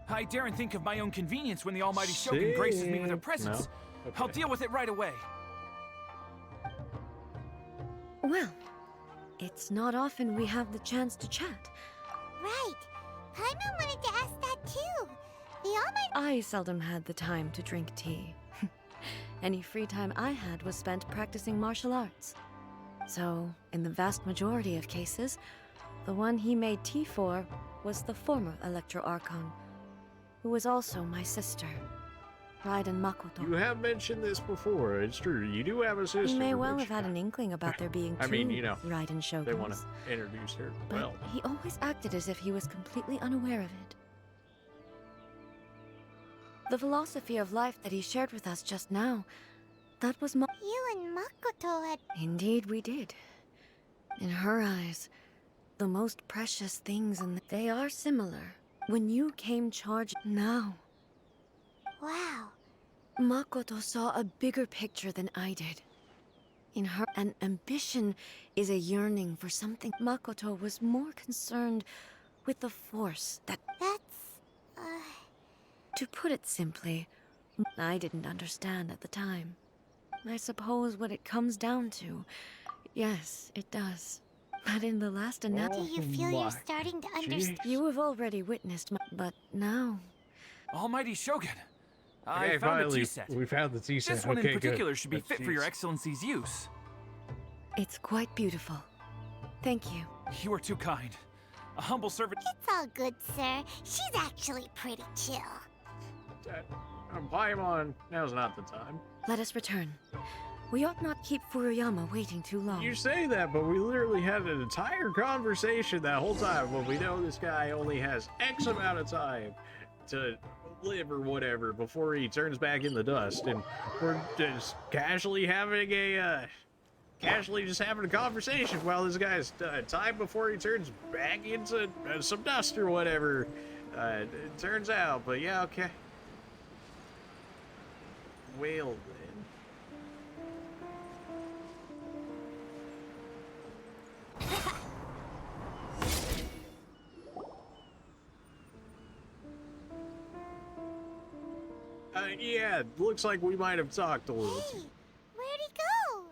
I daren't think of my own convenience when the Almighty Shogun graces me with her presence. No? I'll Okay. deal with it right away. Well, it's not often we have the chance to chat. Right. Paimon wanted to ask that too. The Almighty... I seldom had the time to drink tea. Any free time I had was spent practicing martial arts. So, in the vast majority of cases, the one he made tea for was the former Electro Archon, who was also my sister, Raiden Makoto. You have mentioned this before. It's true. You do have a sister. He may well which- have had an inkling about there being two I mean, you know, Raiden Shoguns. They want to introduce her. But Well, he always acted as if he was completely unaware of it. The philosophy of life that he shared with us just now, that was You and Makoto had... Indeed we did. In her eyes, the most precious things and they are similar. When you came charged now, Wow. Makoto saw a bigger picture than I did. In her, an ambition is a yearning for something. Makoto was more concerned with the force that, That's... to put it simply, I didn't understand at the time. I suppose what it comes down to, yes, it does. But in the last Do analysis, you feel my you're starting to understand? you have already witnessed but now, Almighty Shogun, I okay, found a finally, tea set. we found the tea set. This one Okay, in good. particular should be That's fit for Your jeez. Excellency's use. it's quite beautiful. Thank you. You are too kind. A humble servant... It's all good, sir. She's actually pretty chill. Paimon, now's not the time. Let us return. We ought not keep Furuyama waiting too long. You say that, but we literally had an entire conversation that whole time when we know this guy only has X amount of time to live or whatever before he turns back in the dust, and we're just casually having a conversation while this guy's time before he turns back into some dust or whatever. It turns out, but yeah, okay. Well then. Yeah, looks like we might have talked a little. Hey, where'd he go?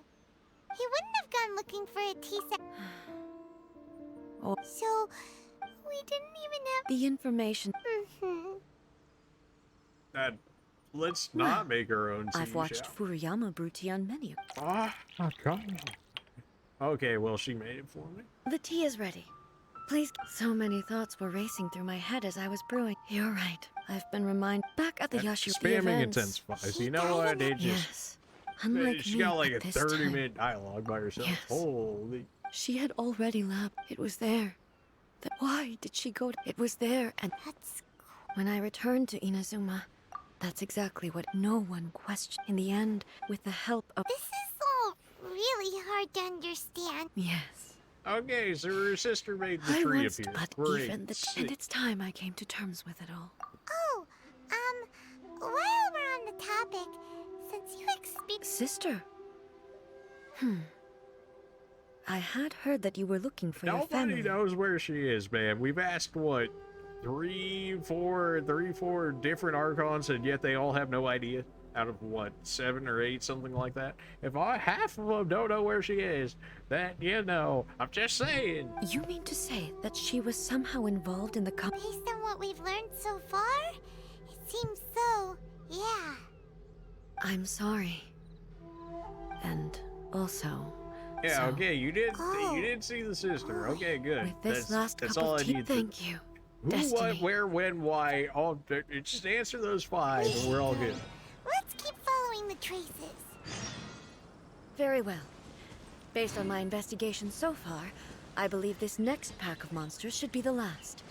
He wouldn't have gone looking for a tea set. Oh. So, we didn't even have The information. Let's not make our own tea, I've watched shall Furuyama brew tea on many. we? Okay, well, she made it for me. The tea is ready. Please. So many thoughts were racing through my head as I was brewing. You're right. I've been reminded back at the Yashiro Spamming events. intensifies. You know what? It just Yes. Unlike she me got like a at this 30-minute dialogue by herself. Yes. Holy. She had already labbed. It was there. Why did she go? It was there, and That's when I returned to Inazuma, that's exactly what no one questioned. In the end, with the help of This is all really hard to understand. yes, Okay, so her sister made the I tree once, appear. but Great. even the and it's time I came to terms with it all. Oh, while we're on the topic, since you experienced Sister. I had heard that you were looking for your Nobody family. knows where she is, man. We've asked, what, three, four different Archons, and yet they all have no idea? Out of, what, 7 or 8, something like that? If half of them don't know where she is, then, you know, I'm just saying. You mean to say that she was somehow involved in the based on what we've learned so far, it seems so, yeah. I'm sorry. And also... Yeah, so, okay, you did see the sister. Okay, good. With this last that's cup all of I tea, need. thank you. Who, Destiny. what, where, when, why? All just answer those 5, and we're all good. Let's keep following the traces. Very well. Based on my investigation so far, I believe this next pack of monsters should be the last.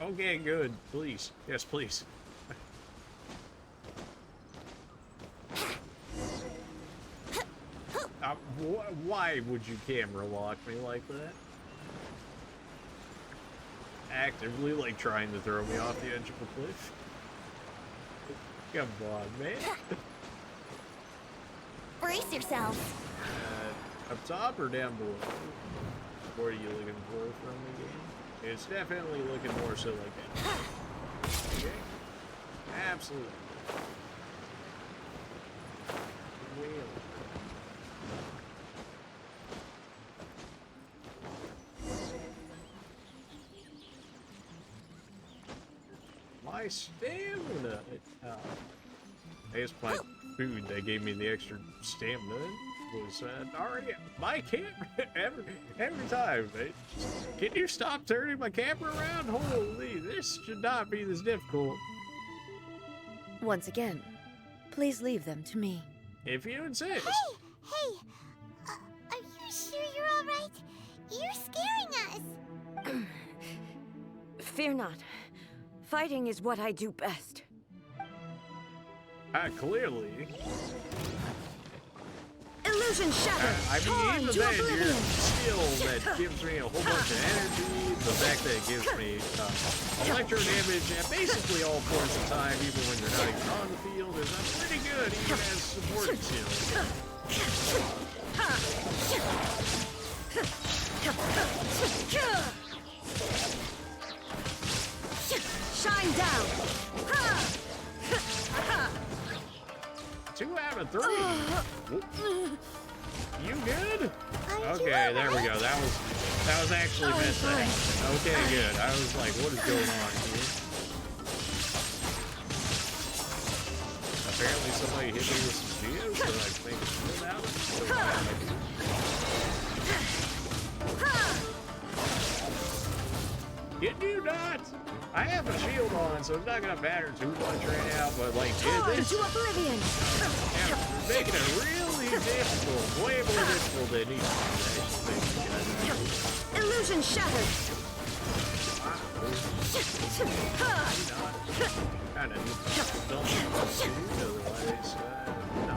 Okay, good. Please, yes, please. Why would you camera lock me like that? Actively, like, trying to throw me off the edge of a cliff? Come on, man. Brace yourselves. Up top or down below? What are you looking for from the game? It's definitely looking more so like that. Okay? Absolutely. Well. My stamina. I guess my food that gave me the extra stamina was already my camera every time. Can you stop turning my camera around? Holy, this should not be this difficult. Once again, please leave them to me. If you insist. Hey, are you sure you're all right? You're scaring us. Fear not. Fighting is what I do best. Clearly. Illusion shattered! I mean, Torn even to then, your oblivion! skill that gives me a whole bunch of energy, the fact that it gives me electro damage at basically all points in time, even when you're not even on the field, is pretty good, even as support skill. Shine down! 2 out of 3. You good? Okay, there we go. That was actually meant to happen. Okay, good. I was like, what is going on here? Apparently somebody hit me with some geos, so I can make a swim out of it. Can you not? I have a shield on, so it's not gonna matter too much right now, but like, this To oblivion! yeah, making it really difficult. Way more difficult than it needs to be. Illusion shattered! Kinda need to otherwise, no.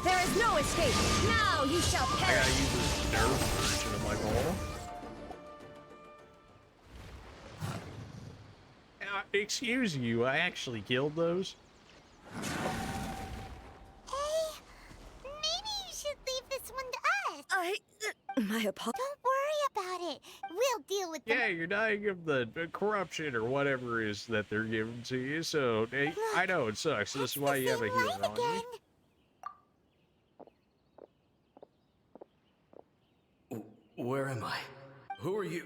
There is no escape! Now you shall I gotta perish! use this nerve version of my ball. Excuse you, I actually killed those. Hey, maybe you should leave this one to us. My apologies. Don't worry about it. We'll deal with them. Yeah, you're dying of the corruption or whatever it is that they're giving to you, so hey, I know it sucks. This is why you have a healer on you. Where am I? Who are you?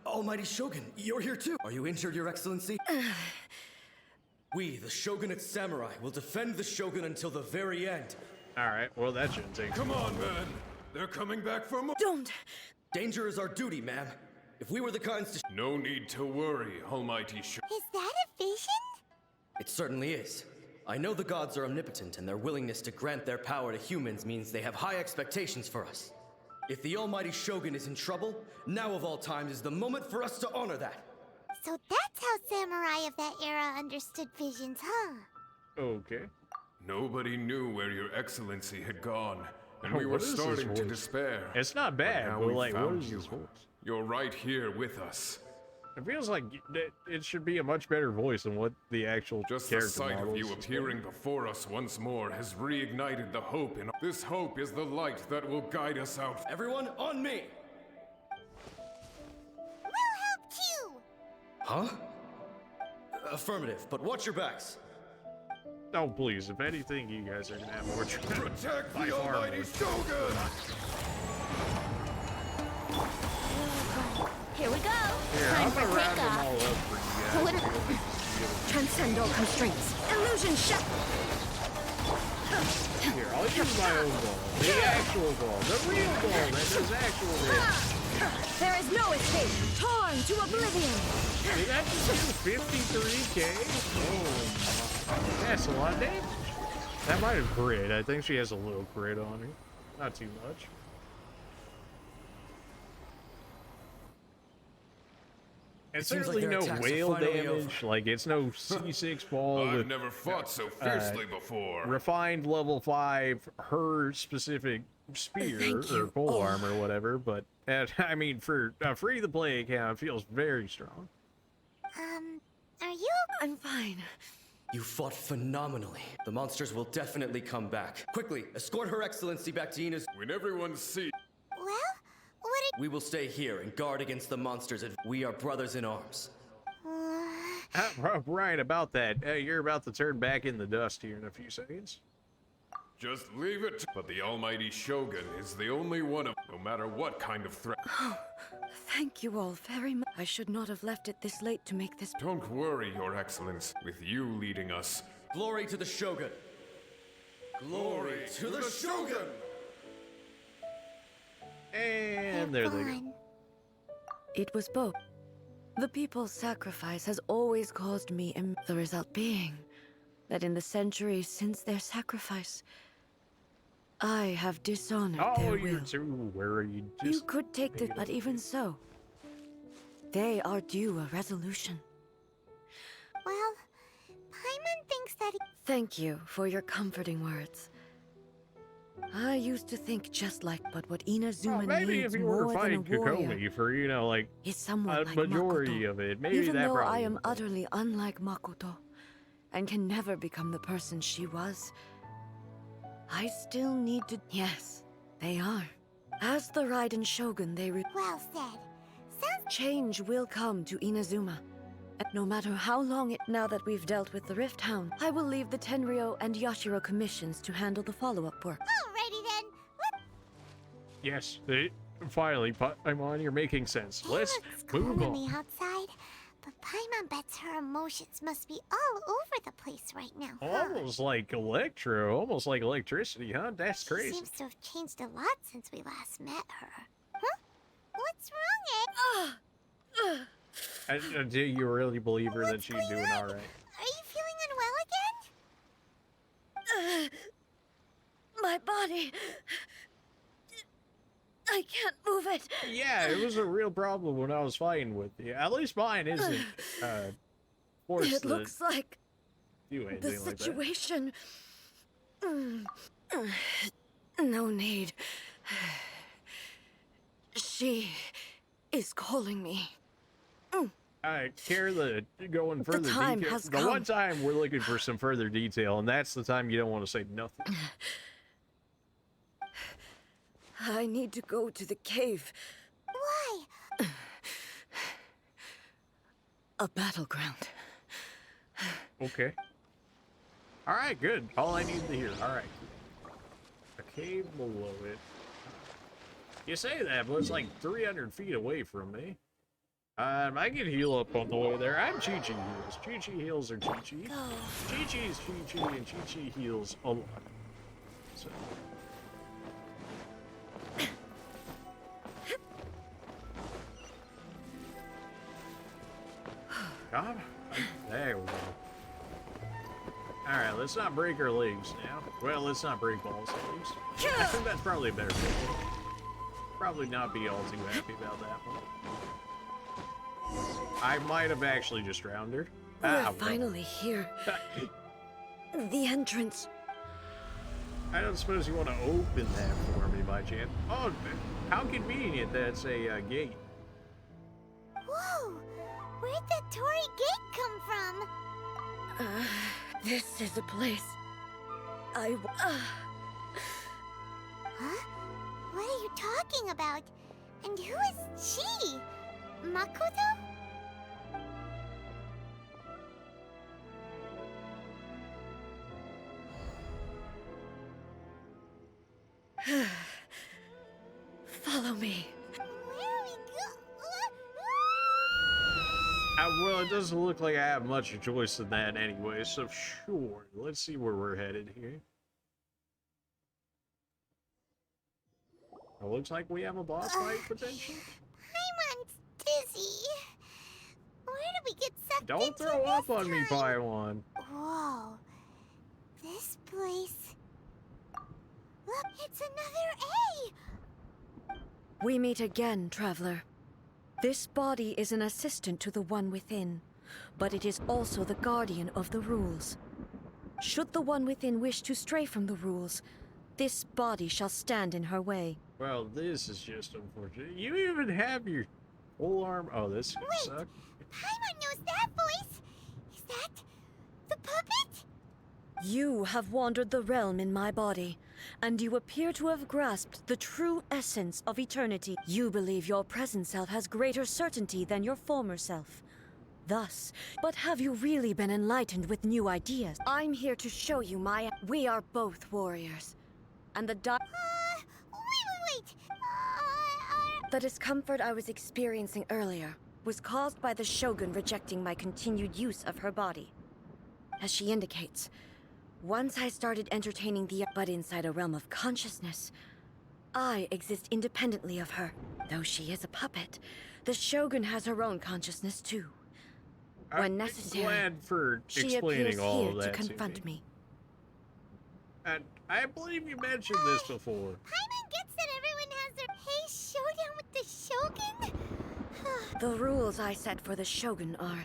Almighty Shogun, you're here too. Are you injured, Your Excellency? We, the Shogunate Samurai, will defend the Shogun until the very end. Alright, well that shouldn't take Come too long. on, man. They're coming back for more. Don't! Danger is our duty, ma'am. If we were the kinds to... No need to worry, Almighty Shogun. Is that a vision? It certainly is. I know the gods are omnipotent, and their willingness to grant their power to humans means they have high expectations for us. If the Almighty Shogun is in trouble, now of all times is the moment for us to honor that. So that's how samurai of that era understood visions, huh? Okay. Nobody knew where Your Excellency had gone, and Oh, we were what is this starting to voice? despair. It's not bad, now but we like, what found is you. this voice? You're right here with us. It feels like it should be a much better voice than what the actual Just the character sight of models you appearing before us once more has reignited the hope in... This hope is the light that will guide us out. Everyone, on me! We'll help too! Huh? Affirmative, but watch your backs. Oh, please, if anything, you guys are gonna have more trouble. Protect By the far Almighty more. Shogun! Here we go! Here, Time I'm for gonna round them takeoff! all up for you guys. Transcend all constraints. Illusion shattered! Here, I'll use my own ball. The actual ball. The real ball that does actual damage. There is no escape! Torn to oblivion! Did that just do 53k? Oh my. That's a lot of damage. That might have crit. I think she has a little crit on her. Not too much. It's seems like certainly their no attacks are whale finally damage. Like, it's no C6 ball I've with never fought so fiercely before. refined level 5, her specific spear Thank or you. pole arm or whatever. But, I mean, for a free-to-play account, it feels very strong. Are you... I'm fine. You fought phenomenally. The monsters will definitely come back. Quickly, escort Her Excellency back to Ina's... When everyone sees... Well, what We will stay here and guard against the monsters. We are brothers in arms. Right, about that. You're about to turn back in the dust here in a few seconds. Just leave it. But the Almighty Shogun is the only one of... No matter what kind of threat... Thank you all very much. I should not have left it this late to make this. Don't worry, Your Excellence. With you leading us... Glory to the Shogun. Glory to the Shogun! And there they go. fun? It was both. The people's sacrifice has always caused me the result being that in the centuries since their sacrifice, I have dishonored Oh, their you're will. too worried. You Just could take the, but even so, they are due a resolution. Well, Paimon thinks that he... Thank you for your comforting words. I used to think just like, but what Inazuma well, maybe needs if you were more to than a fight warrior Kokomi for, you know, like is someone a like majority Makoto. of it, maybe Even that though probably I am would- utterly unlike Makoto, and can never become the person she was, I still need to. Yes, they are. As the Raiden Shogun, Well said. Sounds... change will come to Inazuma. And no matter how long it. Now that we've dealt with the Rift Hound, I will leave the Tenryo and Yashiro commissions to handle the follow-up work. Alrighty then. Yes, finally, Paimon, you're making sense. It Let's looks move calm on on. the outside, but Paimon bets her emotions must be all over the place right now, huh? Almost like electro, almost like electricity, huh? That's She crazy. seems to have changed a lot since we last met her. Huh? What's wrong, Ed? Do you really believe her that she's doing all right? Are you feeling unwell again? My body. I can't move it. Yeah, it was a real problem when I was fighting with you. At least mine isn't forced It looks like do the anything like that. situation. No need. She is calling me. I care that going further time detail. has The come. one time we're looking for some further detail, and that's the time you don't want to say nothing. I need to go to the cave. Why? A battleground. Okay. All right, good. All I need to hear. All right. A cave below it. You say that, but it's like 300 feet away from me. I can heal up on the way there. I'm qiqi heals. Qiqi heals are qiqi. Qiqi's qiqi, and qiqi heals a lot. So. God, there we go. Alright, let's not break our legs now. Well, let's not break Ball's legs. I think that's probably a better thing. Probably not be all too happy about that one. I might have actually just drowned her. We're finally here. The entrance. I don't suppose you want to open that for me by chance. Oh, how convenient that's a gate. Whoa! Where'd that Tory gate come from? This is a place. Huh? What are you talking about? And who is she? Makoto? Follow me. Where are we Well, it doesn't look like I have much choice in that anyway, so sure. Let's see where we're headed here. It looks like we have a boss fight potential. Paimon's dizzy. Where did we get sucked Don't into throw up this on me, time? Paimon. Whoa. This place... Look, it's another A! We meet again, traveler. This body is an assistant to the one within, but it is also the guardian of the rules. Should the one within wish to stray from the rules, this body shall stand in her way. Well, this is just unfortunate. You even have your full arm. Oh, this sucks. Paimon knows that voice! Is that... the puppet? You have wandered the realm in my body, and you appear to have grasped the true essence of eternity. You believe your present self has greater certainty than your former self. Thus, but have you really been enlightened with new ideas? I'm here to show you we are both warriors. And the wait! The discomfort I was experiencing earlier was caused by the Shogun rejecting my continued use of her body. As she indicates, once I started entertaining but inside a realm of consciousness, I exist independently of her. Though she is a puppet, the Shogun has her own consciousness too. When necessary, glad for she explaining appears all here of to that confront me. And I believe you mentioned this before. Paimon gets that everyone has their showdown with the Shogun? The rules I set for the Shogun are...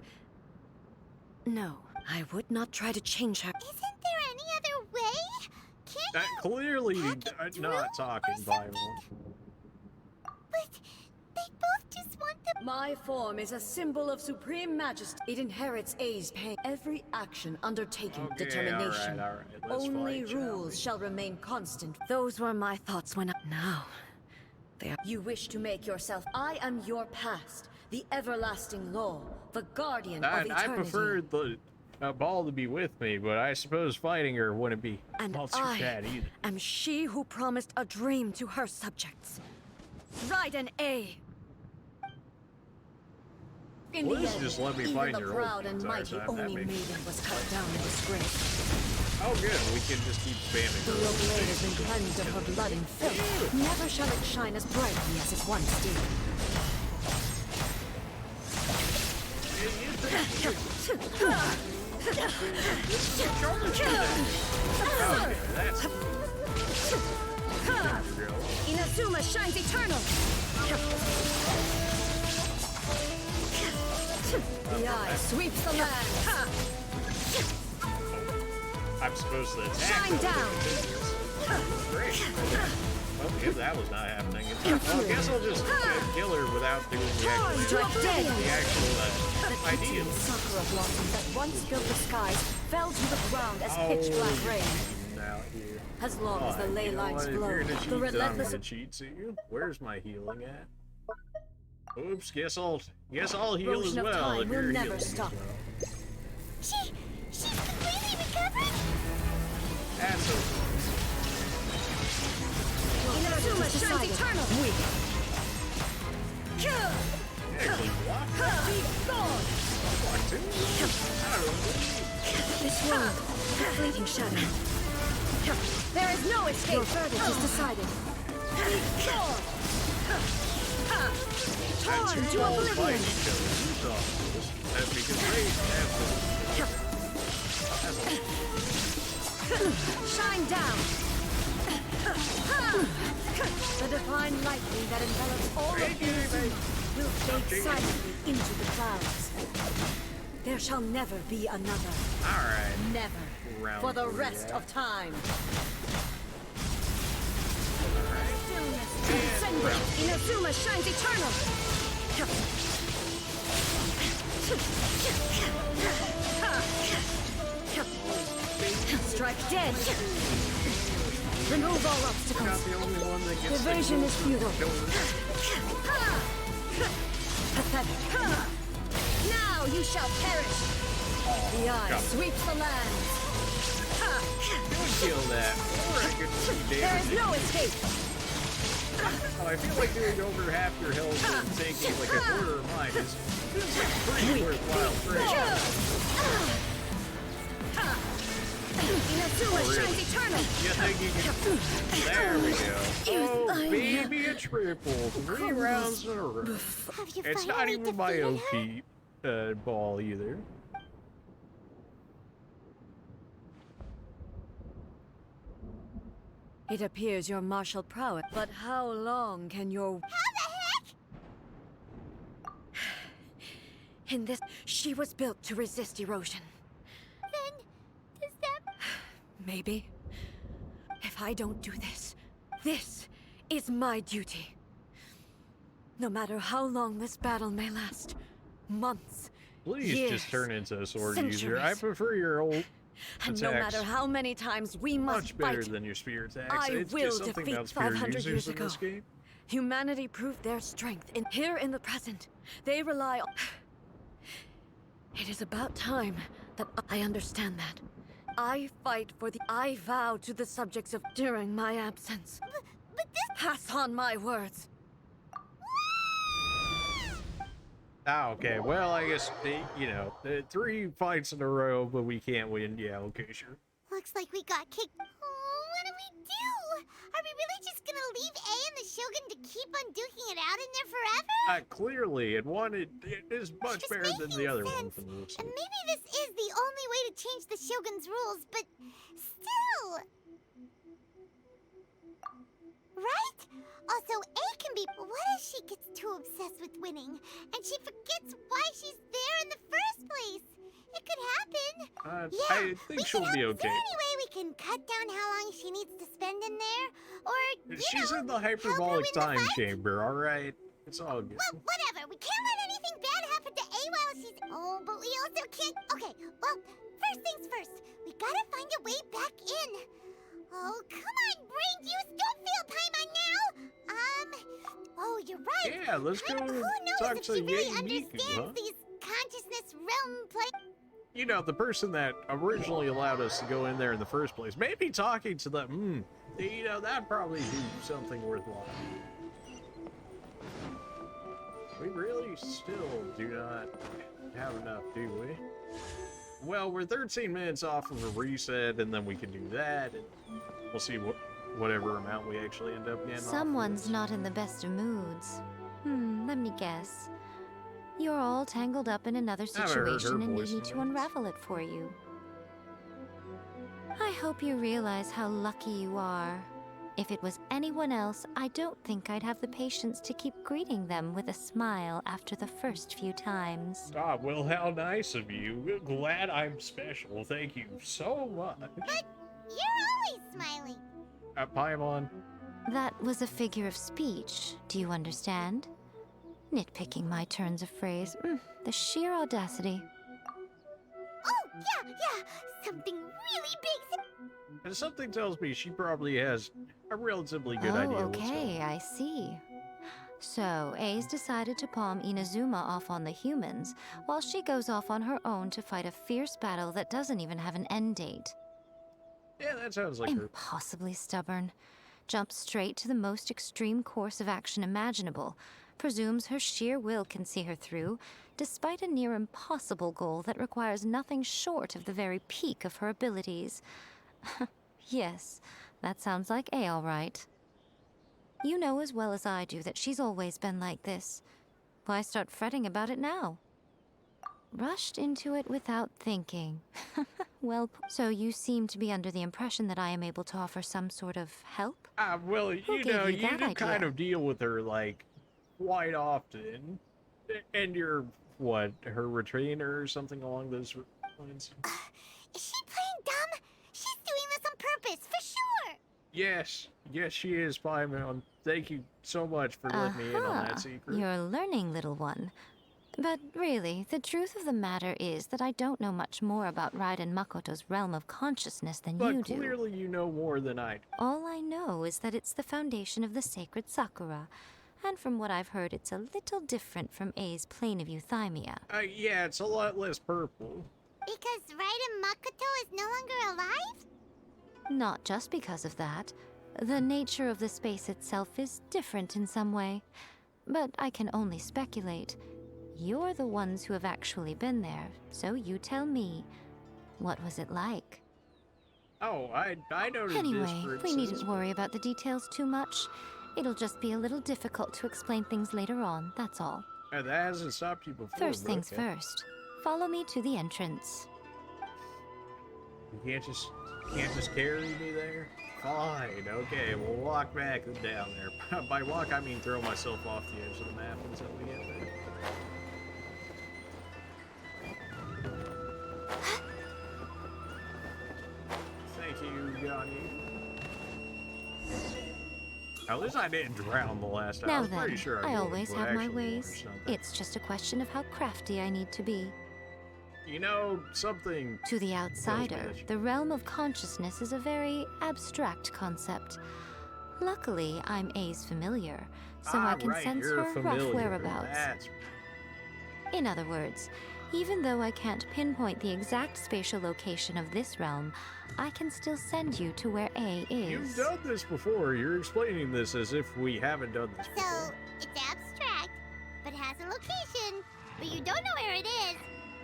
No, I would not try to change her. Isn't there any other way? Can't you Clearly hack it not through talking or by something? one. But they both just want the... My form is a symbol of supreme majesty. It inherits A's pain. Every action undertaken, Okay, determination. all right. Let's Only fight, shall rules we? shall remain constant. Those were my thoughts when now. You wish to make yourself... I am your past, the everlasting law, the guardian of eternity. I prefer the ball to be with me, but I suppose fighting her wouldn't be And all too bad either. I am she who promised a dream to her subjects. Raiden A. In Well, the this end, just let me even find the your proud old and entire mighty time. That Oni makes maiden was cut down in disgrace. Oh, good. We can just keep spamming The her. real blade has been cleansed of her blood and filth. Never shall it shine as brightly as it once did. Okay, that's... Inazuma shines eternal. The eye sweeps the land. I'm supposed to attack. Shine down. Great. Well, if that was not happening, well, I guess I'll just kill her without doing the actual idea. Sakura blossoms that once filled the skies fell to the ground as pitch black rain. Now here. As long as the ley lines flow, the relentless. Cheat you. Where's my healing at? Oops. Guess I'll heal as Motion of well. time If will you're never healing stop. as well. She's completely recovered? That's okay. Inazuma shines eternal. Actually, block. Be gone. Block too. I don't know. This world, a fleeting shadow. There is no escape. Your verdict is decided. Be gone. Torn to oblivion. That's because they have Shine down. The divine lightning that envelops all of Inazuma will fade silently into the clouds. There shall never be another. Alright. Never. Round For the three, rest yeah. of time. And round Inazuma shines eternal. Strike dead. Remove all not obstacles. the only one that gets Evasion is futile. Pathetic. Now you shall perish. The eye Kappa. sweeps the land. kill that. Or I could see There is damage. no escape. Oh, I feel like doing over half your health and taking like a quarter of mine is feels like a pretty worthwhile trade. Inazuma shines eternal. You think you can... There we go. Oh, baby, a triple. 3 rounds in a row. Have you It's not finally even my defeated her? OP ball either. It appears your martial prowess, but how long can your... How the heck? In this, she was built to resist erosion. Then, does that... Maybe. If I don't do this, this is my duty. No matter how long this battle may last, months, Please years, just turn into a sword centuries. user. I prefer your old And no attacks matter how many times we must much better fight, than your spear attacks. I It's will just something defeat about spear 500 users years in this ago. game. Humanity proved their strength. Here in the present, they rely on... It is about time that I understand that. I fight for the... I vow to the subjects of during my absence. But this... Pass on my words. Ah, okay. Well, I guess, you know, 3 fights in a row, but we can't win. Yeah, okay, sure. Looks like we got kicked. Oh, what do we do? Are we really just gonna leave A and the Shogun to keep on duking it out in there forever? Clearly, it is much Just better than the making other one sense. from the looks of And it. maybe this is the only way to change the Shogun's rules, but still... Right? Also, A can be... What if she gets too obsessed with winning, and she forgets why she's there in the first place? It could happen. Yeah, I think she'll be Is okay. there any way we can cut down how long she needs to spend in there? Or, She's in the help her hyperbolic win the time fight? chamber, alright? It's all good. Well, whatever. We can't let anything bad happen to A while she's... Oh, but we also can't... Okay, well, first things first. We gotta find a way back in. Oh, come on, brain juice. Don't feel time on now. Oh, you're right. Yeah, let's go Who knows talk if to she really Yae Miko, understands huh? these consciousness realm play... You know, the person that originally allowed us to go in there in the first place, maybe talking to them, you know, that'd probably do something worthwhile. We really still do not have enough, do we? Well, we're 13 minutes off of a reset, and then we can do that, and we'll see whatever amount we actually end up getting. Someone's not in the best of moods. Let me guess. You're all tangled up in another I haven't heard her situation and voice need in me to months. unravel it for you. I hope you realize how lucky you are. If it was anyone else, I don't think I'd have the patience to keep greeting them with a smile after the first few times. Ah, well, how nice of you. Glad I'm special. Thank you so much. But you're always smiling. Paimon. That was a figure of speech, do you understand? Nitpicking my turns of phrase. The sheer audacity. Oh, yeah. Something really big. And something tells me she probably has a relatively good idea what's going Okay, I see. So, A's decided to palm Inazuma off on the humans, while she goes off on her own to fight a fierce battle that doesn't even have an end date. Yeah, that sounds like her. Impossibly stubborn. Jumps straight to the most extreme course of action imaginable. Presumes her sheer will can see her through, despite a near impossible goal that requires nothing short of the very peak of her abilities. Yes, that sounds like A all right. You know as well as I do that she's always been like this. Why start fretting about it now? Rushed into it without thinking. Well, so you seem to be under the impression that I am able to offer some sort of help? Well, Who you gave know, you you that do kind idea? of deal with her, like, quite often. And you're, what, her retainer or something along those lines? Is she playing dumb? She's doing this on purpose, for sure. Yes, she is, Paimon. Thank you so much for letting me in on that secret. You're learning, little one. But really, the truth of the matter is that I don't know much more about Raiden Makoto's realm of consciousness than But you do. clearly you know more than I do. All I know is that it's the foundation of the sacred Sakura, and from what I've heard, it's a little different from A's plane of euthymia. Yeah, it's a lot less purple. Because Raiden Makoto is no longer alive? Not just because of that. The nature of the space itself is different in some way. But I can only speculate. You're the ones who have actually been there, so you tell me. What was it like? Oh, I noticed this, Anyway, for we instance. needn't worry about the details too much. It'll just be a little difficult to explain things later on, that's all. That hasn't stopped you before. First but things okay. first. Follow me to the entrance. You can't just carry me there? Fine, okay, we'll walk back and down there. By walk, I mean throw myself off the edge of the map until we get there. Thank you, ganyu. At least I didn't drown the last time. I Now was pretty then, sure I was always going have to my actual war or ways. something. It's just a question of how crafty I need to be. You know, something... To the outsider, that you- the realm of consciousness is a very abstract concept. Luckily, I'm A's familiar, so I can right, sense you're her familiar. rough whereabouts. That's In other words, even though I can't pinpoint the exact spatial location of this realm, I can still send you to where A is. You've done this before. You're explaining this as if we haven't done this So, before. it's abstract, but has a location, but you don't know where it is,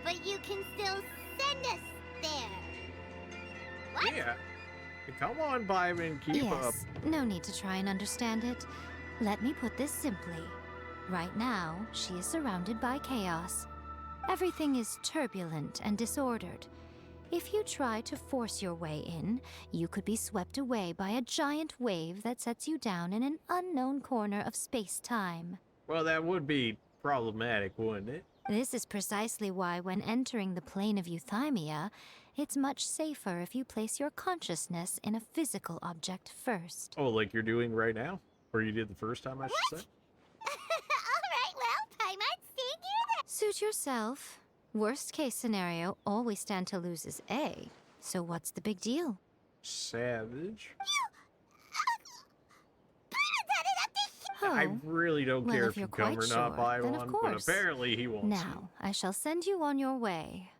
but you can still send us there. What? Yeah. Come on, Byron, keep up. Yes, no need to try and understand it. Let me put this simply. Right now, she is surrounded by chaos. Everything is turbulent and disordered. If you try to force your way in, you could be swept away by a giant wave that sets you down in an unknown corner of space-time. Well, that would be problematic, wouldn't it? This is precisely why when entering the plane of euthymia, it's much safer if you place your consciousness in a physical object first. Oh, like you're doing right now? Or you did the first time, I should say? Alright, well, Paimon, stay near that. Suit yourself. Worst case scenario, all we stand to lose is A. So what's the big deal? Savage. Paimon's had it up to I Oh, really don't well, care if if you you're come quite or not, sure, buy then of one, but course. apparently he wants now, I shall send you on your way.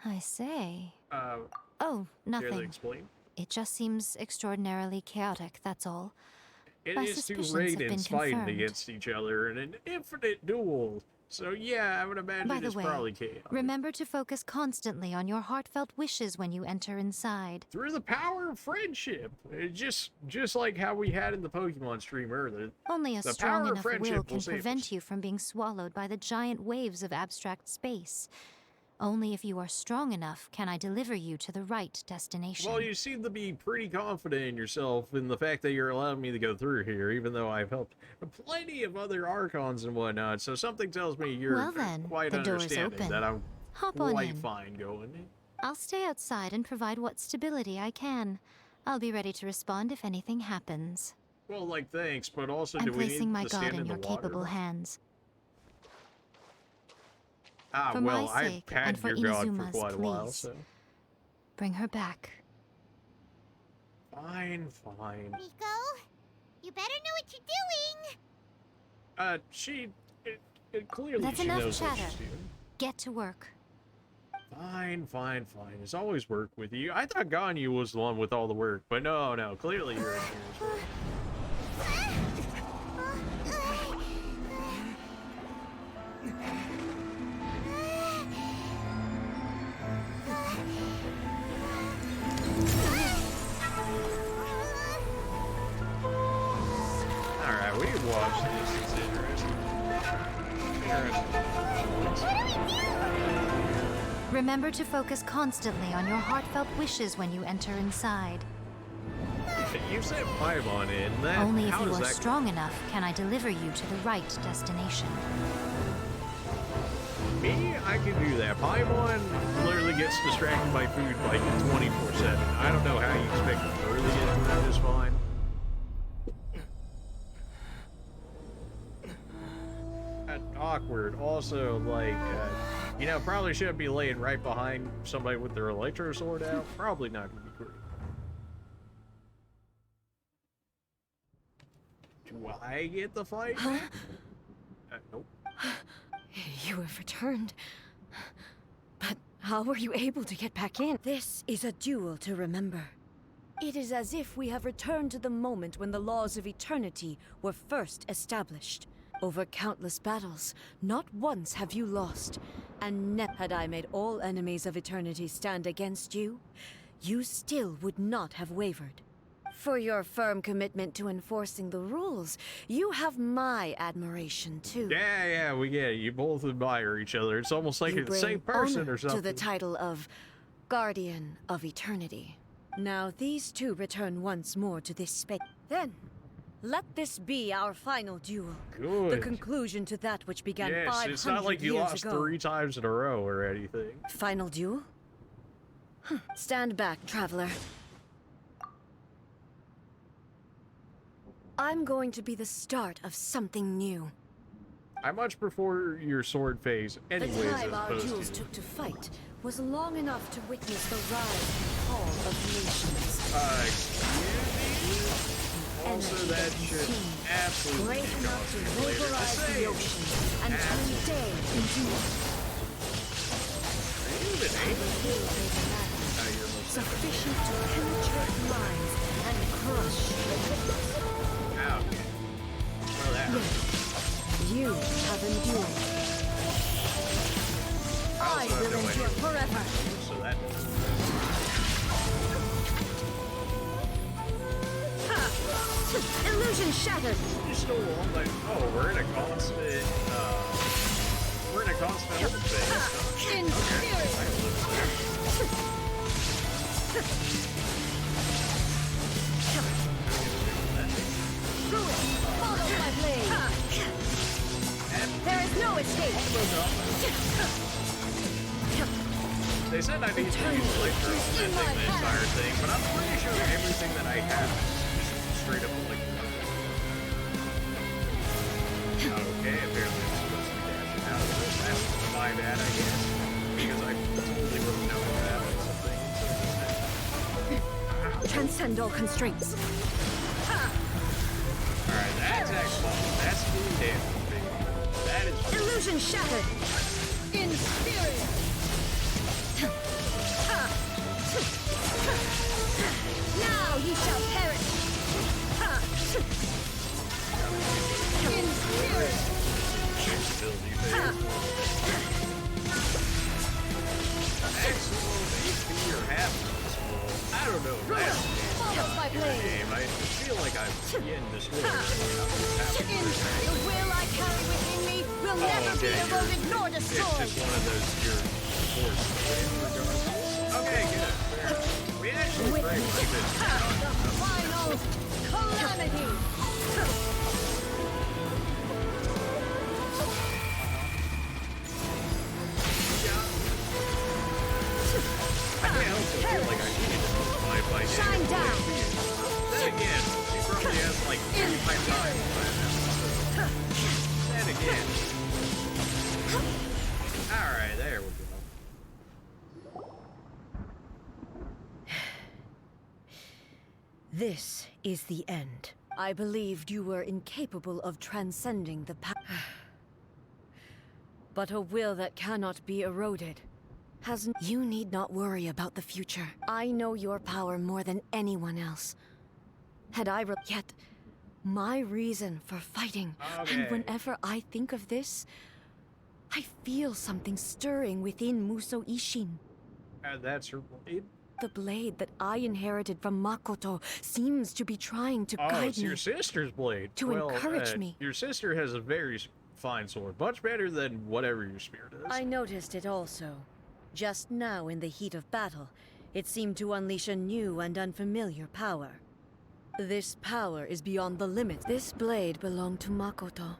I say. Oh, Care to nothing. explain? It just seems extraordinarily chaotic, that's all. It My is two suspicions have been Raidens fighting confirmed. against each other in an infinite duel. So yeah, I would imagine By the it's way, probably chaotic. remember to focus constantly on your heartfelt wishes when you enter inside. Through the power of friendship. Just like how we had in the Pokemon stream earlier. Only a The strong power of enough friendship will will can save prevent us. you from being swallowed by the giant waves of abstract space. Only if you are strong enough can I deliver you to the right destination. Well, you seem to be pretty confident in yourself in the fact that you're allowing me to go through here, even though I've helped plenty of other Archons and whatnot, so something tells me you're Well then, quite the door's understanding open. that I'm Hop on quite in. fine going in. I'll stay outside and provide what stability I can. I'll be ready to respond if anything happens. Well, like, thanks, but also I'm do we placing need my to god stand in in your the water? capable hands. Ah, For well, my I've sake had and for your god for Inuzuma's, quite a while, please. so... Bring her back. Fine, fine. Miko, you better know what you're doing. She... clearly That's she enough knows what chatter. she's doing. Get to work. Fine, fine, fine. There's always work with you. I thought Ganyu was the one with all the work, but no, clearly you're in here as well. Alright, we can watch this. It's interesting. Remember to focus constantly on your heartfelt wishes when you enter inside. You said Paimon in. That, Only if how you does are that strong enough can I deliver you to the right destination. Me, I can do that. Paimon literally gets distracted by food like 24/7. I don't know how you expect her to get through this fine. Awkward. Also, like, probably shouldn't be laying right behind somebody with their electro sword out. Probably not gonna be great. Do I get the fight? Huh? Nope. You have returned. But how were you able to get back in? This is a duel to remember. It is as if we have returned to the moment when the laws of eternity were first established. Over countless battles, not once have you lost. And had I made all enemies of eternity stand against you, you still would not have wavered. For your firm commitment to enforcing the rules, you have my admiration too. Yeah, we get it. You both admire each other. It's almost like You it's the same bring person honor or something. to the title of Guardian of Eternity. Now these two return once more to this space. Then, let this be our final duel. Good. The conclusion to that which began 500 Yes, it's not like you years lost ago. 3 times in a row or anything. Final duel? Stand back, traveler. I'm going to be the start of something new. I much prefer your sword phase anyways The as time our opposed duels to... took to fight was long enough to witness the rise and fall of nations. excuse me? Also, Energy that that should consumes, absolutely great be enough to gone later. vaporize the ocean and turn day into night. Are you even able to? Little they demand, No, you're most sufficient to penetrate minds and crush the Ah, okay. Well, that hurt. You have endured. I also have will no endure idea. forever. So that... Illusion shattered. You stole all my... Oh, we're in a constant... We're in a constant hold phase. In Okay. spirit. I live there. Through it. Follow my blade. There is no escape. They said I need to use electro and the entire thing, but I'm pretty sure everything that I have is straight up electro. Okay, apparently I'm supposed to be dashing out of this. That's my bad, I guess. Because I totally wrote down that or something. Transcend all constraints. Alright, that's actually... That's doing damage. That is... Illusion shattered. In spirit. Now ye shall perish. In spirit. Ability phase. getting destroyed. The will I carry within me will never be eroded nor destroyed. It's just one of those your force. Okay, good. Fair. We actually pray like this. The final calamity. I can't help but feel like I needed to multiply by Shine down. Then again, he probably has like 35 times by now. Then again. Alright, there we go. This is the end. I believed you were incapable of transcending the past. But a will that cannot be eroded has... You need not worry about the future. I know your power more than anyone else. Had I yet my reason for fighting, and whenever I think of this, I feel something stirring within Muso Ishin. That's her blade? The blade that I inherited from Makoto seems to be trying to guide me. It's your sister's blade. To encourage me. Your sister has a very fine sword, much better than whatever your spirit is. I noticed it also. Just now in the heat of battle, it seemed to unleash a new and unfamiliar power. This power is beyond the limits. This blade belonged to Makoto.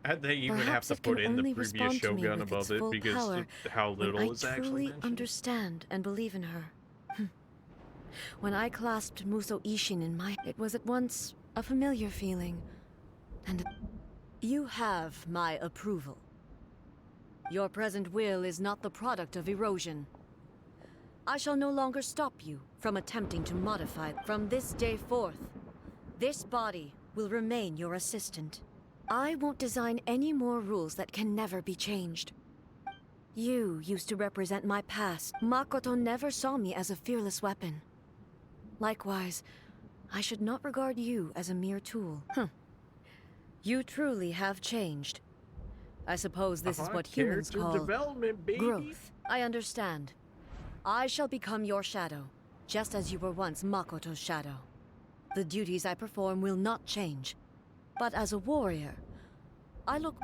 And they even Perhaps have to it can put in the only previous respond to me Shogun with above its it full because power of how little when is I actually truly mentioned. understand and believe in her. When I clasped Muso Ishin in my... It was at once a familiar feeling. And... You have my approval. Your present will is not the product of erosion. I shall no longer stop you from attempting to modify. From this day forth, this body will remain your assistant. I won't design any more rules that can never be changed. You used to represent my past. Makoto never saw me as a fearless weapon. Likewise, I should not regard you as a mere tool. You truly have changed. I suppose this is what humans call development, baby. growth. I understand. I shall become your shadow, just as you were once Makoto's shadow. The duties I perform will not change. But as a warrior, I look...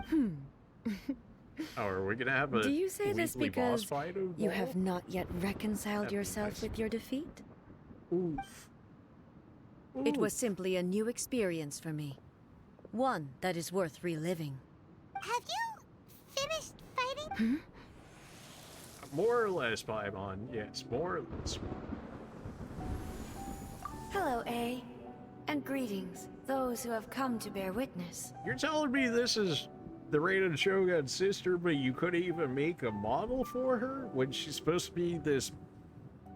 Oh, are we gonna have a Do you say this weekly boss because fight you have not yet reconciled That'd be yourself nice. with your defeat? Oof. It was simply a new experience for me. One that is worth reliving. Have you finished fighting? More or less, Paimon. Yes, more or less. Hello, A. And greetings, those who have come to bear witness. You're telling me this is the Raiden Shogun's sister, but you couldn't even make a model for her when she's supposed to be this,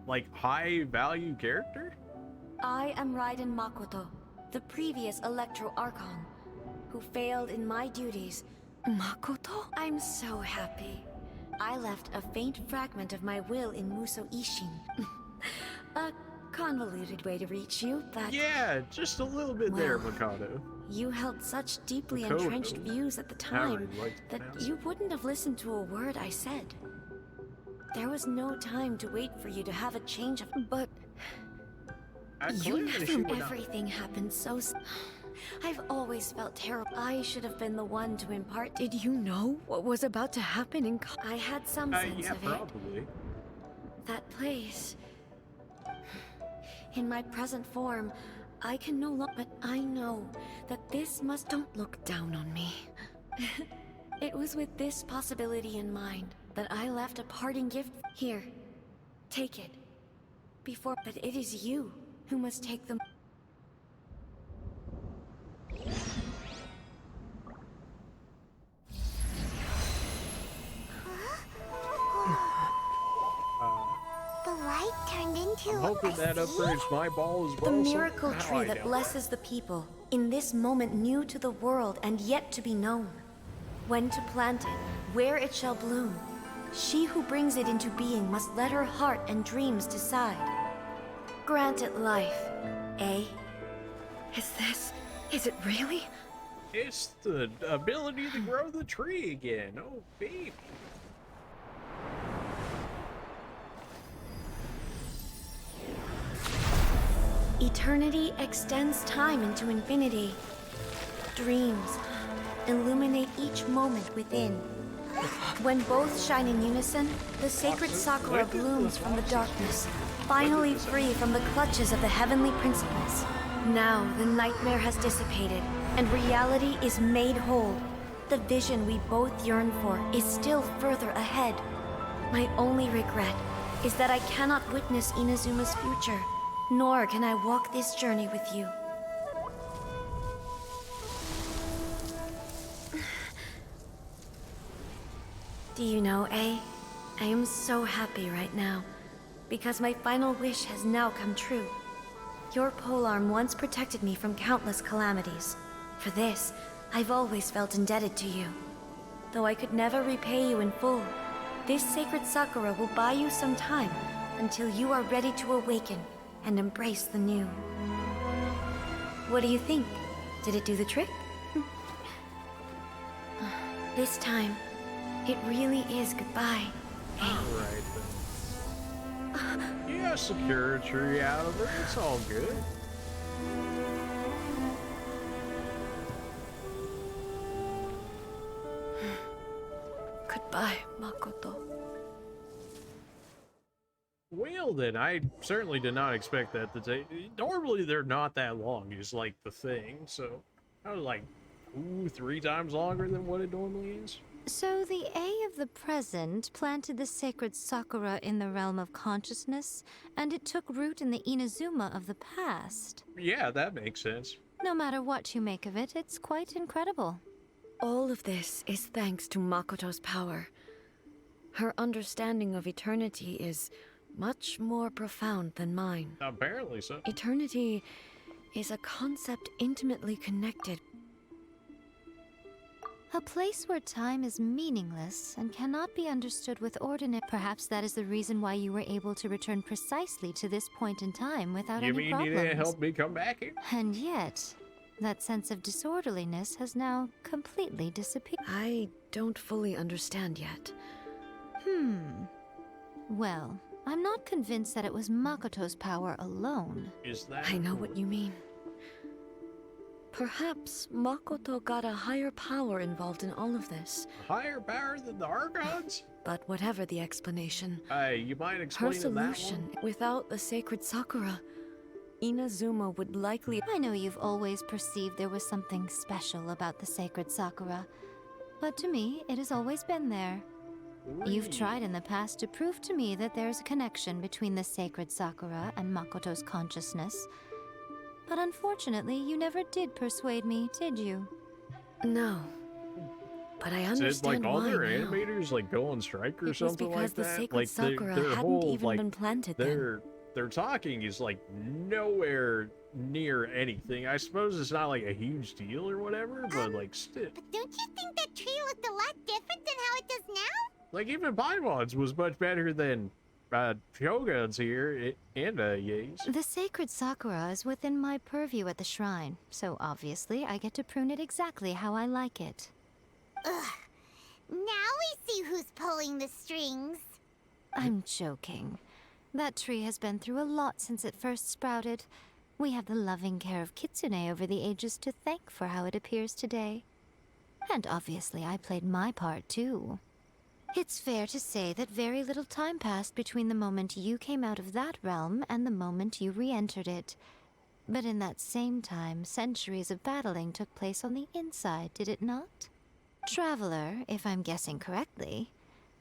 like, high-value character? I am Raiden Makoto, the previous Electro Archon, who failed in my duties. Makoto? I'm so happy. I left a faint fragment of my will in Muso Ishin. A convoluted way to reach you, but... Yeah, just a little bit there, Mikado. You held such deeply Makoto. entrenched views at the However time you like to that pronounce you wouldn't have listened to a word I said. There was no time to wait for you to have a change of... But... You Everything happened so... I've always felt terrible. I should have been the one to impart... Did you know what was about to happen in... I had some sense yeah, of it. probably. That place... In my present form, I can no longer... But I know that this must... Don't look down on me. It was with this possibility in mind that I left a parting gift. Here, take it. But it is you who must take them. The light turned into I'm hoping a that sea? upgrades my ball as The well. miracle tree that blesses the people, in this moment new to the world and yet to be known. When to plant it, where it shall bloom. She who brings it into being must let her heart and dreams decide. Grant it life, eh? Is it really? It's the ability to grow the tree again. Oh, baby. Eternity extends time into infinity. Dreams illuminate each moment within. When both shine in unison, the sacred sakura blooms from the darkness, finally free from the clutches of the heavenly principles. Now the nightmare has dissipated, and reality is made whole. The vision we both yearn for is still further ahead. My only regret is that I cannot witness Inazuma's future, nor can I walk this journey with you. Do you know, A? I am so happy right now, because my final wish has now come true. Your polearm once protected me from countless calamities. For this, I've always felt indebted to you. Though I could never repay you in full, this sacred sakura will buy you some time until you are ready to awaken and embrace the new. What do you think? Did it do the trick? This time, it really is goodbye. Alright then. Yeah, secure a tree out of it. It's all good. Goodbye, Makoto. Well then, I certainly did not expect that to take... Normally they're not that long, is like the thing, so... I was like, ooh, 3 times longer than what it normally is. So the A of the present planted the sacred sakura in the realm of consciousness, and it took root in the Inazuma of the past. Yeah, that makes sense. No matter what you make of it, it's quite incredible. All of this is thanks to Makoto's power. Her understanding of eternity is much more profound than mine. Apparently so. Eternity is a concept intimately connected. A place where time is meaningless and cannot be understood with ordinary. Perhaps that is the reason why you were able to return precisely to this point in time without any problems. You mean you didn't help me come back here? And yet, that sense of disorderliness has now completely disappeared. I don't fully understand yet. Well, I'm not convinced that it was Makoto's power alone. Is that... I know what you mean. Perhaps Makoto got a higher power involved in all of this. A higher power than the Archons? But whatever the explanation, You mind her explaining solution, that one? without the sacred sakura, Inazuma would likely... I know you've always perceived there was something special about the sacred sakura, but to me, it has always been there. You've tried in the past to prove to me that there's a connection between the sacred sakura and Makoto's consciousness. But unfortunately, you never did persuade me, did you? No. But I understand Did, like, all why their now. animators, like, go on strike or something like that? It was because the sacred like, sakura their hadn't whole, even like, been planted then. Their talking is, like, nowhere near anything. I suppose it's not, like, a huge deal or whatever, but, like, still. But don't you think that tree looked a lot different than how it does now? Like, even Paimon's was much better than Shogun's here, and Yae's. The sacred sakura is within my purview at the shrine, so obviously I get to prune it exactly how I like it. Ugh. Now we see who's pulling the strings. I'm joking. That tree has been through a lot since it first sprouted. We have the loving care of Kitsune over the ages to thank for how it appears today. And obviously I played my part too. It's fair to say that very little time passed between the moment you came out of that realm and the moment you re-entered it. But in that same time, centuries of battling took place on the inside, did it not? Traveler, if I'm guessing correctly,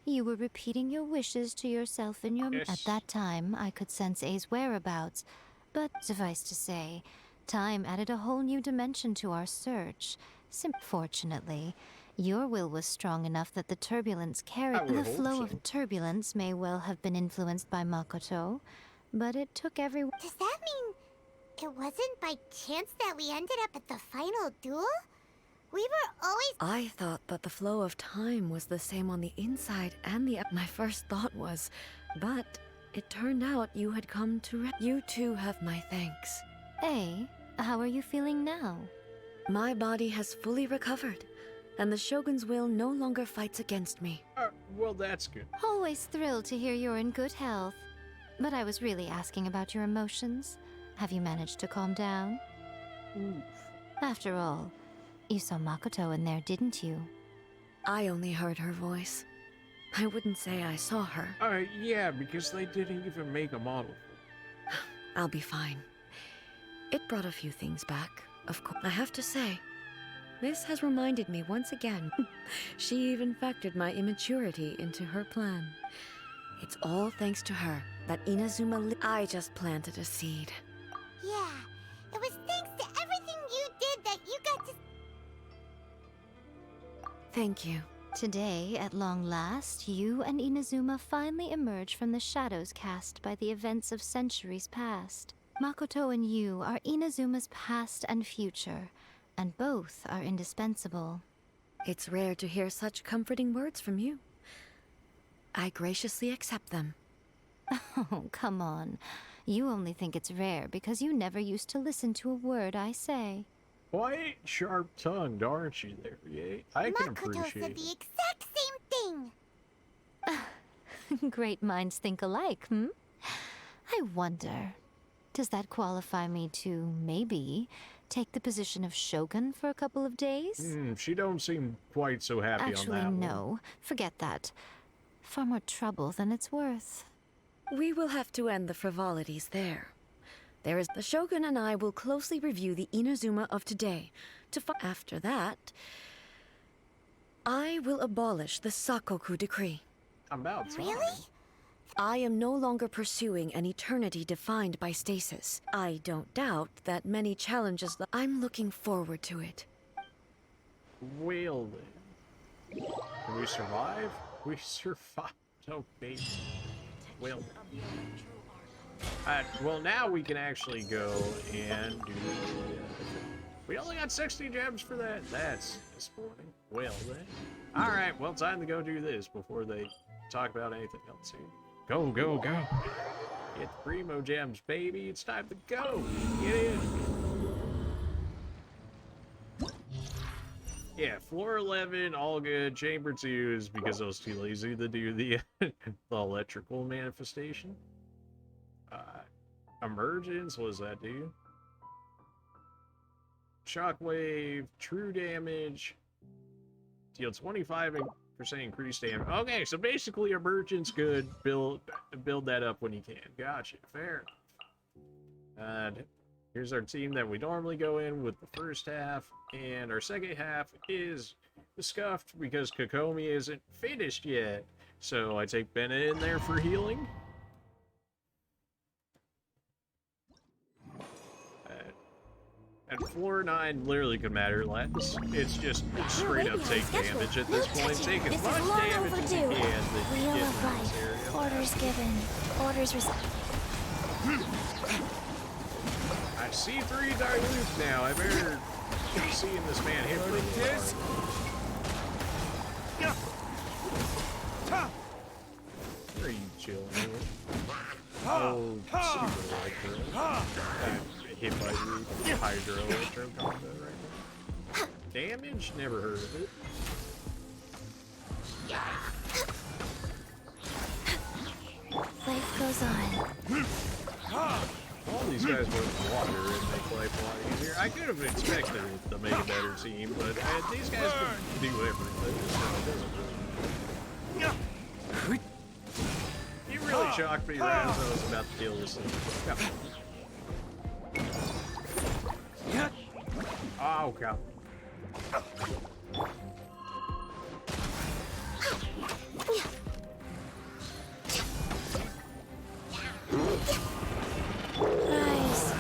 you were repeating your wishes to yourself in your... Yes. At that time, I could sense A's whereabouts, but suffice to say, time added a whole new dimension to our search. Fortunately, your will was strong enough that the turbulence carried... The flow of turbulence may well have been influenced by Makoto, but it took every... Does that mean it wasn't by chance that we ended up at the final duel? We were always... I thought that the flow of time was the same on the inside and the... My first thought was, but it turned out you had come to... You too have my thanks. A, how are you feeling now? My body has fully recovered, and the Shogun's will no longer fights against me. Well, that's good. Always thrilled to hear you're in good health. But I was really asking about your emotions. Have you managed to calm down? After all, you saw Makoto in there, didn't you? I only heard her voice. I wouldn't say I saw her. Yeah, because they didn't even make a model. I'll be fine. It brought a few things back, of course. I have to say, this has reminded me once again. She even factored my immaturity into her plan. It's all thanks to her that Inazuma I just planted a seed. Yeah, it was thanks to everything you did that you got to... Thank you. Today, at long last, you and Inazuma finally emerge from the shadows cast by the events of centuries past. Makoto and you are Inazuma's past and future, and both are indispensable. It's rare to hear such comforting words from you. I graciously accept them. Oh, come on. You only think it's rare because you never used to listen to a word I say. Quite sharp-tongued, aren't you there, Yae? I can appreciate Makoto said it. the exact same thing. Great minds think alike, hmm? I wonder, does that qualify me to, maybe, take the position of Shogun for a couple of days? She don't seem quite so happy Actually, on that no. one. Forget that. Far more trouble than it's worth. We will have to end the frivolities there. There is the Shogun and I will closely review the Inazuma of today. After that, I will abolish the Sakoku decree. About time. Really? I am no longer pursuing an eternity defined by stasis. I don't doubt that many challenges I'm looking forward to it. Well then. Can we survive? We survived. Oh, baby. Well then. Well, now we can actually go and do... we only got 60 gems for that. That's disappointing. Well then. Alright, well, time to go do this before they talk about anything else here. Go, go, go. Get the primo gems, baby. It's time to go. Get in. Yeah, floor 11, all good. Chamber 2 is because I was too lazy to do the, the electrical manifestation. Emergence, what does that do? Shockwave, true damage, deal 25% increased damage. Okay, so basically emergence good. Build that up when you can. Gotcha, fair enough. Here's our team that we normally go in with the first half, and our second half is scuffed because Kokomi isn't finished yet. So I take Bennett in there for healing. And floor 9 literally could matter less. It's just straight up take damage at this point. Take as much damage as you can that you get from this area. Orders given. Orders received. I see 3 dilute now. I better be seeing this man hit for this. Where are you chilling here? Oh, super electro. Hit by the hydro electro combo right now. Damage? Never heard of it. Life goes on. All these guys work in water and make life a lot easier. I could have expected it to make a better team, but these guys can do everything, so it doesn't really... You really shocked me right as I was about to deal with this thing. Oh, God. Nice.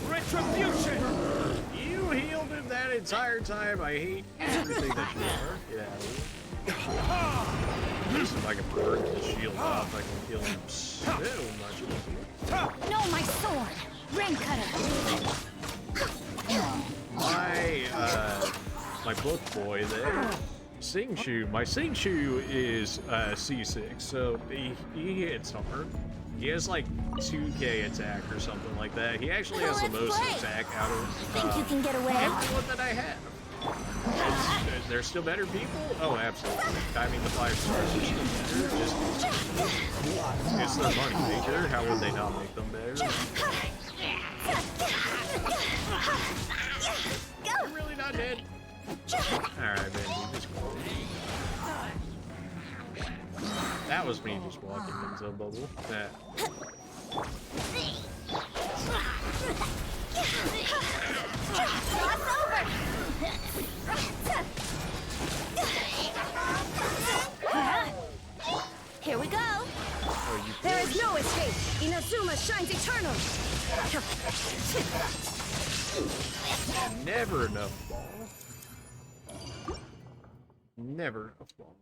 Retribution! You healed him that entire time. I hate everything that you are. Yeah. At least if I can burn the shield off, I can kill him so much easier. No, my sword! Rain cutter! My book boy there, Singshu. My Singshu is C6, so he hits hard. He has like 2k attack or something like that. He actually has the most attack out of Think you can get away? everyone that I have. There's still better people? Oh, absolutely. I mean, the 5 stars are still better. Just, it's their money maker. How would they not make them better? You're really not dead. Alright, man. Just that was me just walking into a bubble. That. Here we go. Oh, There is no escape. Inazuma shines eternal. Never enough ball. Never enough ball.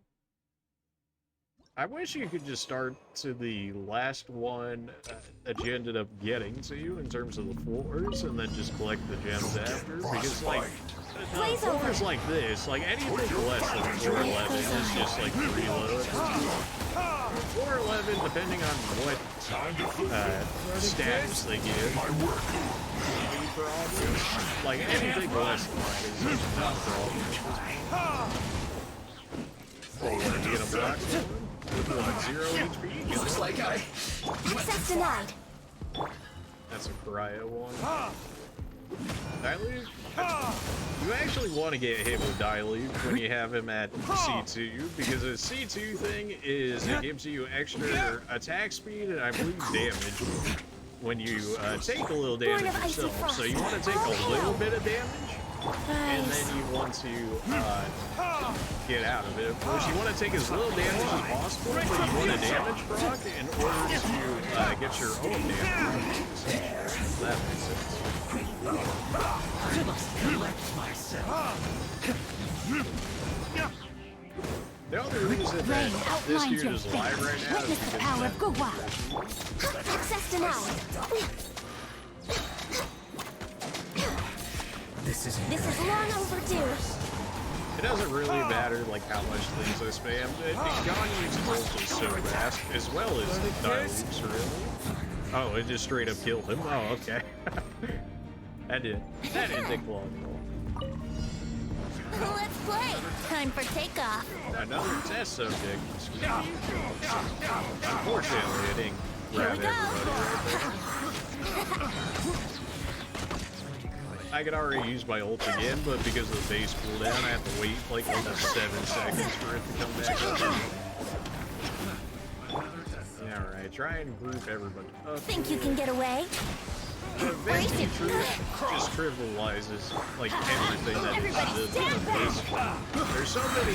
I wish you could just start to the last one that you ended up getting to you in terms of the floors, and then just collect the gems after. Because, like, floors like this, like anything less than floor 11 is just like reload. Floor 11, depending on what stats they give, like anything less than that is just not a problem. Oh, we're gonna get a block. With what, 0 HP? Looks like I... Access denied. That's a cryo one. Dilute? You actually want to get hit with Dilute when you have him at C2, because a C2 thing is it gives you extra attack speed and I believe damage when you take a little damage yourself. So you want to take a little bit of damage, and then you want to get out of it. Of course, you want to take as little damage as possible, but you want a damage proc in order to get your own damage. That makes sense. I must collect myself. The only reason that this dude is alive right now is because of that. Access denied. This is long overdue. It doesn't really matter like how much things I spam. Ganyu's ult is so fast, as well as Dilute's really. Oh, it just straight up killed him. Oh, okay. That didn't take long at all. Let's play. Time for takeoff. Another test subject. Unfortunately, it didn't grab everybody right there. I could already use my ult again, but because of the base cooldown, I have to wait like almost 7 seconds for it to come back up. Yeah, alright, try and group everybody up. Think you can get away? Eventually, just trivializes like everything that is this. There's so many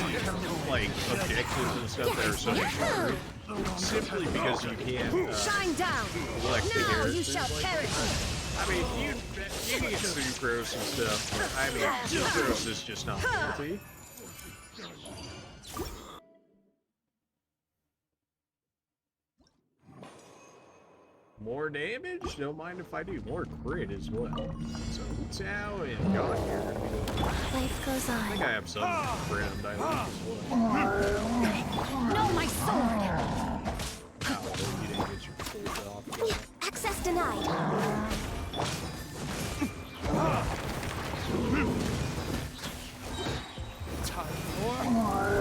like objectives and stuff that are so much harder simply because you can't Shine down. select the Now characters. you shall perish. I mean, you can get sucrose and stuff. I mean, sucrose is just not guilty. More damage? Don't mind if I do. More crit as well. So Tao and Ganyu are gonna be doing. Life goes I on. think I have some crit on Dilute as well. No, my sword. Ow, you didn't get your full off. Access denied.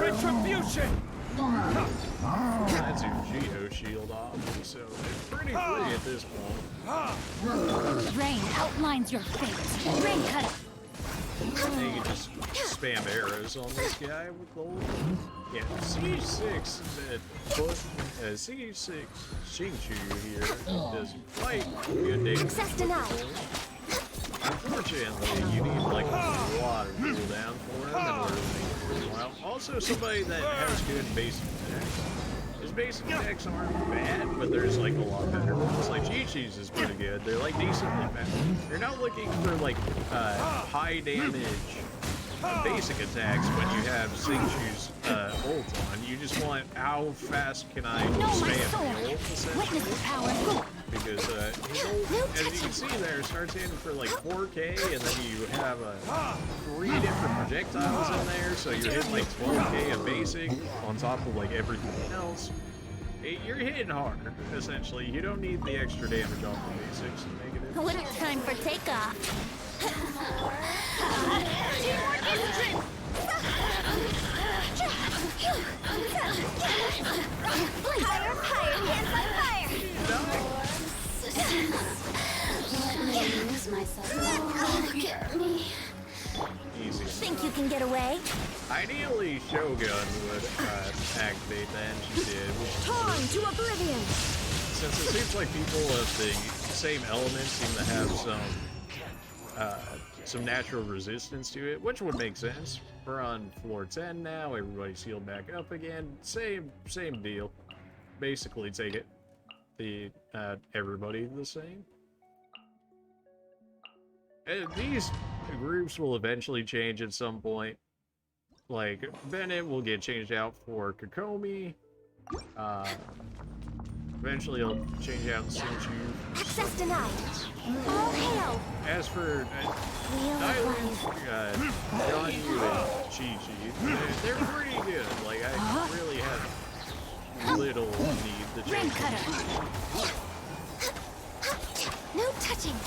Retribution! That's your Geo shield off, so it's pretty free at this point. Rain outlines your fate. Rain cutter. And you can just spam arrows on this guy with gold. Yeah, C6 C6 Xingqiu here doesn't quite be a data. Access denied. Unfortunately, you need like a lot of cooldown for him in order to make it worthwhile. Also, somebody that has good basic attacks. His basic attacks aren't bad, but there's like a lot better ones. Like qiqi's is pretty good. They're like decently bad. You're not looking for like high damage basic attacks when you have Xingqiu's ult on. You just want how fast can I spam the ult essentially. Witness the power. Because his ult, as you can see there, starts hitting for like 4K, and then you have 3 different projectiles in there, so you're hitting like 12K of basic on top of like everything else. You're hitting hard, essentially. You don't need the extra damage off the basics to make it. When it's time for takeoff. Teamwork is strength! Higher, higher, hands on fire! Let me amuse myself. Look at me. Easy. Think you can get away? Ideally, Shogun would activate that, and she did. Torn to oblivion! Since it seems like people of the same elements seem to have some natural resistance to it, which would make sense. We're on floor 10 now, everybody's healed back up again. Same deal. Basically take it everybody the same. And these groups will eventually change at some point. Like, Bennett will get changed out for Kokomi. Eventually I'll change out Sinchu. Access denied. All hail. As for Ganyu and Qiqi, they're pretty good. Like, I really have little need to Rain change. cutter. No touching.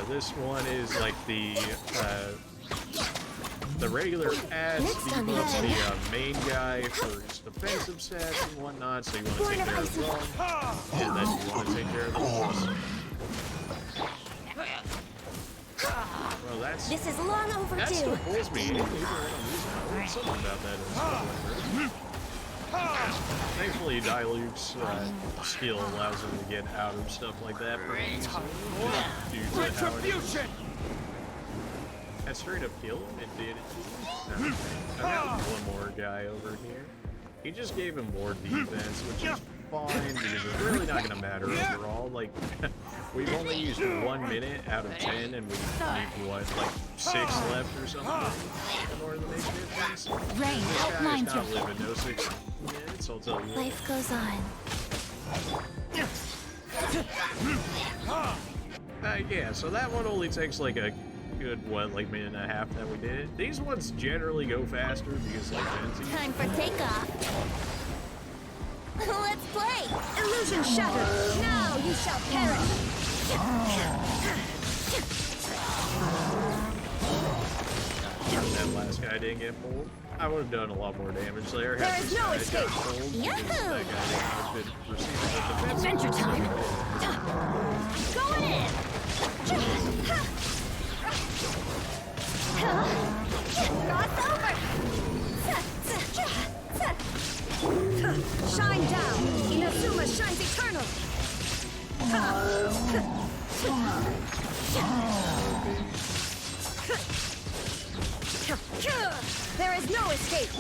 This one is like the regular ads. Next He on wants the the main guy for his defensive stats and whatnot, so you want to take care of them, and then you want to take care of the boss. Well, This is long that overdue. still pulls me. Something about that is thankfully, Diluc's skill allows him to get out of stuff like that pretty easily. Retribution! That straight up killed him? It did. I got one more guy over here. He just gave him more defense, which is fine because it's really not going to matter overall. Like, we've only used 1 minute out of 10, and we need what, like 6 left or something in order to make a difference. Rain, This help guy is mine not through. living no 6 minutes, I'll tell you. Life goes on. Yeah, so that one only takes like a good, what, like minute and a half that we did it. These ones generally go faster because, like, Venti. Time for takeoff. Let's play. Illusion shattered! Now you shall perish! That last guy didn't get pulled. I would have done a lot more damage there. There is no escape. That guy didn't been receiving the defense. Adventure time. Going in. Cross over. Shine down! Inazuma shines eternal! There is no escape!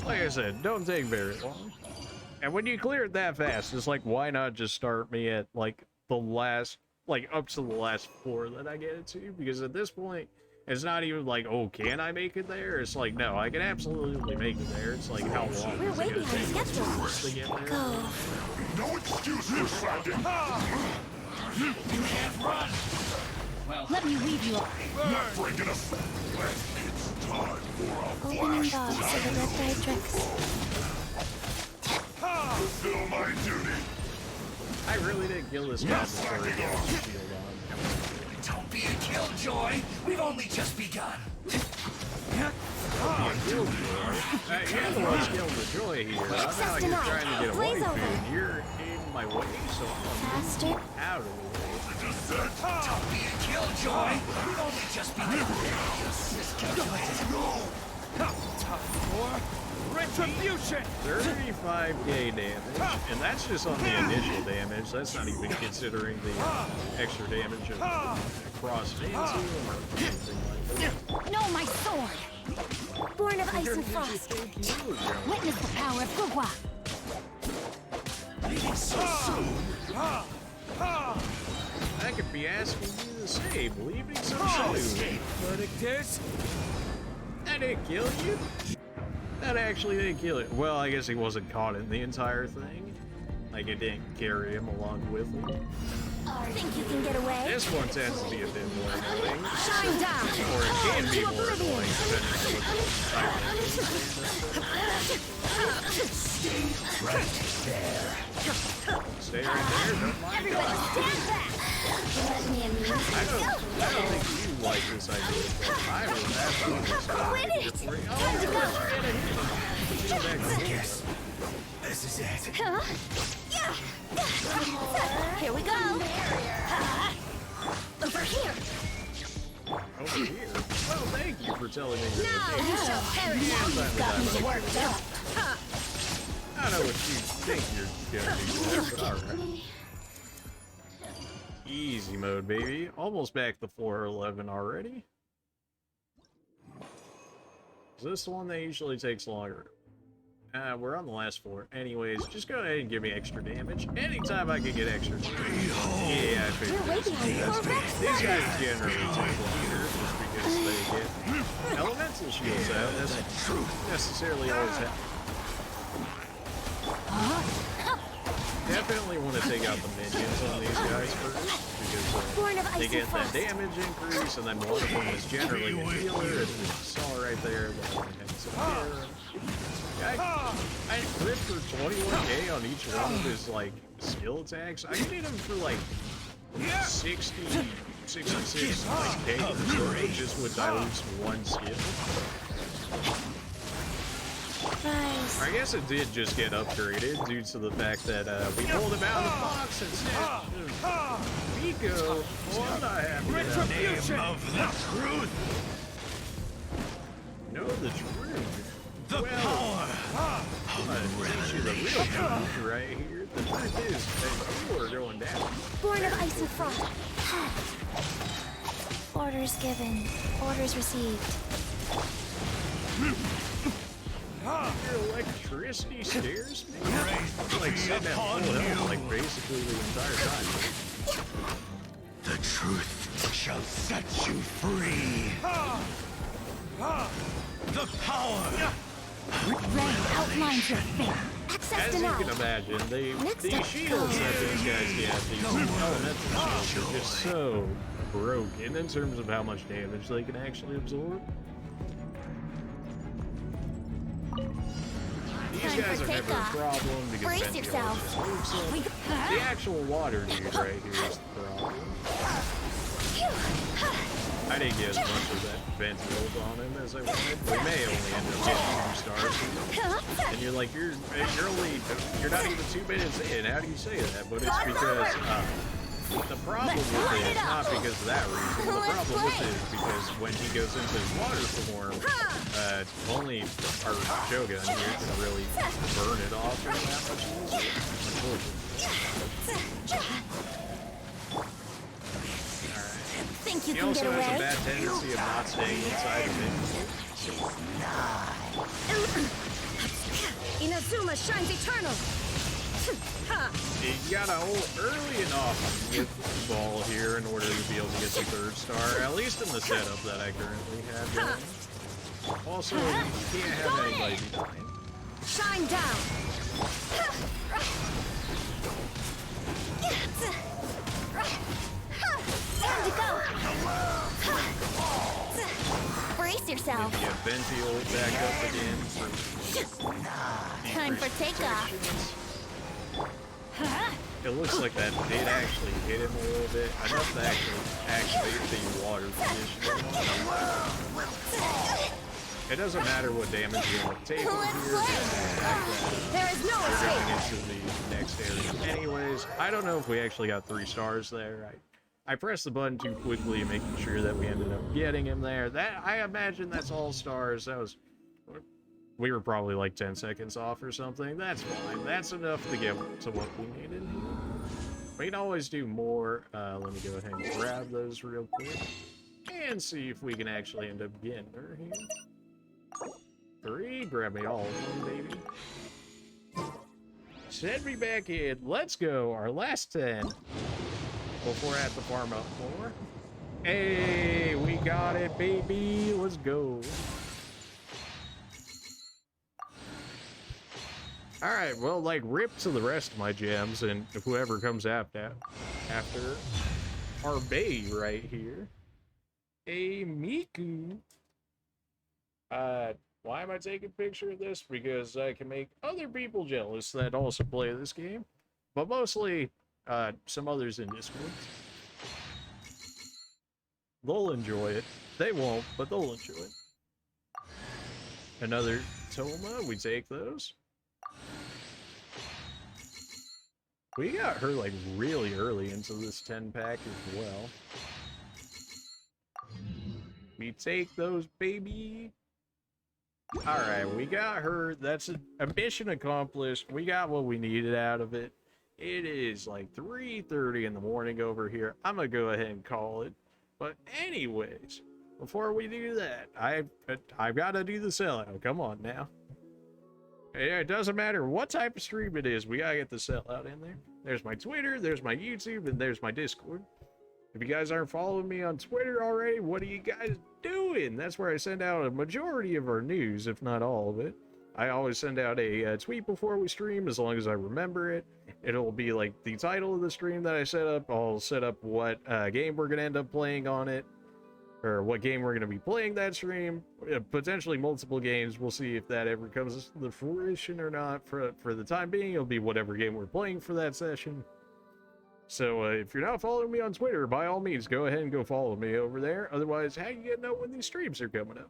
Like I said, don't take very long. And when you clear it that fast, it's like, why not just start me at, like, the last, like, up to the last floor that I get it to? Because at this point, it's not even like, oh, can I make it there? It's like, no, I can absolutely make it there. It's like, how long We're is way it gonna behind take schedule. to get there? Go. No excuse for slacking. You can't run! Let me weave you up. Not breaking us. It's time for a Opening flash. box of the red die tricks. Fulfill my duty. I really didn't kill this guy before he got his shield on. Don't be a killjoy. We've only just begun. You're the one's killing the joy here. I'm out here trying to get a Blaze waifu, over. and you're in my way, so I'm Faster. out of the way. Don't be a killjoy. We've only just begun. Just calculated. Time for retribution! 35k damage, and that's just on the initial damage. That's not even considering the extra damage of cross fancy or anything like that. No, my sword. Born of ice and frost. Witness the power of Gugwa. Leaving so soon. I could be asking you the same, leaving so soon. Verdict is... That didn't kill you? That actually didn't kill it. Well, I guess he wasn't caught in the entire thing. Like, it didn't carry him along with him. Think you can get away? This one tends to be a bit more annoying. Shine down! Or it can be more annoying, depending on what type Right there. Stay right there, don't mind. Everybody stand back! Let me amuse like this idea, but I will absolutely start Win it! Time to go! Yes, this is it. Here we go! Over here! Over here? Well, thank you for telling me your Now location. you shall perish! You've got me worked up! I know what you think you're gonna do, but alright. Easy mode, baby. Almost back to 411 already. Is this the one that usually takes longer? We're on the last 4. Anyways, just go ahead and give me extra damage. Anytime I can get extra damage. Yeah, I figured these guys generally take longer just because they get elemental shields out. That's necessarily always happen. Definitely want to take out the minions on these guys first, because they get that damage increase, and then one of them is generally a healer, as we saw right there. I crit for 21k on each one of his, like, skill attacks. I can hit him for, like, 60, 66, like, k just with dilutes one skill. Nice. I guess it did just get upgraded due to the fact that we pulled him out of the box instead. Miko, what I have in the name of the truth. Know the truth. The power. I'm gonna teach you the real truth right here. The truth is that you are going down. Born of ice and frost. Orders given. Orders received. Your electricity scares me. It's like sitting at full health, like basically the entire time. The truth shall set you free. The power. Ray outlines your fate. Access As you denied. can imagine, these shields that these guys get, these elemental shields, are just so broken in terms of how much damage they can actually absorb. These guys are never a problem because Brace yourself. The actual water dude right here is the problem. I didn't get as much of that ventilated on him as I wanted. We may only end up getting 2 stars here. And you're like, you're not even 2 minutes in. How do you say that? But it's because the problem with it is not because of that reason. The problem with it is because when he goes into his water form, only our Shogun here can really burn it off that much easier, unfortunately. Think you He can also get away? has a bad tendency of not staying inside of it. Inazuma shines eternal! You gotta hold early enough to get the ball here in order to be able to get the 3rd star, at least in the setup that I currently have going. Also, you can't have anybody be dying. Shine down! Time to go! Brace yourself. Get Ventio back up again for Time for takeoff. It looks like that did actually hit him a little bit. Enough to actually activate the water conditioning. It doesn't matter what damage you're going to take here. There is no We're escape. going into the next area. Anyways, I don't know if we actually got 3 stars there. I pressed the button too quickly, making sure that we ended up getting him there. I imagine that's all stars. We were probably like 10 seconds off or something. That's fine. That's enough to get to what we needed. We can always do more. Let me go ahead and grab those real quick and see if we can actually end up getting her here. 3, grab me all of them, baby. Send me back in. Let's go. Our last 10 before I have to farm up more. Hey, we got it, baby. Let's go. Alright, well, like, rip to the rest of my gems, and whoever comes after our bae right here. Yae Miko. Why am I taking a picture of this? Because I can make other people jealous that also play this game. But mostly, some others in Discord. They'll enjoy it. They won't, but they'll enjoy it. Another Toma, we take those. We got her like really early into this 10-pack as well. We take those, baby. Alright, we got her. That's a mission accomplished. We got what we needed out of it. It is like 3:30 in the morning over here. I'm gonna go ahead and call it. But anyways, before we do that, I've got to do the sellout. Come on now. Yeah, it doesn't matter what type of stream it is. We gotta get the sellout in there. There's my Twitter, there's my YouTube, and there's my Discord. If you guys aren't following me on Twitter already, what are you guys doing? That's where I send out a majority of our news, if not all of it. I always send out a tweet before we stream, as long as I remember it. It'll be like the title of the stream that I set up. I'll set up what game we're going to end up playing on it, or what game we're going to be playing that stream. Potentially multiple games. We'll see if that ever comes to fruition or not. For the time being, it'll be whatever game we're playing for that session. So if you're not following me on Twitter, by all means, go ahead and go follow me over there. Otherwise, how you gonna know when these streams are coming up?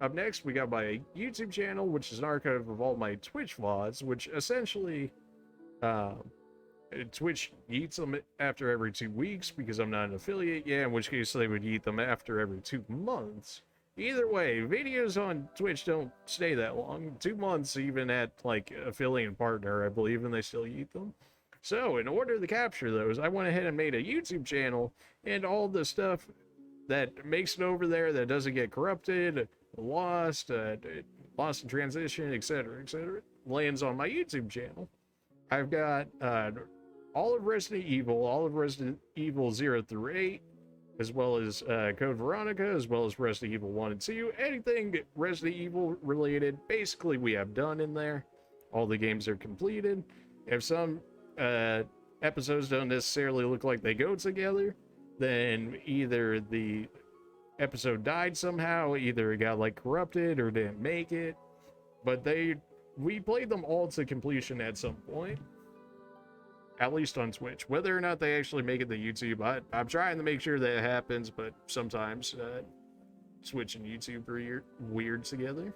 Up next, we got my YouTube channel, which is an archive of all my Twitch VODs, which essentially, Twitch eats them after every 2 weeks because I'm not an affiliate yet, in which case they would eat them after every 2 months. Either way, videos on Twitch don't stay that long. 2 months, even at like affiliate partner, I believe, and they still eat them. So, in order to capture those, I went ahead and made a YouTube channel, and all the stuff that makes it over there that doesn't get corrupted, lost in transition, etc., lands on my YouTube channel. I've got all of Resident Evil, all of Resident Evil 0 through 8, as well as Code Veronica, as well as Resident Evil 1 and 2. Anything Resident Evil related, basically we have done in there. All the games are completed. If some episodes don't necessarily look like they go together, then either the episode died somehow, either it got like corrupted or didn't make it, but we played them all to completion at some point, at least on Twitch. Whether or not they actually make it to YouTube, I'm trying to make sure that it happens, but sometimes Twitch and YouTube are weird together.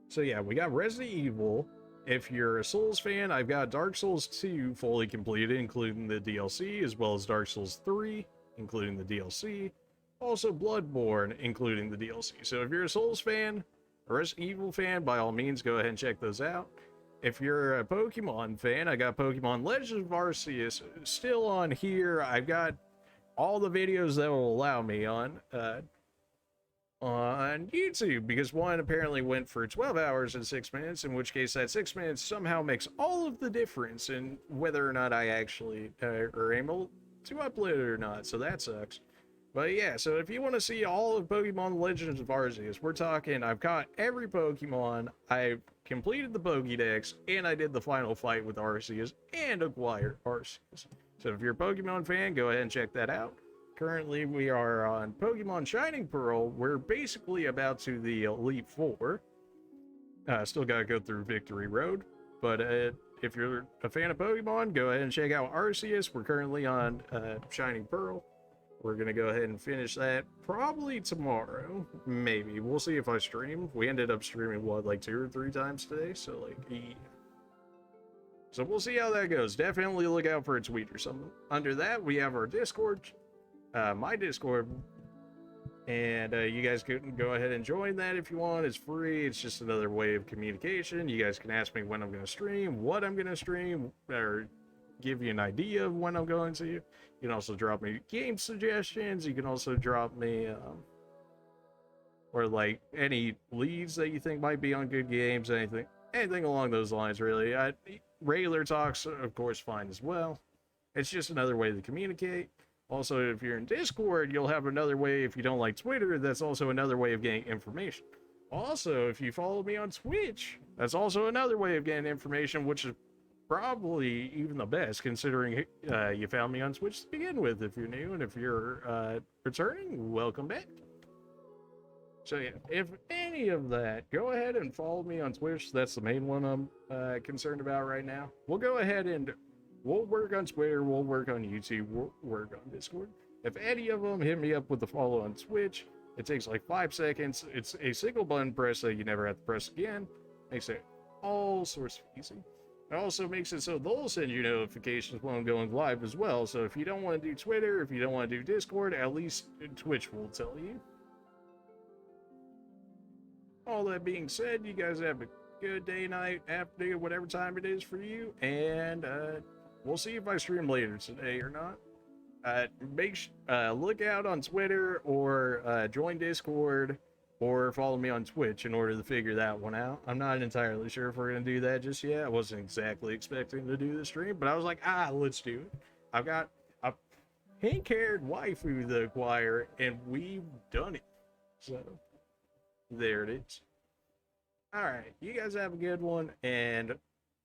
So yeah, we got Resident Evil. If you're a Souls fan, I've got Dark Souls 2 fully completed, including the DLC, as well as Dark Souls 3, including the DLC. Also Bloodborne, including the DLC. So if you're a Souls fan, a Resident Evil fan, by all means, go ahead and check those out. If you're a Pokemon fan, I got Pokemon Legends of Arceus still on here. I've got all the videos that will allow me on YouTube, because one apparently went for 12 hours and 6 minutes, in which case that 6 minutes somehow makes all of the difference in whether or not I actually are able to upload it or not, so that sucks. But yeah, so if you want to see all of Pokemon Legends of Arceus, we're talking, I've caught every Pokemon, I've completed the Pokédex, and I did the final fight with Arceus and acquired Arceus. So if you're a Pokemon fan, go ahead and check that out. Currently, we are on Pokemon Shining Pearl. We're basically about to the Elite Four. Still gotta go through Victory Road. But if you're a fan of Pokemon, go ahead and check out Arceus. We're currently on Shining Pearl. We're gonna go ahead and finish that probably tomorrow. Maybe. We'll see if I stream. We ended up streaming, what, like 2 or 3 times today? So, like, yeah. So we'll see how that goes. Definitely look out for a tweet or something. Under that, we have our Discord. My Discord, and you guys can go ahead and join that if you want. It's free. It's just another way of communication. You guys can ask me when I'm going to stream, what I'm going to stream, or give you an idea of when I'm going to. You can also drop me game suggestions. You can also drop me or like any leads that you think might be on good games, anything along those lines, really. Regular talks, of course, fine as well. It's just another way to communicate. Also, if you're in Discord, you'll have another way. If you don't like Twitter, that's also another way of getting information. Also, if you follow me on Twitch, that's also another way of getting information, which is probably even the best, considering you found me on Twitch to begin with. If you're new, and if you're returning, welcome back. So yeah, if any of that, go ahead and follow me on Twitch. That's the main one I'm concerned about right now. We'll go ahead and we'll work on Twitter, we'll work on YouTube, we'll work on Discord. If any of them, hit me up with the follow on Twitch. It takes like 5 seconds. It's a single button press so you never have to press again. Makes it all sorts of easy. It also makes it so they'll send you notifications when I'm going live as well. So if you don't want to do Twitter, if you don't want to do Discord, at least Twitch will tell you. All that being said, you guys have a good day, night, afternoon, whatever time it is for you. And we'll see if I stream later today or not. Look out on Twitter or join Discord or follow me on Twitch in order to figure that one out. I'm not entirely sure if we're going to do that just yet. I wasn't exactly expecting to do the stream, but I was like, let's do it. I've got a pink-haired waifu to acquire, and we've done it. So, there it is. Alright, you guys have a good one, and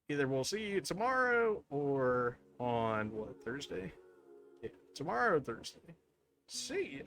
either we'll see you tomorrow or on, Thursday? Yeah, tomorrow or Thursday. See ya.